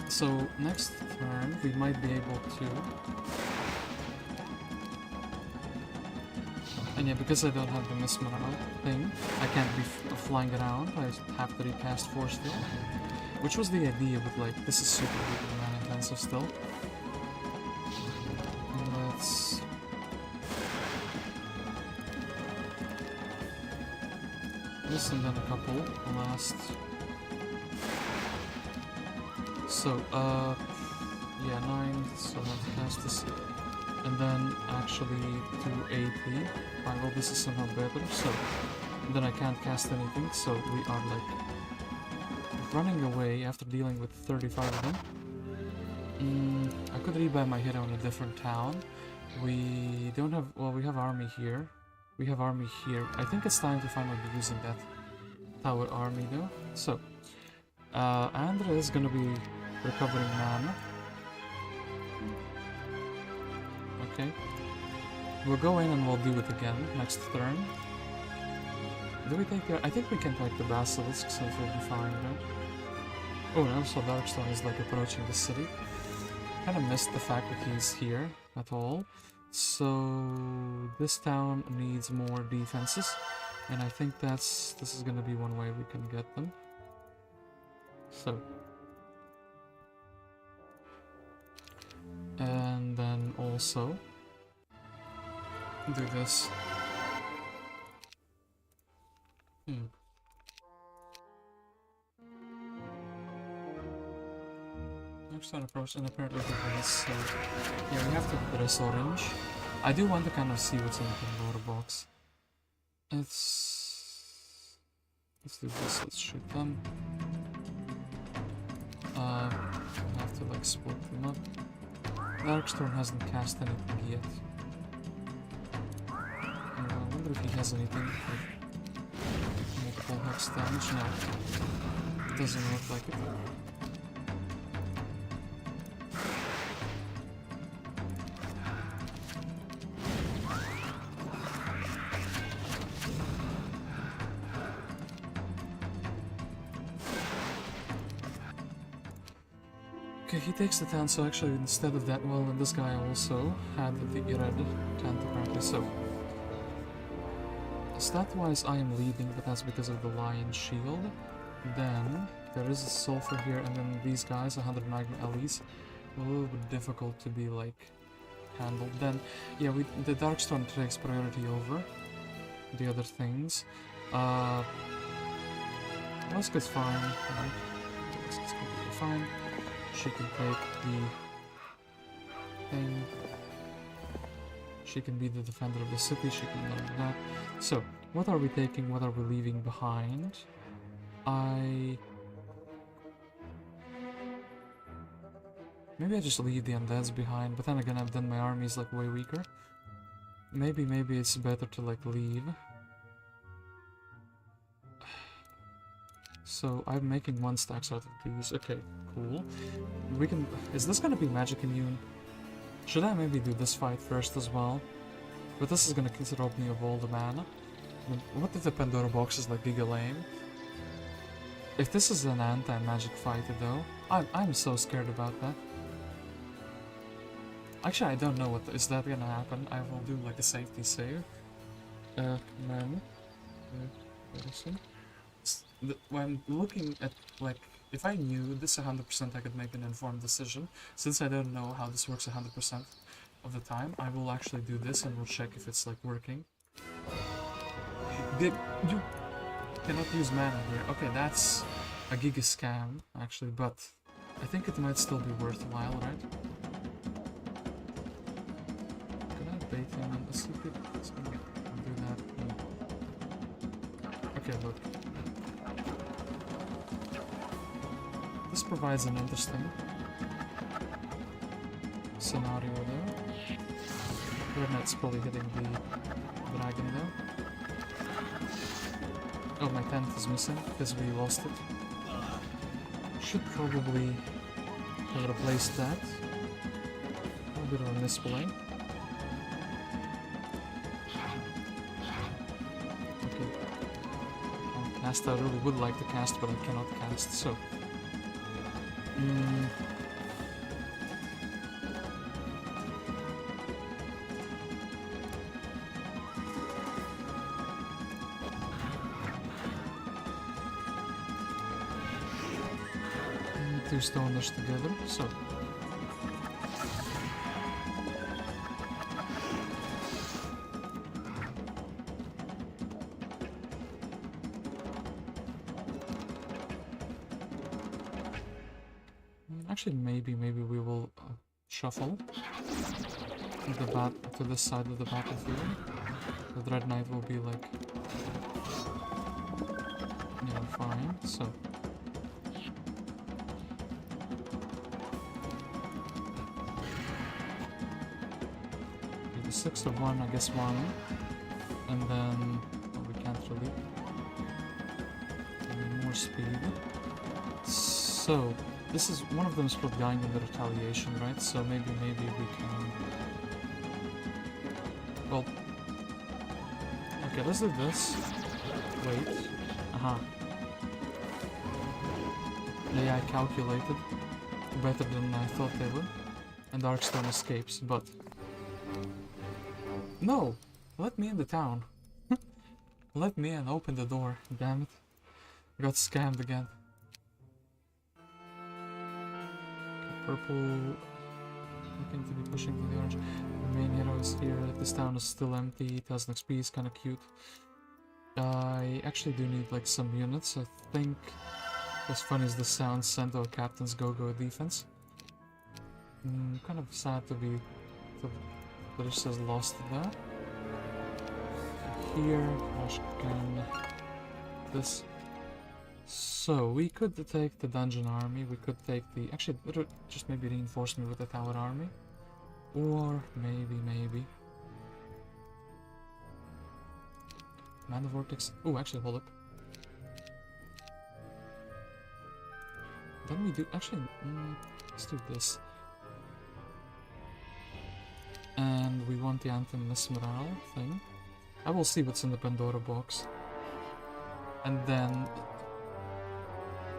So next turn we might be able to... And yeah, because I don't have the mesmeral thing, I can't be flying around. I have to recast Force Field. Which was the idea, but like, this is super good mana intensive still. Let's... this and then a couple last. So, yeah, 9, so I have to cast this. And then actually 2 AP. Alright, well, this is somehow better, so then I can't cast anything, so we are like running away after dealing with 35 of them. I could rebuy my hero in a different town. We don't have, well, we have army here. We have army here. I think it's time to finally be using that tower army though. So, Andra is gonna be recovering mana. Okay. We'll go in and we'll do it again next turn. Do we take the... I think we can take the basilisk, so it will be fine, right? Oh, and also Darkstone is like approaching the city. Kinda missed the fact that he's here at all. So this town needs more defenses, and I think this is gonna be one way we can get them. So, and then also do this. Next on approach, and apparently the race, so yeah, we have to press orange. I do want to kind of see what's in the Pandora Box. Let's do this, let's shoot them. I have to like split them up. Darkstorm hasn't cast anything yet. I wonder if he has anything with multiple hex damage. No, it doesn't look like it. Okay, he takes the town, so actually instead of that, well, and this guy also had the red tent apparently, so... Stat-wise I am leading, but that's because of the lion shield. Then, there is a sulfur here, and then these guys, 100 magma LEs, a little bit difficult to be, like, handled. Then, yeah, the Darkstorm takes priority over the other things. Musket's fine, right? Musket's completely fine. She can take the thing. She can be the defender of the city, she can learn that. So, what are we taking, what are we leaving behind? Maybe I just leave the undeads behind, but then again my army is like way weaker. Maybe it's better to like leave. So I'm making 1 stacks out of these. Okay, cool. We can... Is this gonna be magic immune? Should I maybe do this fight first as well? But this is gonna rob me of all the mana. What if the Pandora Box is like giga lame? If this is an anti-magic fight though, I'm so scared about that. Actually, I don't know is that gonna happen. I will do like a safety save. Man. When I'm looking at, like, if I knew this 100%, I could make an informed decision. Since I don't know how this works 100% of the time, I will actually do this and we'll check if it's, like, working. You cannot use mana here. Okay, that's a giga scam, actually, but I think it might still be worthwhile, right? Can I bait him in the secret? Let's do that. Okay, look. This provides an interesting scenario there. Rednet's probably hitting the dragon there. Oh, my tent is missing because we lost it. Should probably have replaced that. A bit of a misplay. Okay. I'll cast. I really would like to cast, but I cannot cast, so... two stoners together, so... Actually, maybe we will shuffle to the side of the battlefield. The Red Knight will be like... yeah, fine, so... The 6 of 1, I guess 1. And then... well, we can't really... and more speed. So... this is... one of them is probably dying in the retaliation, right? So maybe we can... well... okay, let's do this. Wait. Aha. Yeah, I calculated better than I thought they would. And Darkstone escapes, but... no! Let me in the town. Let me in, open the door. Damn it. I got scammed again. Purple looking to be pushing to the orange. The main hero is here. This town is still empty. 1000 XP is kind of cute. I actually do need like some units. I think as funny as this sounds, send to a captain's go-go defense. Kind of sad to be Verdish has lost that. Here, can this. So, we could take the dungeon army, we could take the... actually, just maybe reinforce me with the tower army. Or maybe... Mana Vortex... oh, actually, hold up. Then we do... actually, let's do this. And we want the anti-mesmeral thing. I will see what's in the Pandora Box. And then...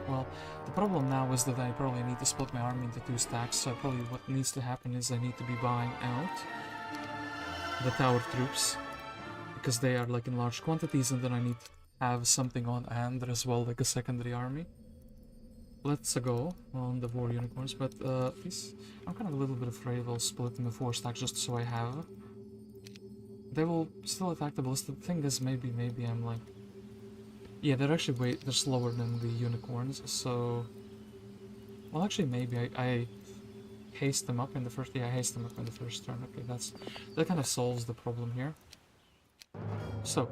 well, the problem now is that I probably need to split my army into 2 stacks, so probably what needs to happen is I need to be buying out the tower troops, because they are like in large quantities, and then I need to have something on Andra as well, like a secondary army. Let's go on the war unicorns, but please, I'm kind of a little bit afraid of splitting the 4 stacks just so I have. They will still attack the ballista. The thing is, maybe I'm like... yeah, they're actually they're slower than the unicorns, so... well, actually, maybe I haste them up in the first... yeah, I haste them up in the first turn. Okay, that kind of solves the problem here. So...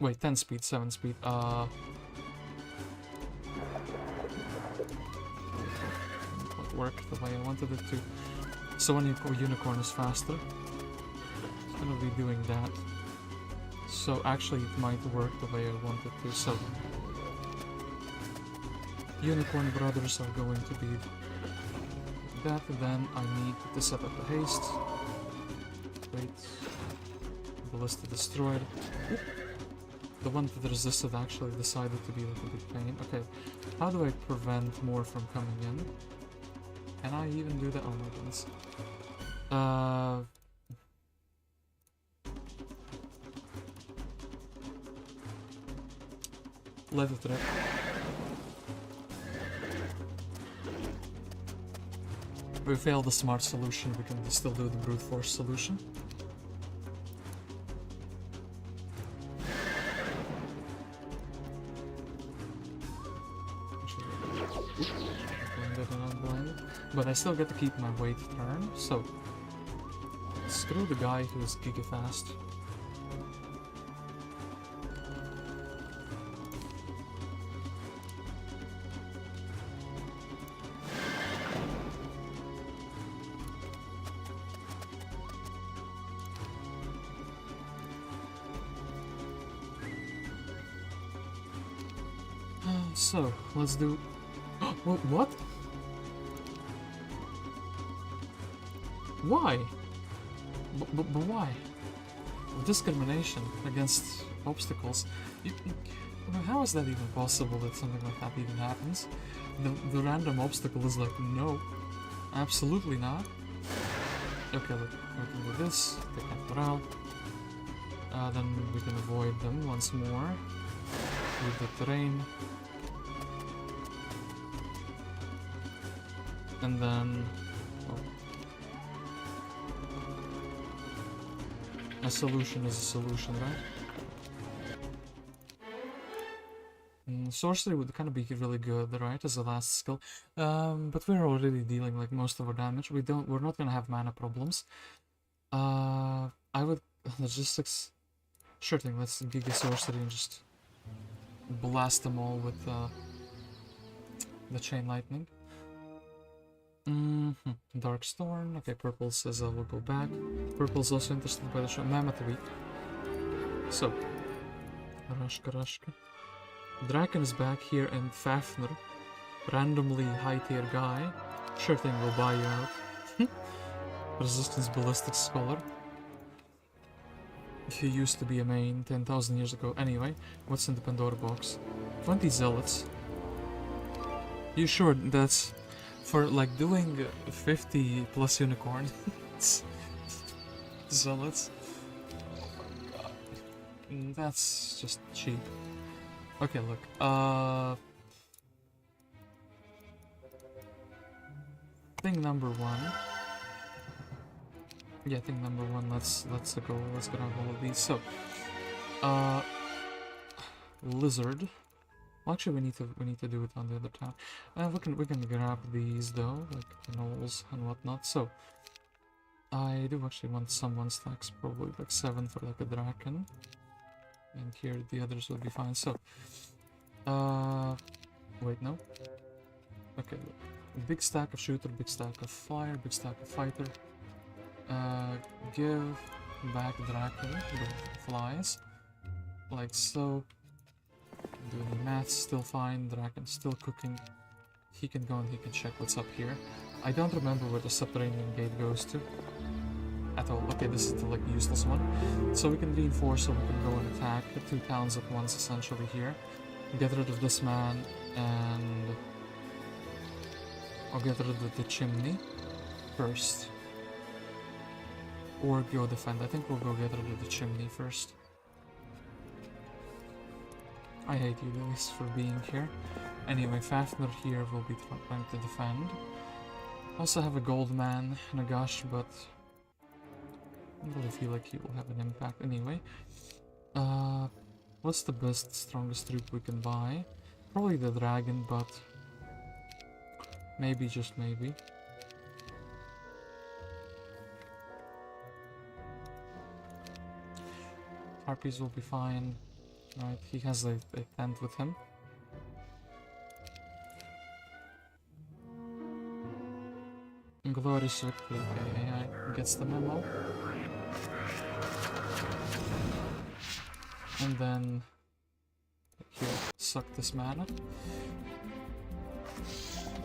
wait, 10 speed, 7 speed, not work the way I wanted it to. So when unicorn is faster, it's gonna be doing that. So actually it might work the way I wanted to. So unicorn brothers are going to be that. Then I need to set up the haste. Wait, ballista destroyed. Oop. The one that resisted actually decided to be like a big pain. Okay, how do I prevent more from coming in? Can I even do that? Oh my goodness. Let it rip. We failed the smart solution, we can still do the brute force solution. But I still get to keep my weight turn, so screw the guy who is giga fast. So let's do... what? Why? But why? Discrimination against obstacles. How is that even possible that something like that even happens? The random obstacle is like, no, absolutely not. Okay, look, we can do this, take that morale. Then we can avoid them once more. with the terrain. And then... well, a solution is a solution, right? Sorcery would kind of be really good, right, as a last skill. But we're already dealing like most of our damage. We're not gonna have mana problems. I would logistics. Sure thing. Let's Giga Sorcery and just blast them all with the Chain Lightning. Dark Storm. Okay, Purple says I will go back. Purple's also interested by the show. Mammoth Week. So, Rashka. Drakon is back here, and Fafner, randomly high tier guy. Sure thing, will buy you out. Resistance Ballistic Scholar. He used to be a main 10,000 years ago. Anyway, what's in the Pandora Box? 20 Zealots. You sure that's for like doing 50 plus Unicorn? Zealots. Oh my god. That's just cheap. Okay, look. Thing number one. Yeah, thing number one. Let's go. Let's grab all of these. So, lizard. Well, actually, we need to do it on the other town. We can grab these though, like gnolls and whatnot. So, I do actually want some 1-stacks, probably like 7 for like a Drakon. And here the others will be fine. So, wait, no. Okay, look. Big stack of shooter, big stack of flyer, big stack of fighter. Give back Drakon the flies, like so. Doing the math, still fine. Drakon still cooking. He can go and he can check what's up here. I don't remember where the subterranean gate goes to at all. Okay, this is the like useless one. So we can reinforce, so we can go and attack the 2 towns at once, essentially here. Get rid of this man, and I'll get rid of the chimney first. Or go defend. I think we'll go get rid of the chimney first. I hate you guys for being here. Anyway, Fafner here will be trying to defend. Also have a gold man, Nagash, but I don't really feel like he will have an impact anyway. What's the best, strongest troop we can buy? Probably the dragon, but maybe, just maybe. Harpies will be fine. Right, he has a tent with him. Glorious victory. Okay, AI gets the memo. And then here, suck this mana.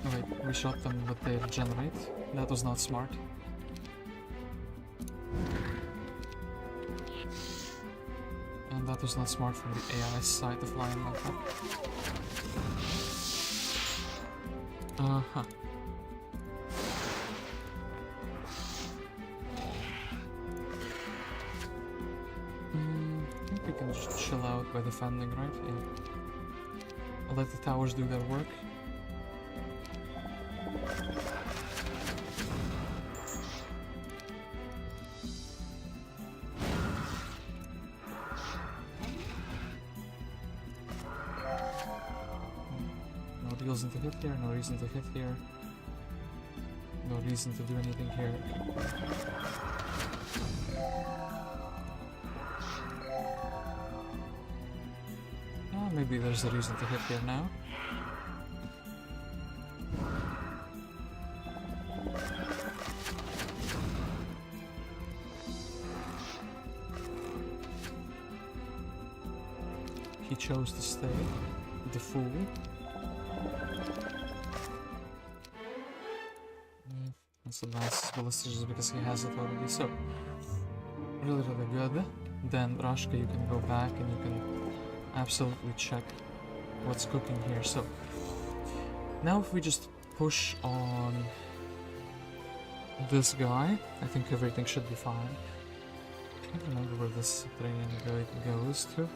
Wait, we shot them, but they regenerate. That was not smart. And that was not smart from the AI side to fly in like that. Uh-huh. I think we can just chill out by defending, right? Yeah. I'll let the towers do their work. No reason to hit here, no reason to hit here. No reason to do anything here. Maybe there's a reason to hit here now. He chose to stay, the fool. Let's advance ballistic just because he has it already, so really good. Then Rashka, you can go back and you can absolutely check what's cooking here. So now if we just push on this guy, I think everything should be fine. I can't remember where this subterranean guy goes to.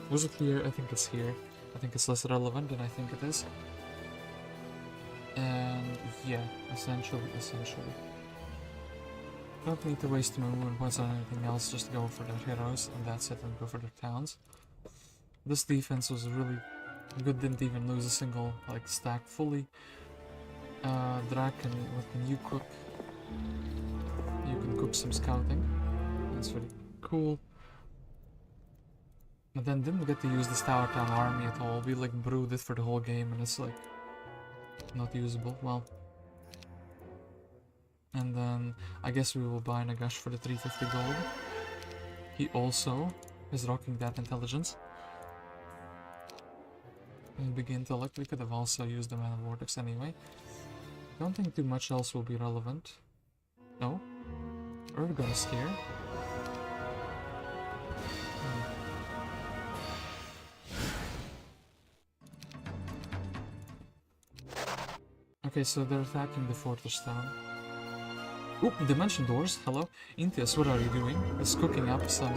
Was it here? I think it's here. I think it's less relevant than I think it is. And yeah, essentially. Don't need to waste my movement points on anything else, just go for their heroes, and that's it, and go for their towns. This defense was really good, didn't even lose a single, like, stack fully. Drakon, what can you cook? You can cook some scouting. That's really cool. But then didn't get to use this Tower Town army at all. We like brewed it for the whole game and it's like not usable. Well. And then I guess we will buy Nagash for the 350 gold. He also is rocking that intelligence. And big intellect. We could have also used the Mana Vortex anyway. Don't think too much else will be relevant. No. Urgon is here. Okay, so they're attacking the fortress town. Oop, dimension doors, hello. Inteus, what are you doing? It's cooking up some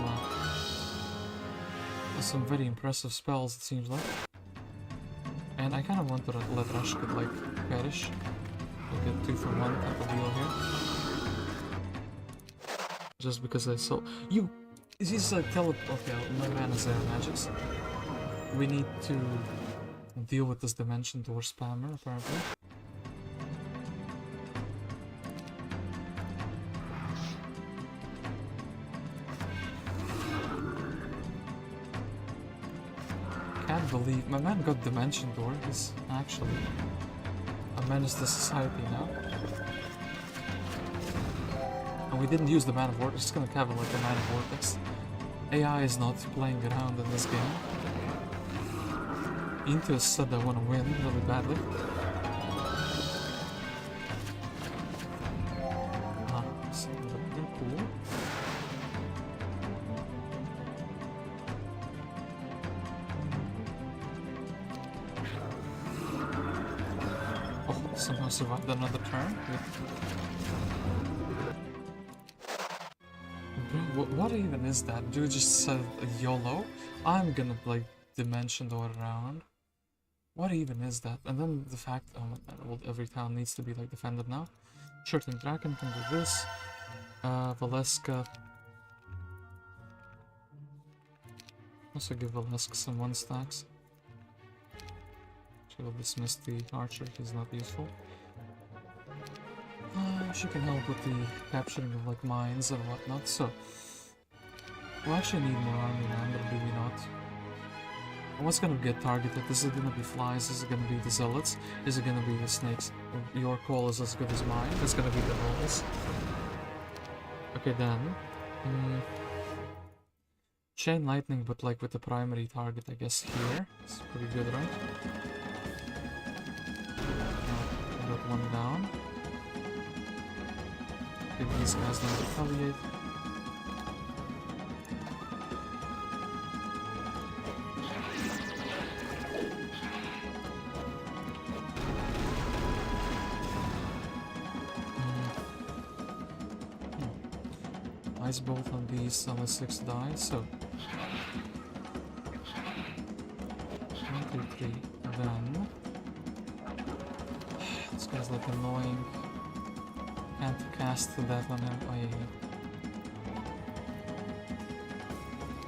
very impressive spells, it seems like. And I kind of want to let Rashkid, like, perish. We'll get 2 for 1 type of deal here. Just because I saw... You! He's like okay, my man is there, magics. We need to deal with this dimension door spammer, apparently. Can't believe my man got dimension door. He's actually a menace to society now. And we didn't use the Mana Vortex. It's gonna have like a Mana Vortex. AI is not playing around in this game. Inteus said I want to win really badly. Ah, so they're cool. Oh, somehow survived another turn. Good. What even is that? Dude just said YOLO? I'm gonna like dimension door around. What even is that? And then the fact, oh my god, well, every town needs to be like defended now. Shireton Drakon can do this. Valeska. Also give Valeska some 1 stacks. She will dismiss the archer, he's not useful. She can help with the capturing of like mines and whatnot, so we'll actually need more army land, or do we not? What's gonna get targeted? Is it gonna be flies? Is it gonna be the zealots? Is it gonna be the snakes? Your call is as good as mine. It's gonna be the rolls. Okay then. Chain lightning, but like with the primary target, I guess here. It's pretty good, right? I got 1 down. Okay, these guys don't retaliate. Ice bolt on these unless 6 die, so 1, 2, 3, then this guy's like annoying. Can't cast that on him. Oh yeah.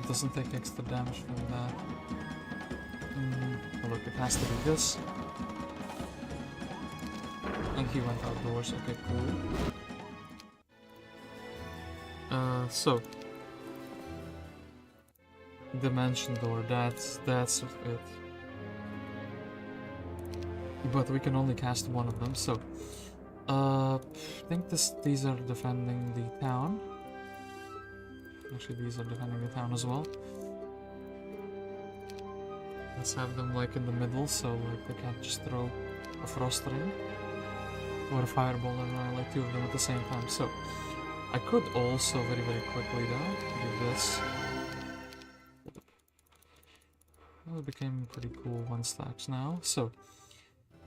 It doesn't take extra damage from that. Oh, look, it has to be this. And he went outdoors, okay, cool. So dimension door, that's it. But we can only cast 1 of them, so I think these are defending the town. Actually, these are defending the town as well. Let's have them like in the middle, so like they can't just throw a frost ring or a fireball and like 2 of them at the same time. So I could also very quickly though do this. Well, it became pretty cool 1 stacks now. So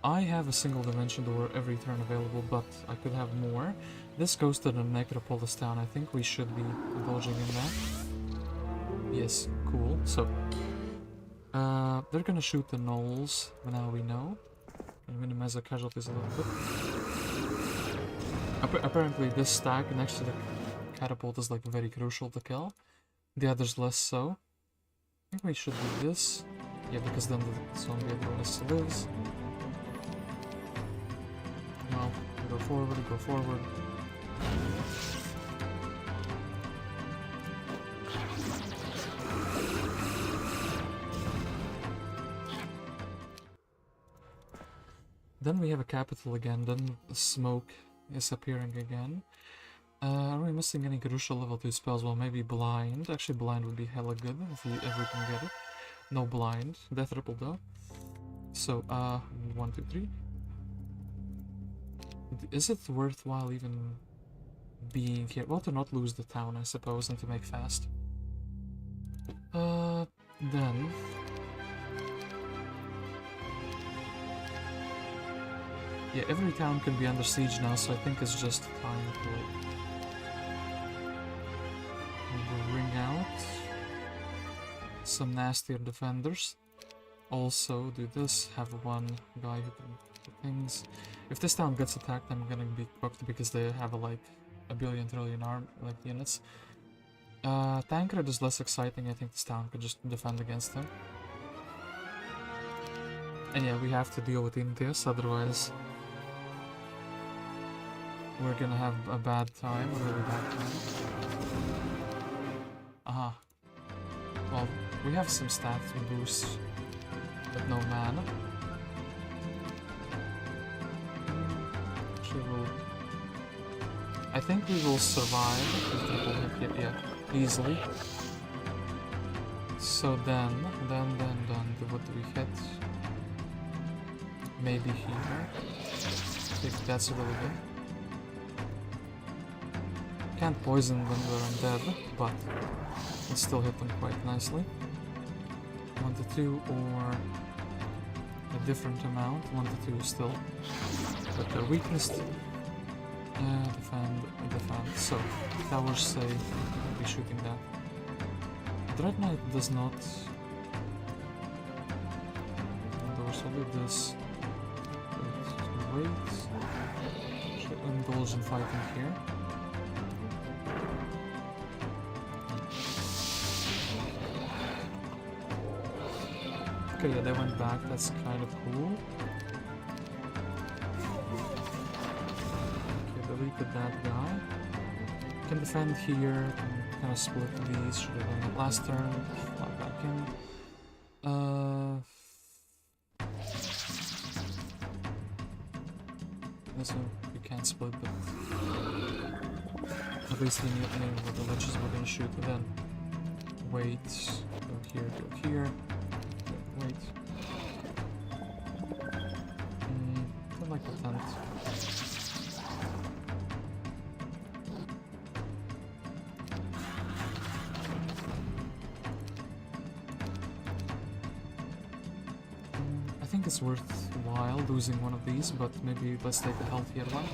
I have a single dimension door every turn available, but I could have more. This goes to the Necropolis town. I think we should be indulging in that. Yes, cool. So They're gonna shoot the gnolls, now we know. And minimize the casualties a little bit. Apparently this stack next to the catapult is like very crucial to kill. The others less so. I think we should do this. Yeah, because then the zombie Theodorus lives. Well, go forward, go forward. Then we have a capital again, then the smoke is appearing again. Are we missing any crucial level 2 spells? Well, maybe blind. Actually, blind would be hella good if we ever can get it. No blind. Death ripple though. So, 1, 2, 3. Is it worthwhile even being here? Well, to not lose the town, I suppose, and to make fast. Then... yeah, every town can be under siege now, so I think it's just time to bring out some nastier defenders. Also, do this, have one guy who can do things. If this town gets attacked, I'm gonna be cooked because they have like a billion trillion units. Tancred is less exciting. I think this town could just defend against him. And yeah, we have to deal with Inteus, otherwise we're gonna have a bad time, a really bad time. Aha. Well, we have some stats boost, but no mana. Actually, I think we will survive if triple hit, yeah, easily. So then, what do we hit? Maybe here. I think that's really good. Can't poison when we're undead, but can still hit them quite nicely. 1 to 2 or a different amount. 1 to 2 still. But they're weakest. Defend. So, towers say we'll be shooting that. Dread Knight does not. Endorse, I'll do this. Wait. Should indulge in fighting here. Okay, yeah, they went back, that's kind of cool. Okay, deleted that guy. Can defend here, can kind of split these, should have done it last turn, fly back in. This one we can't split, but at least we knew what the leeches were gonna shoot, and then wait, go here. Wait. Don't like the tent. I think it's worthwhile losing one of these, but maybe let's take the healthier one.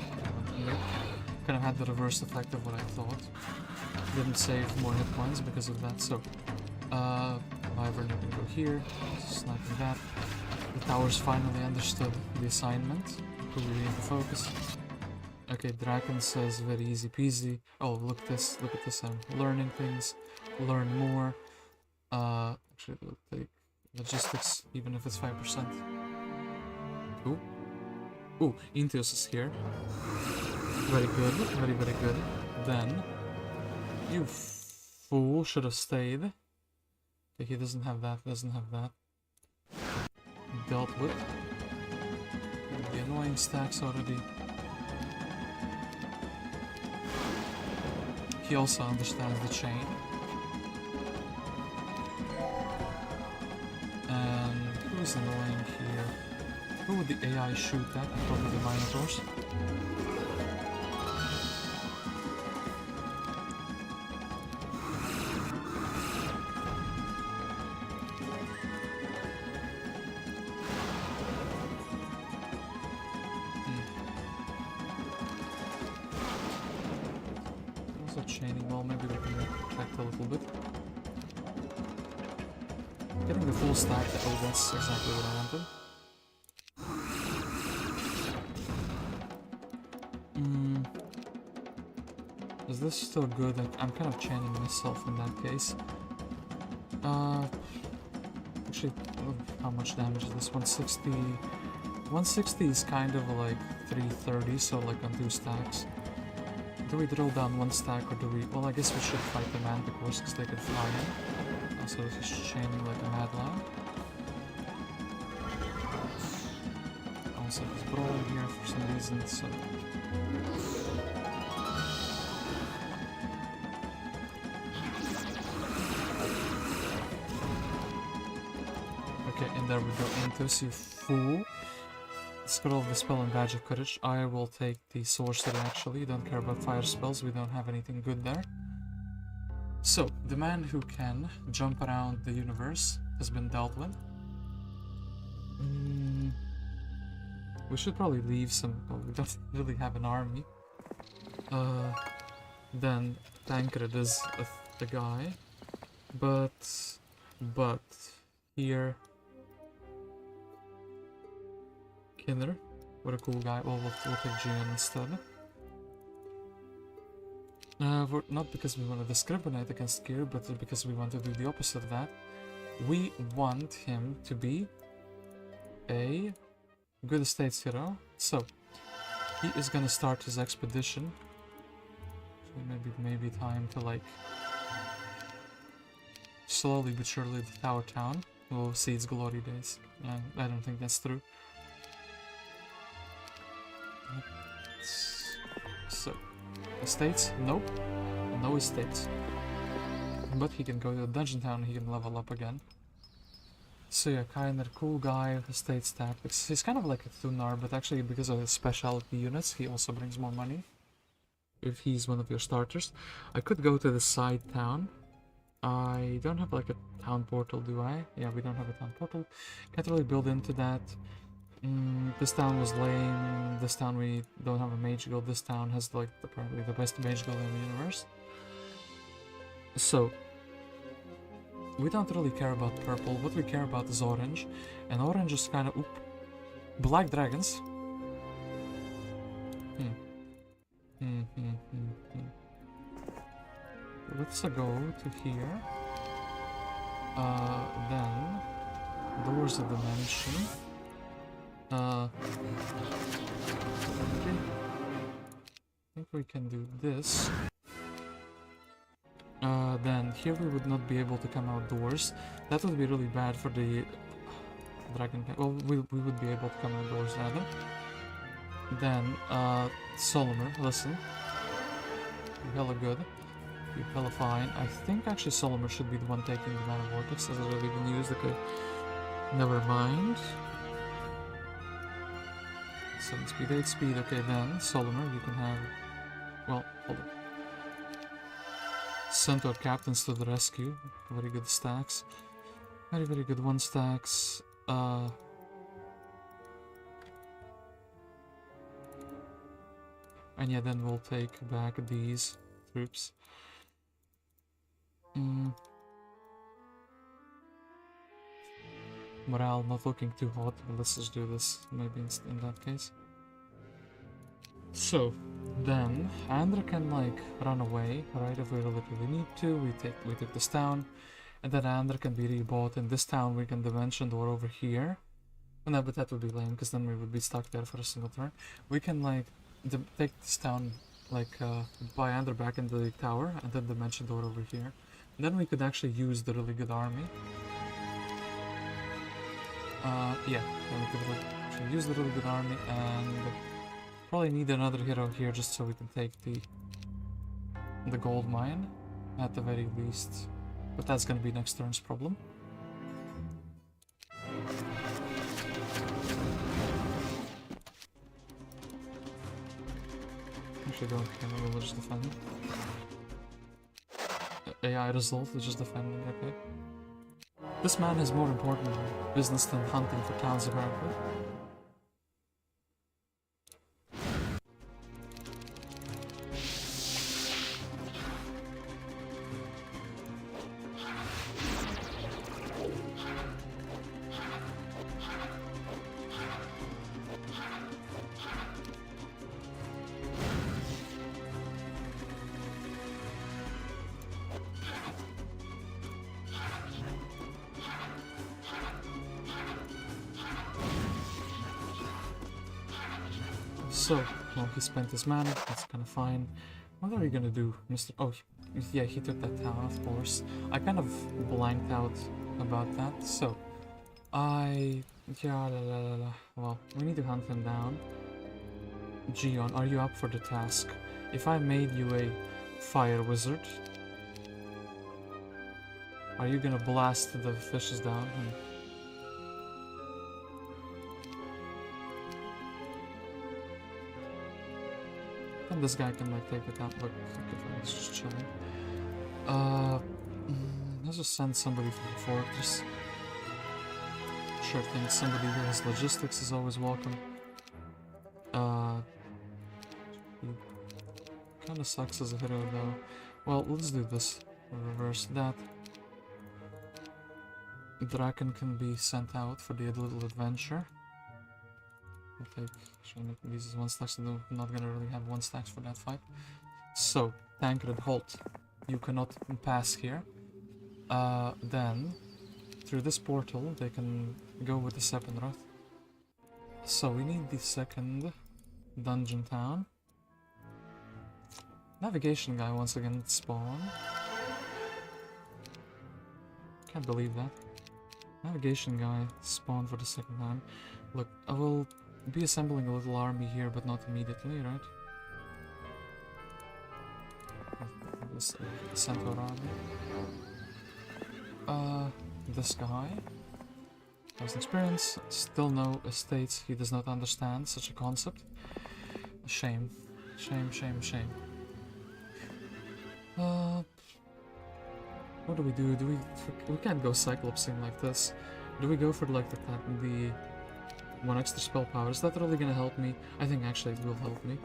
Kind of had the reverse effect of what I thought. Didn't save more hit points because of that, so Wyvern, you can go here, sniping that. The towers finally understood the assignment, who we need to focus. Okay, Drakon says very easy peasy. Oh, look at this, I'm learning things, learn more. Actually, we'll take logistics, even if it's 5%. Ooh, Inteus is here. Very good, very good. Then, you fool should have stayed. Okay, he doesn't have that. Dealt with. The annoying stacks already. He also understands the chain. And who's annoying here? Who would the AI shoot at? Probably the Minotaurs. Getting the full stack, oh, that's exactly what I wanted. Is this still good? I'm kind of chaining myself in that case. Actually, how much damage is this? 160. 160 is kind of like 330, so like on 2 stacks. Do we drill down 1 stack or do we... Well, I guess we should fight the manticores because they can fly in. Also, he's chaining like a mad lad. Also, he's brawling here for some reason, so... Okay, and there we go. Inteus, you fool. Scroll of the spell and badge of courage. I will take the sorcery actually. Don't care about fire spells. We don't have anything good there. So, the man who can jump around the universe has been dealt with. We should probably leave some... Well, we don't really have an army. Then Tancred is the guy. But... Here... Gunnar, what a cool guy. Well, we'll take Gian instead. Not because we want to discriminate against Gear, but because we want to do the opposite of that. We want him to be a good estates hero. So, he is gonna start his expedition. So maybe time to like slowly but surely the Tower Town. We'll see its glory days. I don't think that's true. So, estates? Nope. No estates. But he can go to the dungeon town and he can level up again. So yeah, kinda cool guy, estates tactics. He's kind of like a Thunar, but actually because of his specialty units, he also brings more money. If he's one of your starters. I could go to the side town. I don't have like a town portal, do I? Yeah, we don't have a town portal. Can't really build into that. This town was lame. This town we don't have a mage guild. This town has like probably the best mage guild in the universe. So we don't really care about purple. What we care about is orange, and orange is kind of black dragons. Let's go to here. Then doors of the mansion. Okay. I think we can do this. Then here we would not be able to come outdoors. That would be really bad for the dragon. Well, we would be able to come outdoors rather. Then, Solomon, listen. You're hella good. You're hella fine. I think actually Solomon should be the one taking the mana vortex as it already been used. Okay. Never mind. 7 speed, 8 speed. Okay, then Solomon, you can have. Well, hold on. Centaur captains to the rescue. Very good stacks. Very, very good 1 stacks. And yeah, then we'll take back these troops. Morale not looking too hot, but let's just do this maybe in that case. So, then Andra can like run away, right, if we really need to. We take this town, and then Andra can be rebought. In this town we can dimension door over here. Oh, no, but that would be lame, because then we would be stuck there for a single turn. We can like take this town, like buy Andra back into the tower, and then dimension door over here. And then we could actually use the really good army. Yeah, then we could actually use the really good army, and probably need another hero here just so we can take the gold mine at the very least. But that's gonna be next turn's problem. Actually don't care, we'll just defend. AI result is just defending, okay. This man has more important business than hunting for towns apparently. So, well, he spent his mana, that's kind of fine. What are you gonna do, Mr. Oh, yeah, he took that town, of course. I kind of blanked out about that, so... Well, we need to hunt him down. Gion, are you up for the task? If I made you a fire wizard, are you gonna blast the fishes down? And this guy can like take it out. Look, it's just chilling. Let's just send somebody from the fortress. Sure thing, somebody who has logistics is always welcome. Kinda sucks as a hero though. Well, let's do this. Reverse that. Drakon can be sent out for the little adventure. I'll take... Should I make these as 1 stacks? No, I'm not gonna really have 1 stacks for that fight. So, Tancred, halt. You cannot pass here. Then, through this portal, they can go with the Seppenroth. So, we need the second dungeon town. Navigation guy once again spawn. Can't believe that. Navigation guy spawned for the second time. Look, I will be assembling a little army here, but not immediately, right? This Centaur army. This guy has experience, still no estates, he does not understand such a concept. Shame. Shame, shame, shame. What do we do? We can't go Cyclopsing like this. Do we go for like the 1 extra spell power? Is that really gonna help me? I think actually it will help me.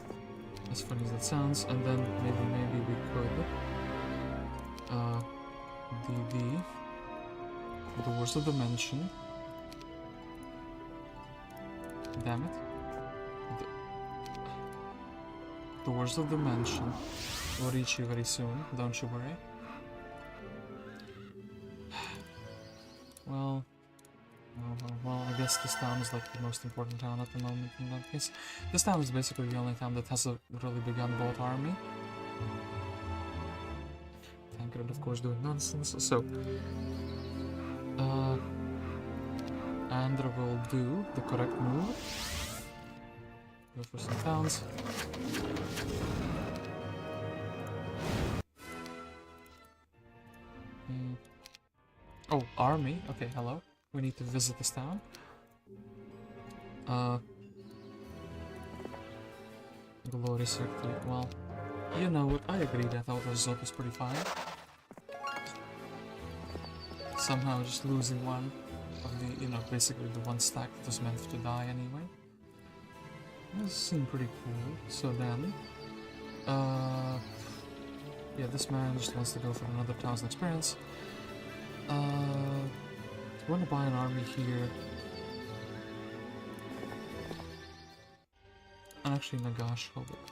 As funny as that sounds. And then maybe we could DD Doors of Dimension. Damn it. Doors of Dimension. We'll reach you very soon, don't you worry. Well, I guess this town is like the most important town at the moment in that case. This town is basically the only town that has a really big unbought army. Tancred, of course, doing nonsense. So, Andra will do the correct move. Go for some towns. Oh, army. Okay, hello. We need to visit this town. Glorious victory. Well, you know what? I agree that our result is pretty fine. Somehow just losing one of the, basically the 1 stack that was meant to die anyway. This seemed pretty cool. So then, yeah, this man just wants to go for another 1,000 experience. I want to buy an army here. And actually Nagash, hold it.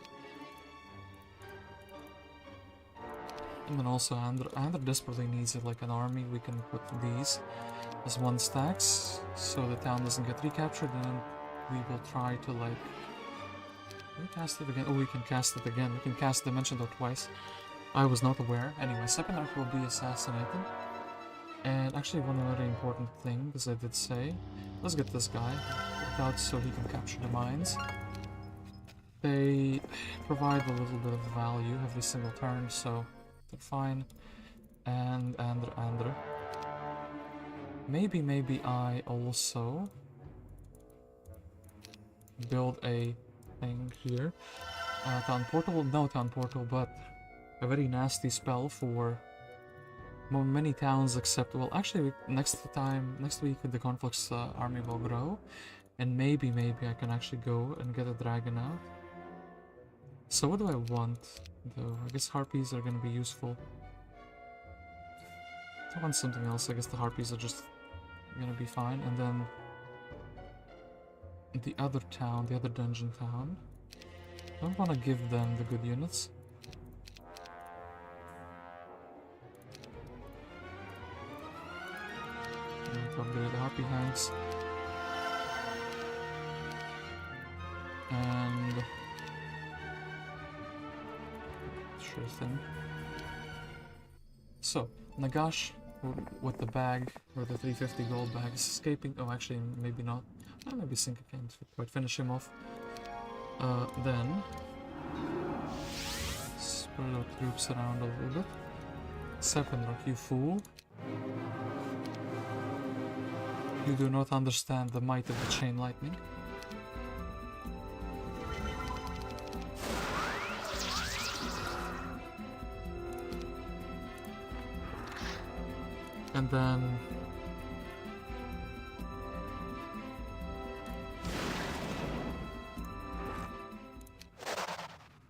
And then also Andra desperately needs it like an army. We can put these as 1 stacks, so the town doesn't get recaptured, and then we will try to like... Can we cast it again? Oh, we can cast it again. We can cast Dimension Door twice. I was not aware. Anyway, Seppenroth will be assassinated. And actually one very important thing, as I did say, let's get this guy out so he can capture the mines. They provide a little bit of value every single turn, so they're fine. And Andra. Maybe I also build a thing here. Town portal? No town portal, but a very nasty spell for many towns except, well, actually next week the Conflux army will grow, and maybe I can actually go and get a dragon out. So what do I want though? I guess harpies are gonna be useful. If I want something else, I guess the harpies are just gonna be fine. And then the other town, the other dungeon town, I don't want to give them the good units. Probably the harpy hanks. And Sure thing. So, Nagash with the bag, or the 350 gold bag, is escaping. Oh, actually, maybe not. Maybe Sinka can't quite finish him off. Then spread our troops around a little bit. Seppenrock, you fool. You do not understand the might of the chain lightning. And then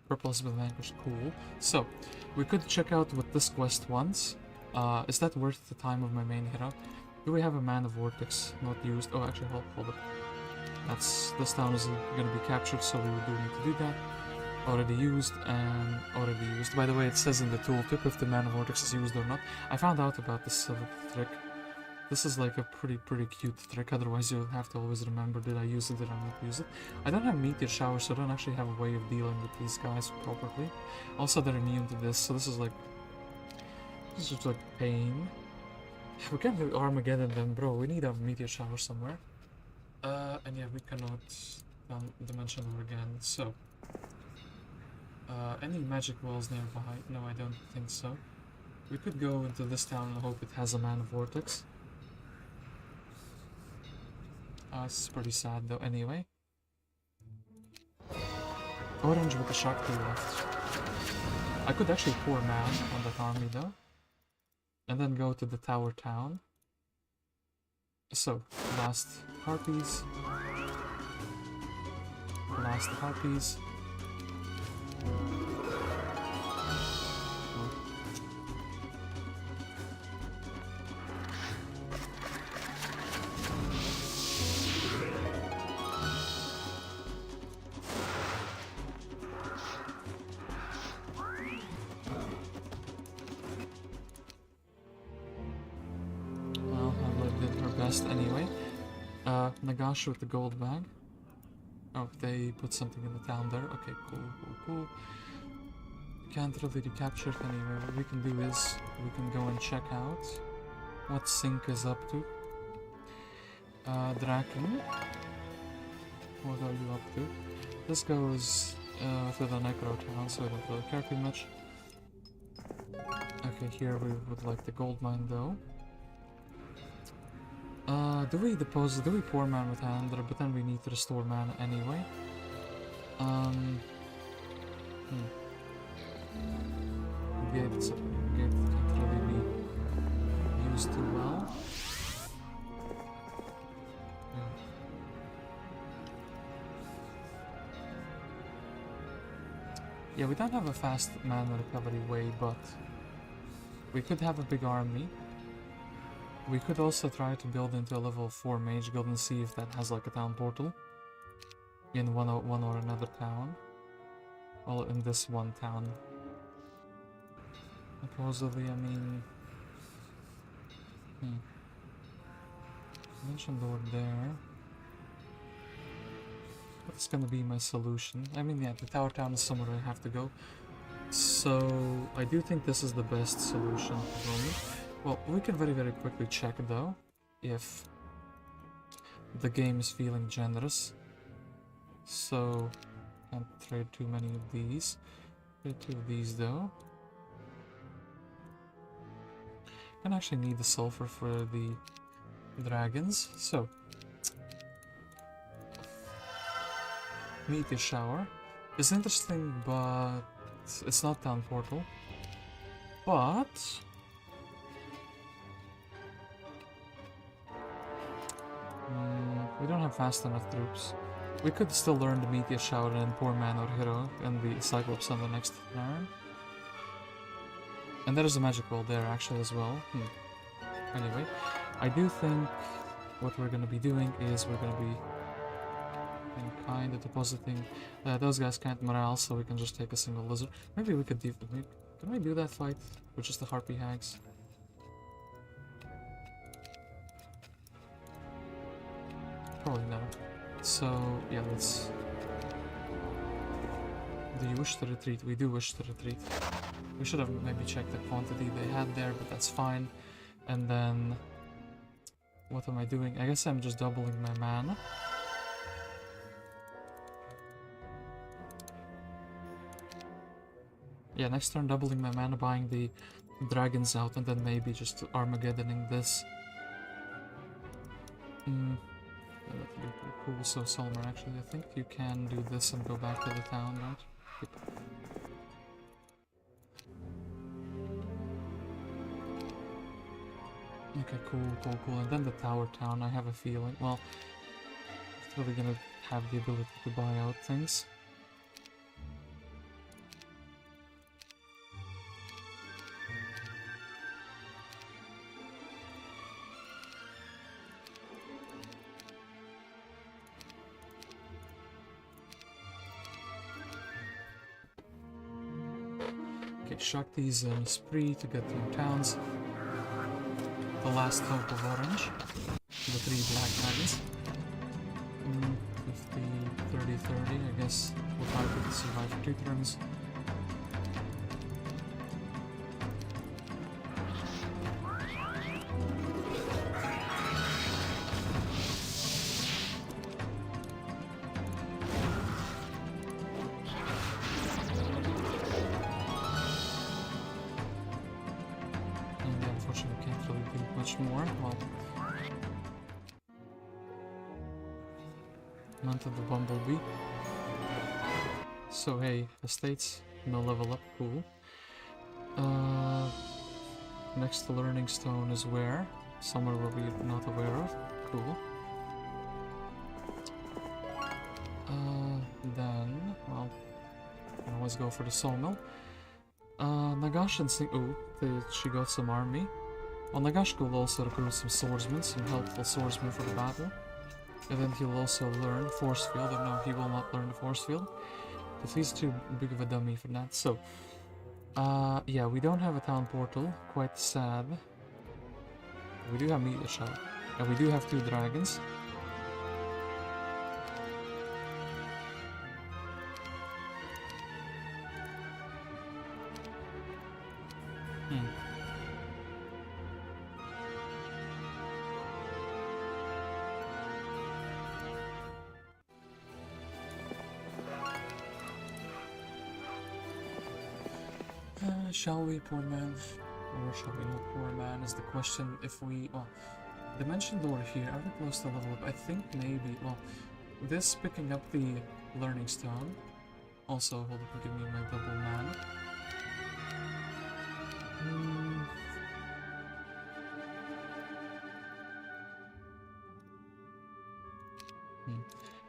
purple has been vanquished, cool. So, we could check out what this quest wants. Is that worth the time of my main hero? Do we have a Man of Vortex not used? Oh, actually, hold it. This town is gonna be captured, so we do need to do that. Already used and already used. By the way, it says in the tooltip if the Man of Vortex is used or not. I found out about this trick. This is like a pretty cute trick, otherwise you'll have to always remember, did I use it, did I not use it? I don't have Meteor Shower, so I don't actually have a way of dealing with these guys properly. Also, they're immune to this, so this is just like pain. We can't do Armageddon then, bro. We need a Meteor Shower somewhere. And yeah, we cannot Dimension Door again, so... any magic walls nearby? No, I don't think so. We could go into this town and hope it has a Man of Vortex. This is pretty sad though, anyway. Orange with the Shakti left. I could actually pour man on that army though. And then go to the tower town. So, last harpies. Last harpies. Anyway, Nagash with the gold bag. Oh, they put something in the town there. Okay, cool. Can't really recapture it anyway. What we can do is we can go and check out what Sink is up to. Drakon, what are you up to? This goes to the Necro town, so I don't really care too much. Okay, here we would like the gold mine though. Do we pour man with Andra, but then we need to restore mana anyway. Gate can't really be used too well. Yeah, we don't have a fast mana recovery way, but we could have a big army. We could also try to build into a level 4 mage guild and see if that has like a town portal in one or another town. Well, in this one town. Supposedly, I mean... Mention door there. What's gonna be my solution? I mean, yeah, the tower town is somewhere I have to go. So, I do think this is the best solution for me. Well, we can very quickly check though, if the game is feeling generous. So, can't trade too many of these. Trade 2 of these though. And actually need the sulfur for the dragons, so. Meteor Shower is interesting, but it's not town portal. But... we don't have fast enough troops. We could still learn the Meteor Shower and pour man or hero and the Cyclops on the next turn. And there is a magic wall there actually as well. Anyway, I do think what we're gonna be doing is we're gonna be kind of depositing. Those guys can't morale, so we can just take a single lizard. Maybe we could can we do that fight with just the harpy hags? Probably not. So, yeah, let's... Do you wish to retreat? We do wish to retreat. We should have maybe checked the quantity they had there, but that's fine. And then... what am I doing? I guess I'm just doubling my mana. Yeah, next turn doubling my mana, buying the dragons out, and then maybe just Armageddoning this. Yeah, that would be pretty cool. So Solmer, actually, I think you can do this and go back to the town, right? Yep. Okay, cool. And then the tower town, I have a feeling. Well, it's really gonna have the ability to buy out things. Okay, Shakti's in spree to get through towns. The last hope of Orange. The 3 black dragons. 50, 30, 30. I guess we'll try to survive for 2 turns. More. Well, mounted the bumblebee. So hey, estates, no level up, cool. Next to learning stone is where? Somewhere where we're not aware of. Cool. Then, well, I can always go for the sawmill. Nagash and Sing. Ooh, she got some army. Well, Nagash will also recruit some swordsmen, some helpful swordsmen for the battle. And then he'll also learn Force Field, or no, he will not learn the Force Field. Because he's too big of a dummy for that. So, yeah, we don't have a town portal, quite sad. We do have Meteor Shout, and we do have 2 dragons. Shall we, poor man? Or shall we not, poor man, is the question. If we... well, Dimension Door here, are we close to level up? I think maybe. Well, this picking up the Learning Stone. Also, hold up, give me my double mana.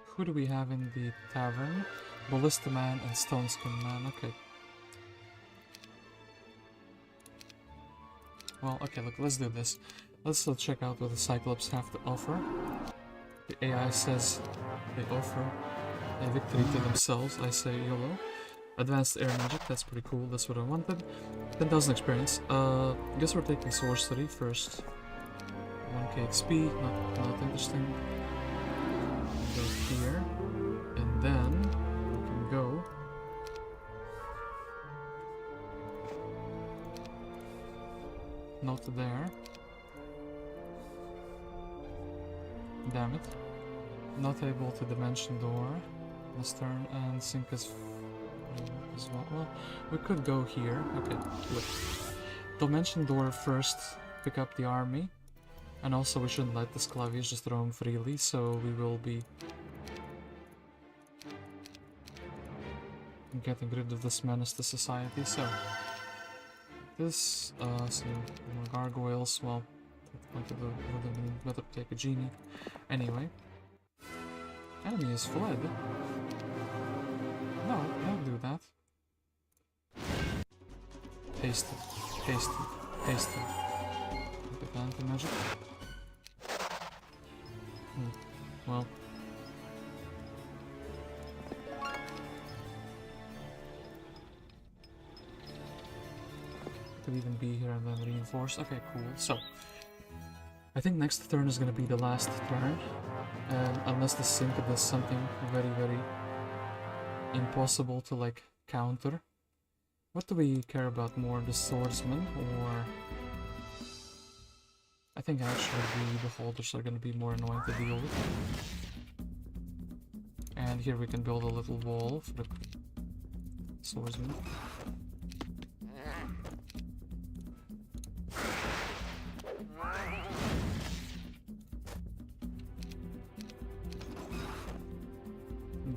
Who do we have in the tavern? Ballista Man and Stoneskin Man, okay. Well, okay, look, let's do this. Let's still check out what the Cyclops have to offer. The AI says they offer a victory to themselves. I say YOLO. Advanced air magic, that's pretty cool, that's what I wanted. 10,000 experience. I guess we're taking sorcery first. 1k XP, not interesting. Go here. And then we can go. Not there. Damn it. Not able to Dimension Door this turn and sink as well. Well, we could go here. Okay, look. Dimension Door first, pick up the army. And also we shouldn't let the Sclavius just roam freely, so we will be getting rid of this menace to society, so... This, some more gargoyles, well, would have been better to take a genie. Anyway. Enemy has fled. No, don't do that. Paste it, paste it, paste it. Look at anti-magic. Well. Could even be here and then reinforce. Okay, cool. So, I think next turn is gonna be the last turn. Unless the sync does something very, very impossible to, like, counter. What do we care about more, the swordsman or... I think actually the beholders are going to be more annoying to deal with. And here we can build a little wall for the swordsman.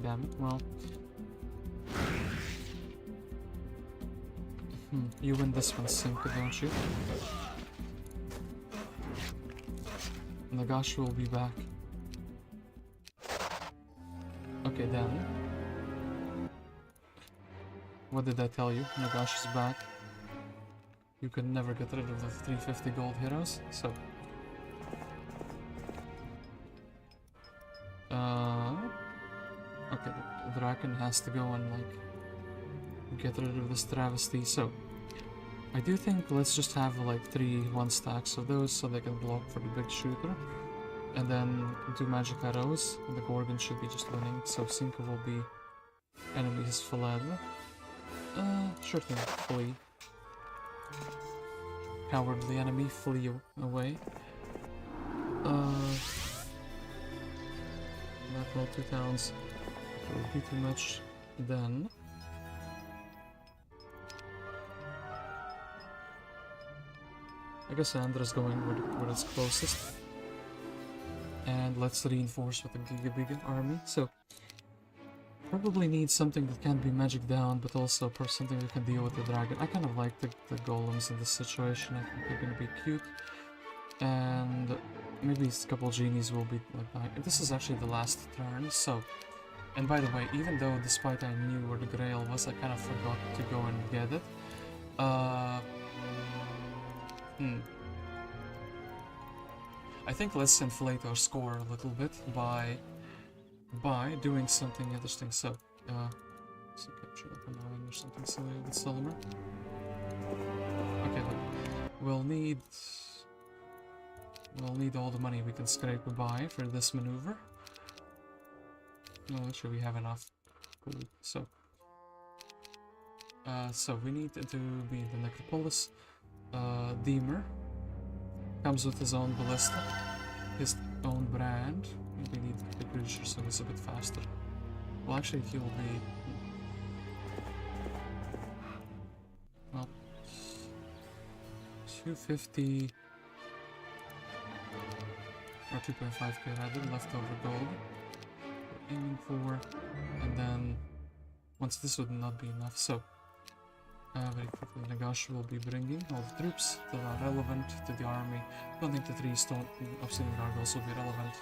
Damn it, well... You win this one, Simka, don't you? Nagash will be back. Okay, then. What did I tell you? Nagash is back. You can never get rid of the 350 gold heroes, so... Okay, the Drakon has to go and, like, get rid of this travesty, so... I do think let's just have, like, 3 1-stacks of those so they can block for the big shooter. And then do magic arrows, and the Gorgon should be just winning, so Simka will be enemies fled. Sure thing, flee. Cowardly enemy, flee away. Not well, 2 towns. It will be too much then. I guess Andra's going where it's closest. And let's reinforce with a big army. So, probably need something that can be magic down, but also something that can deal with the dragon. I kind of like the golems in this situation. I think they're gonna be cute. And maybe a couple genies will be like that. This is actually the last turn, so... And by the way, even though despite I knew where the Grail was, I kind of forgot to go and get it. I think let's inflate our score a little bit by doing something interesting. So, capture like a 9 or something silly with Silver. Okay, look, we'll need all the money we can scrape by for this maneuver. No, actually we have enough. Cool. So, we need to be in the Necropolis. Deemer comes with his own ballista, his own brand. We need the creature so it's a bit faster. Well, actually, he will be... Well... 250... Or 2.5k rather, leftover gold. We're aiming for... And then... Once this would not be enough, so... very quickly, Nagash will be bringing all the troops that are relevant to the army. I don't think the 3 stone obsidian gargoyles will be relevant.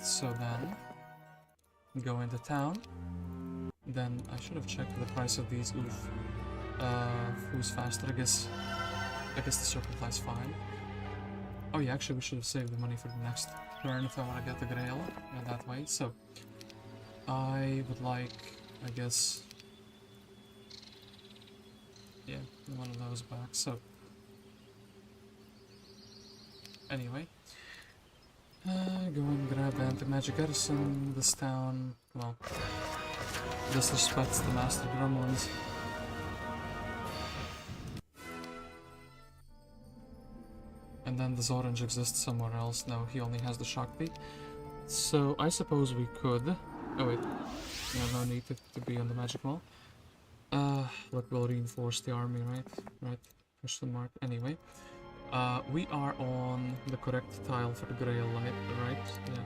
So then, go into town. Then I should have checked the price of these. Oof. Who's faster? I guess the Serpentine's fine. Oh yeah, actually we should have saved the money for the next turn if I want to get the Grail that way. So I would like, I guess. Yeah, one of those back, so... Anyway. Go and grab the anti-magic garrison. This town, well... disrespects the Master Gremlins. And then this orange exists somewhere else. No, he only has the Shakti. So, I suppose we could... Oh wait. No need to be on the magic wall. Look, we'll reinforce the army, right? Question mark. Anyway, we are on the correct tile for the Grail light, right? Yeah.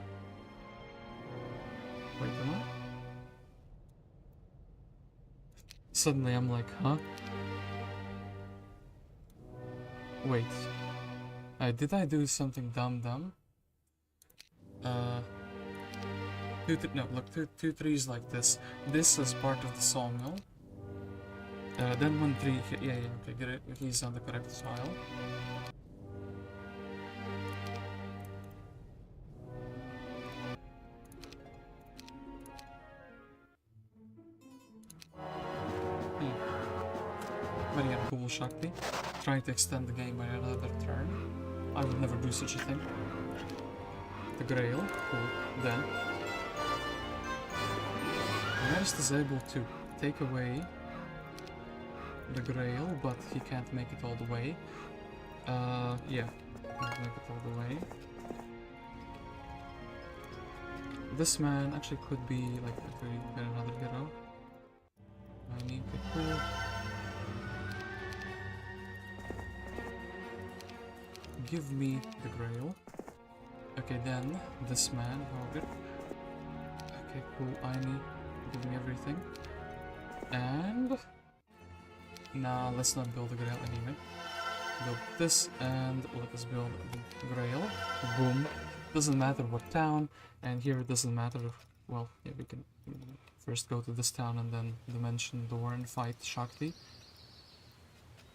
Wait, am I? Suddenly I'm like, huh? Wait. Did I do something dumb? No, look, two trees like this. This is part of the sawmill. Then 1 tree, yeah, okay, get it. He's on the correct tile. Very uncool Shakti. Trying to extend the game by another turn. I would never do such a thing. The Grail, cool. Then Maris is able to take away the Grail, but he can't make it all the way. Yeah, can't make it all the way. This man actually could be like if we get another hero. I need to pull. Give me the Grail. Okay, then this man, Haugir. Okay, cool. Aini, give me everything. And nah, let's not build the Grail anyway. Build this and let us build the Grail. Boom. Doesn't matter what town, and here it doesn't matter. Well, yeah, we can first go to this town and then dimension door and fight Shakti.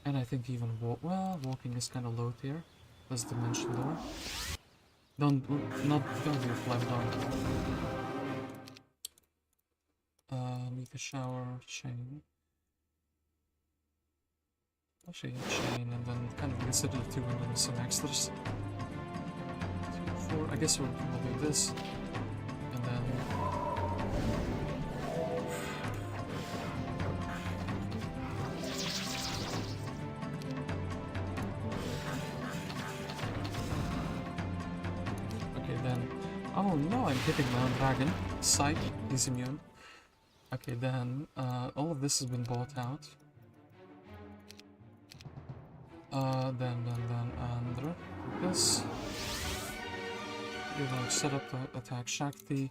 And I think even walking is kind of low tier. Let's dimension door. Don't do a flap down. Need a shower, chain. Actually, chain, and then kind of consider 2 and then some extras. 2, 4. I guess we'll do this, and then. Okay, then. Oh no, I'm hitting my own dragon. Psych, he's immune. Okay, then all of this has been bought out. Then Andra. This. You know, set up to attack Shakti.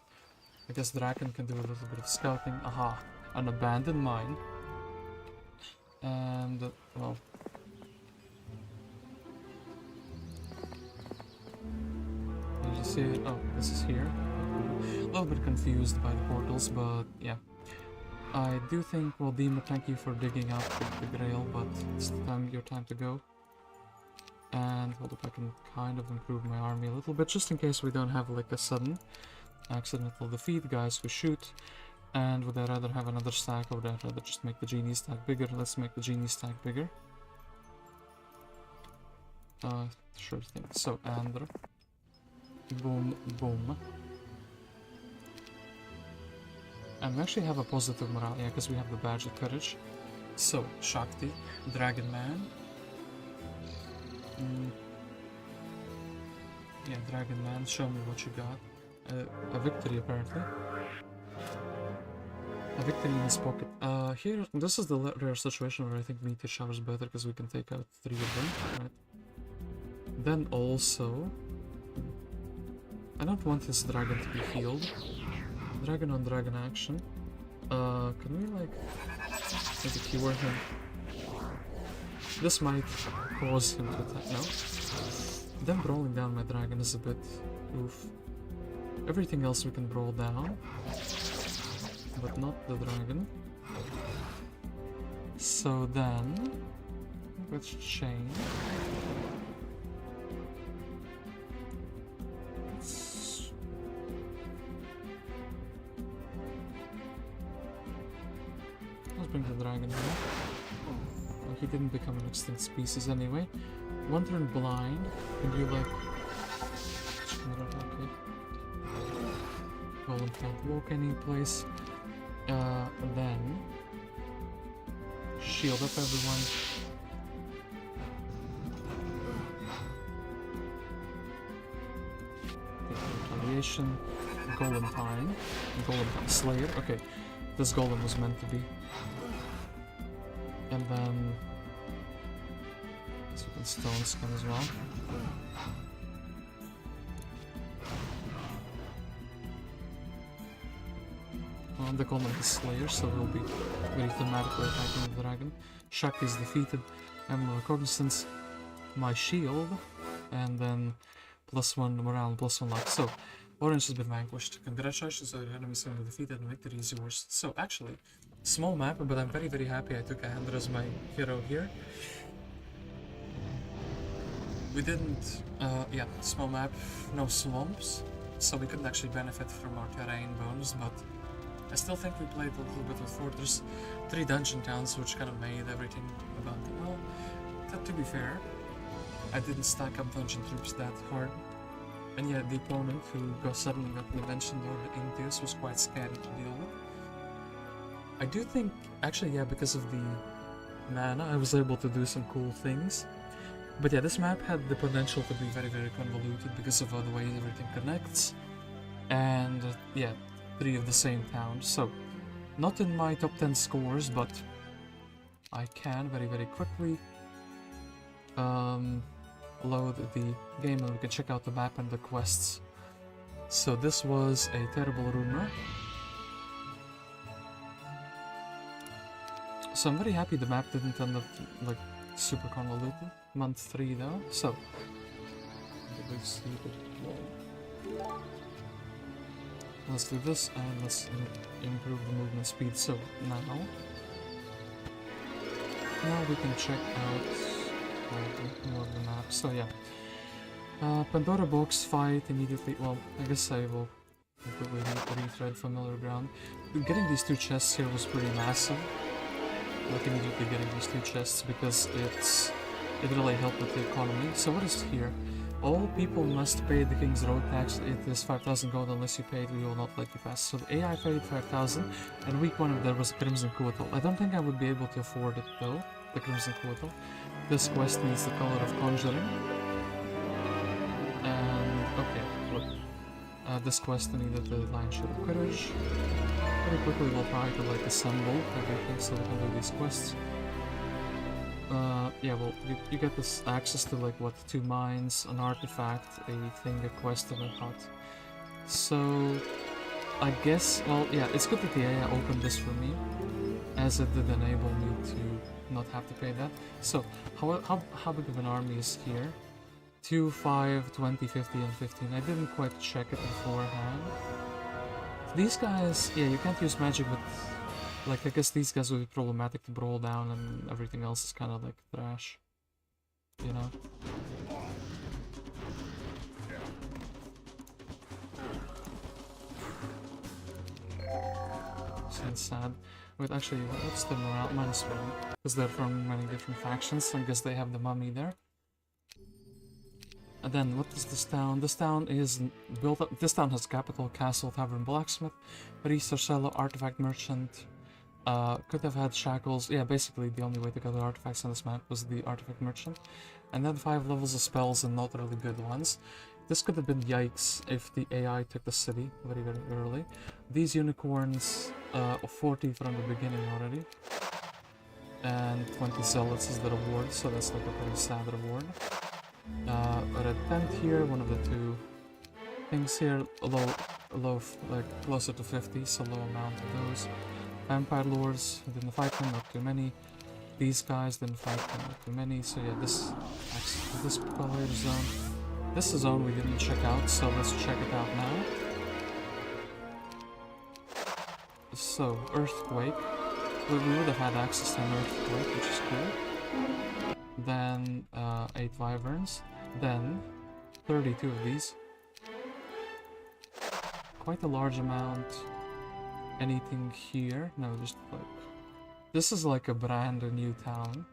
I guess Drakon can do a little bit of scouting. Aha! An abandoned mine. And, well. You see it? Oh, this is here. A little bit confused by the portals, but yeah. I do think, well, Deemer, thank you for digging out the Grail, but it's your time to go. And hold up, I can kind of improve my army a little bit, just in case we don't have like a sudden accidental defeat, guys who shoot. And would I rather have another stack, or would I rather just make the genie stack bigger? Let's make the genie stack bigger. Sure thing. So, Andra. Boom, boom. And we actually have a positive morale, yeah, because we have the badge of courage. So, Shakti, Dragon Man. Yeah, Dragon Man, show me what you got. A victory, apparently. A victory in his pocket. Here, this is the rare situation where I think Meteor Shower is better, because we can take out 3 of them, right? Then also... I don't want this dragon to be healed. Dragon on dragon action. Can we like maybe cure him? This might cause him to attack. No? Them brawling down my dragon is a bit oof. Everything else we can brawl down, but not the dragon. So then let's chain. Let's bring the dragon here. Well, he didn't become an extinct species anyway. One turn blind. Can you like... Okay. Golem can't walk any place. Then... Shield up everyone. Retaliation. Golem time. Golem time. Slayer. Okay. This golem was meant to be. And then... So we can stone skin as well. Well, the golem is Slayer, so we'll be very thematically attacking the dragon. Shakti is defeated. Emerald Cognizance. My shield. And then +1 morale and +1 luck. So, Orange has been vanquished. Congratulations, your enemies have been defeated and victory is yours. So, actually, small map, but I'm very, very happy I took Andra as my hero here. We didn't, yeah, small map, no swamps, so we couldn't actually benefit from our terrain bonus, but I still think we played a little bit with Fortress. 3 dungeon towns, which kind of made everything about, well, to be fair, I didn't stack up dungeon troops that hard. And yeah, the opponent who suddenly got the mentioned or the Inteus was quite scary to deal with. I do think, actually, yeah, because of the mana, I was able to do some cool things. But yeah, this map had the potential to be very, very convoluted because of the way everything connects. And yeah, 3 of the same town. So, not in my top 10 scores, but I can very, very quickly load the game and we can check out the map and the quests. So this was a terrible rumor. So I'm very happy the map didn't end up like super convoluted. Month 3 though, so let's do this and let's improve the movement speed. So now we can check out more of the map. So yeah, Pandora Box fight immediately. Well, I guess I will completely retread familiar ground. Getting these 2 chests here was pretty massive. Like immediately getting these 2 chests because it really helped with the economy. So what is here? All people must pay the King's Road tax. It is 5,000 gold. Unless you pay it, we will not let you pass. So the AI paid 5,000, and week 1 there was Crimson Quetzal. I don't think I would be able to afford it though, the Crimson Quetzal. This quest needs the color of Conjuring. And, okay, look. This quest needed the Lion Shield of Courage. Very quickly we'll try to like assemble everything so we can do these quests. Yeah, well, you get this access to like what, 2 mines, an artifact, a thing, a quest, and a hut. So I guess, well, yeah, it's good that the AI opened this for me, as it did enable me to not have to pay that. So how big of an army is here? 2, 5, 20, 50, and 15. I didn't quite check it beforehand. These guys, yeah, you can't use magic, but like, I guess these guys would be problematic to brawl down, and everything else is kind of like trash, you know? Seems sad. Wait, actually, what's the morale? -1. Because they're from many different factions, so I guess they have the mummy there. And then, what is this town? This town is built up. This town has capital, castle, tavern, blacksmith, priest, seller, artifact merchant. Could have had shackles. Yeah, basically the only way to get the artifacts on this map was the artifact merchant. And then 5 levels of spells and not really good ones. This could have been yikes if the AI took the city very, very early. These unicorns, 40 from the beginning already. And 20 zealots is the reward, so that's like a pretty sad reward. A red tent here, one of the 2 things here, low, like closer to 50, so low amount of those. Vampire lords, didn't fight them, not too many. These guys didn't fight them, not too many. So yeah, this color zone. This is a zone we didn't check out, so let's check it out now. So, Earthquake. We would have had access to an Earthquake, which is cool. Then 8 Wyverns. Then 32 of these. Quite a large amount. Anything here? No, just like... This is like a brand new town.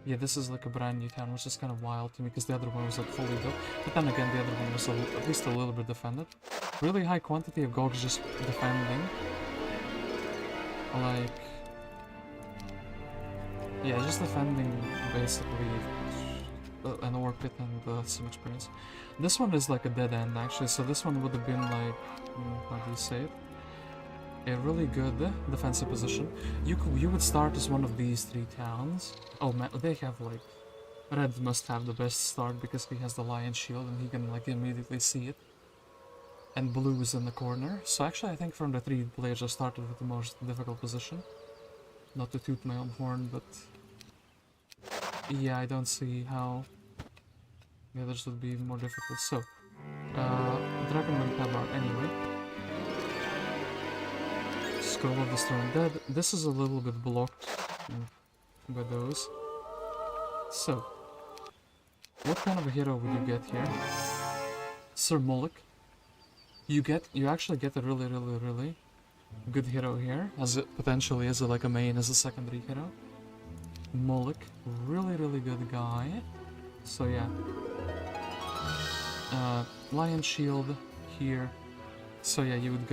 Yeah, this is like a brand new town, which is kind of wild to me, because the other one was like fully built. But then again, the other one was at least a little bit defended. Really high quantity of gogs just defending. Like... Yeah, just defending, basically, an ore pit and some experience. This one is like a dead end, actually, so this one would have been like... how do you say it? A really good defensive position. You would start as one of these 3 towns. Oh man, they have like... Red must have the best start because he has the lion shield and he can like immediately see it. And blue is in the corner. So actually I think from the 3 players I started with the most difficult position. Not to toot my own horn, but... Yeah, I don't see how the others would be more difficult. So, Drakon and Tazar anyway. Scroll of the Stone Dead. This is a little bit blocked by those. So, what kind of a hero would you get here? Sir Mullich. You actually get a really good hero here, as it potentially as like a main, as a secondary hero. Mullich, really good guy. So yeah. Lion Shield here. So yeah, you would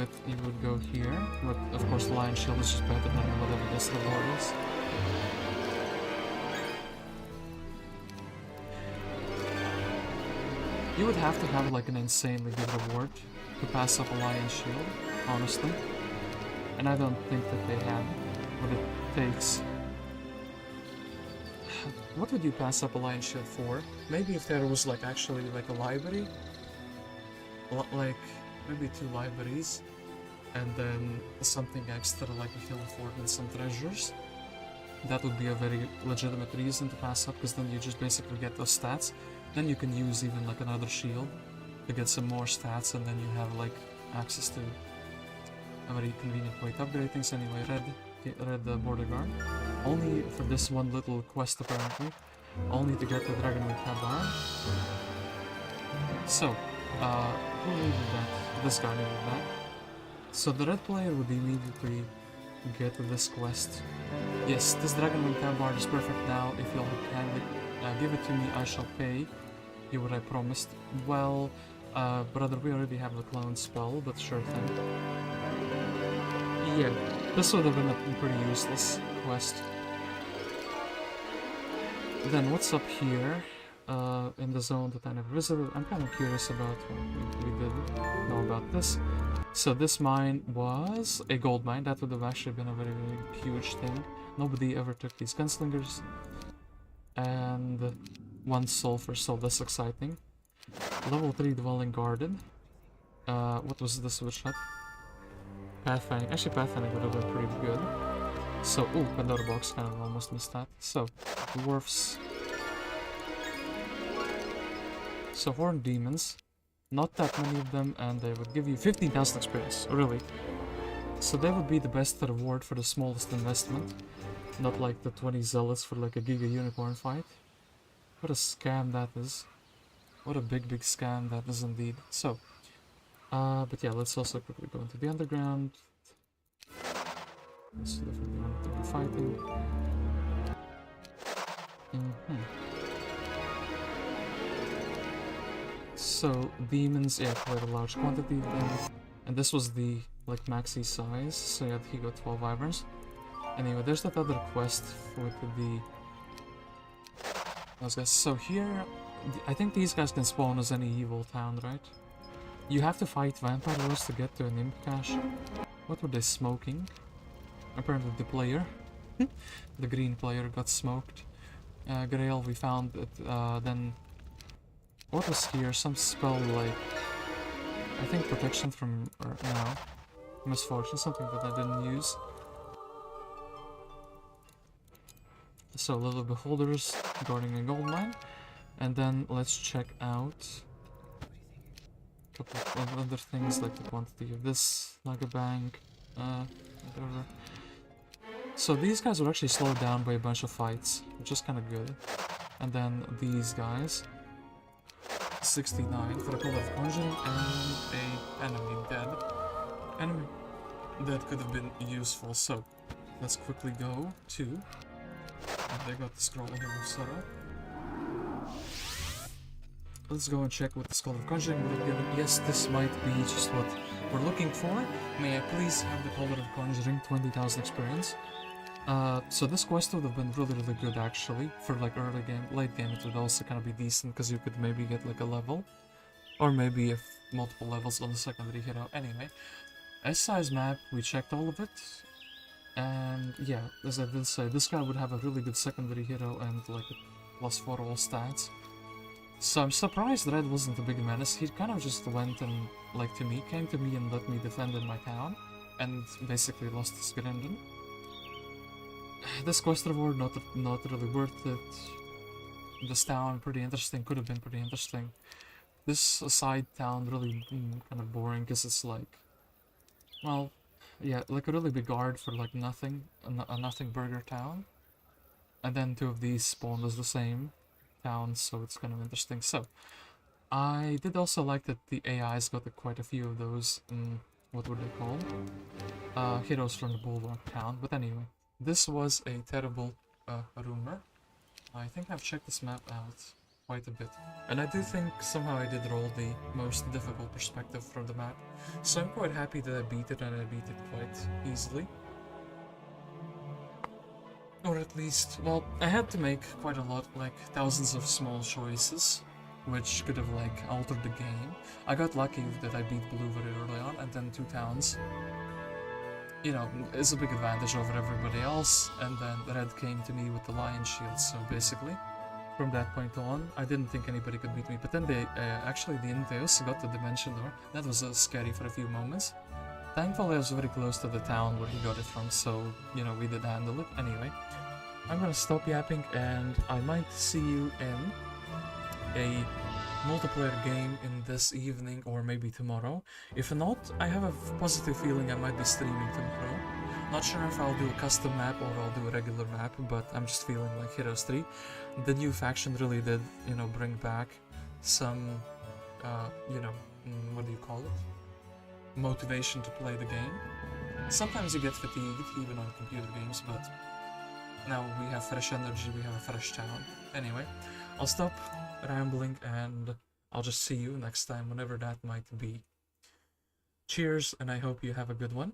go here, but of course the Lion Shield is just better than whatever this reward is. You would have to have like an insanely good reward to pass up a Lion Shield, honestly. And I don't think that they have what it takes. What would you pass up a Lion Shield for? Maybe if there was like actually like a library? Like maybe 2 libraries, and then something extra like a hill fort and some treasures. That would be a very legitimate reason to pass up, because then you just basically get those stats. Then you can use even like another shield to get some more stats, and then you have like access to a very convenient way to upgrade things. Anyway, red border guard. Only for this one little quest apparently. Only to get the dragon with Tazar. So, who needed that? This guy needed that. So the red player would immediately get this quest. Yes, this dragon with Tazar is perfect now. If you'll kindly give it to me, I shall pay you what I promised. Well, brother, we already have the clone spell, but sure thing. Yeah, this would have been a pretty useless quest. Then what's up here in the zone that I never visited? I'm kind of curious about what we did know about this. So this mine was a gold mine. That would have actually been a very, very huge thing. Nobody ever took these gunslingers. And 1 sulfur, so that's exciting. Level 3 dwelling guarded. What was this switch hut? Pathfinding. Actually, pathfinding would have been pretty good. So, ooh, Pandora Box, kind of almost missed that. So, dwarfs. So, horned demons. Not that many of them, and they would give you 15,000 experience, really. So they would be the best reward for the smallest investment. Not like the 20 zealots for like a Giga Unicorn fight. What a scam that is. What a big, big scam that is indeed. So, but yeah, let's also quickly go into the underground. Let's definitely want to be fighting. So, demons, yeah, quite a large quantity of them. And this was the, like, maxi size, so yeah, he got 12 wyverns. Anyway, there's that other quest with the... those guys. So here, I think these guys can spawn as any evil town, right? You have to fight vampire lords to get to an imp cache. What were they smoking? Apparently the player. The green player got smoked. Grail, we found it, then... what was here? Some spell like... I think protection from... or no. Misfortune, something that I didn't use. So, little beholders guarding a gold mine. And then let's check out a couple of other things like the quantity of this, like a bank, whatever. So these guys were actually slowed down by a bunch of fights, which is kind of good. And then these guys, 69 for a Pillar of Conjuring and a enemy dead. Enemy that could have been useful, so let's quickly go to... and they got the scroll here of Sorrow. Let's go and check what the Skull of Conjuring would have given. Yes, this might be just what we're looking for. May I please have the Pillar of Conjuring, 20,000 experience. So this quest would have been really, really good actually. For like early game, late game it would also kind of be decent because you could maybe get like a level. Or maybe if multiple levels on the secondary hero. Anyway, S-size map, we checked all of it. And yeah, as I did say, this guy would have a really good secondary hero and like a +4 all stats. So I'm surprised Red wasn't a big menace. He kind of just went and, like came to me and let me defend in my town. And basically lost his Grindan. This quest reward, not really worth it. This town, pretty interesting, could have been pretty interesting. This side town, really kind of boring, because it's like... well, yeah, like a really big guard for like nothing, a nothing burger town. And then 2 of these spawned as the same town, so it's kind of interesting. So, I did also like that the AIs got quite a few of those, what were they called? Heroes from the Bulwark town, but anyway. This was a terrible rumor. I think I've checked this map out quite a bit. And I do think somehow I did roll the most difficult perspective from the map, so I'm quite happy that I beat it, and I beat it quite easily. Or at least, well, I had to make quite a lot, like thousands of small choices, which could have like altered the game. I got lucky that I beat blue very early on, and then 2 towns, you know, is a big advantage over everybody else, and then red came to me with the lion shield, so basically, from that point on, I didn't think anybody could beat me, but then they, actually the Inteus got the dimension door. That was scary for a few moments. Thankfully I was very close to the town where he got it from, so, you know, we did handle it. Anyway, I'm gonna stop yapping, and I might see you in a multiplayer game in this evening or maybe tomorrow. If not, I have a positive feeling I might be streaming tomorrow. Not sure if I'll do a custom map or I'll do a regular map, but I'm just feeling like Heroes 3. The new faction really did, you know, bring back some, you know, what do you call it? Motivation to play the game. Sometimes you get fatigued, even on computer games, but now we have fresh energy, we have a fresh town. Anyway, I'll stop rambling, and I'll just see you next time, whenever that might be. Cheers, and I hope you have a good one.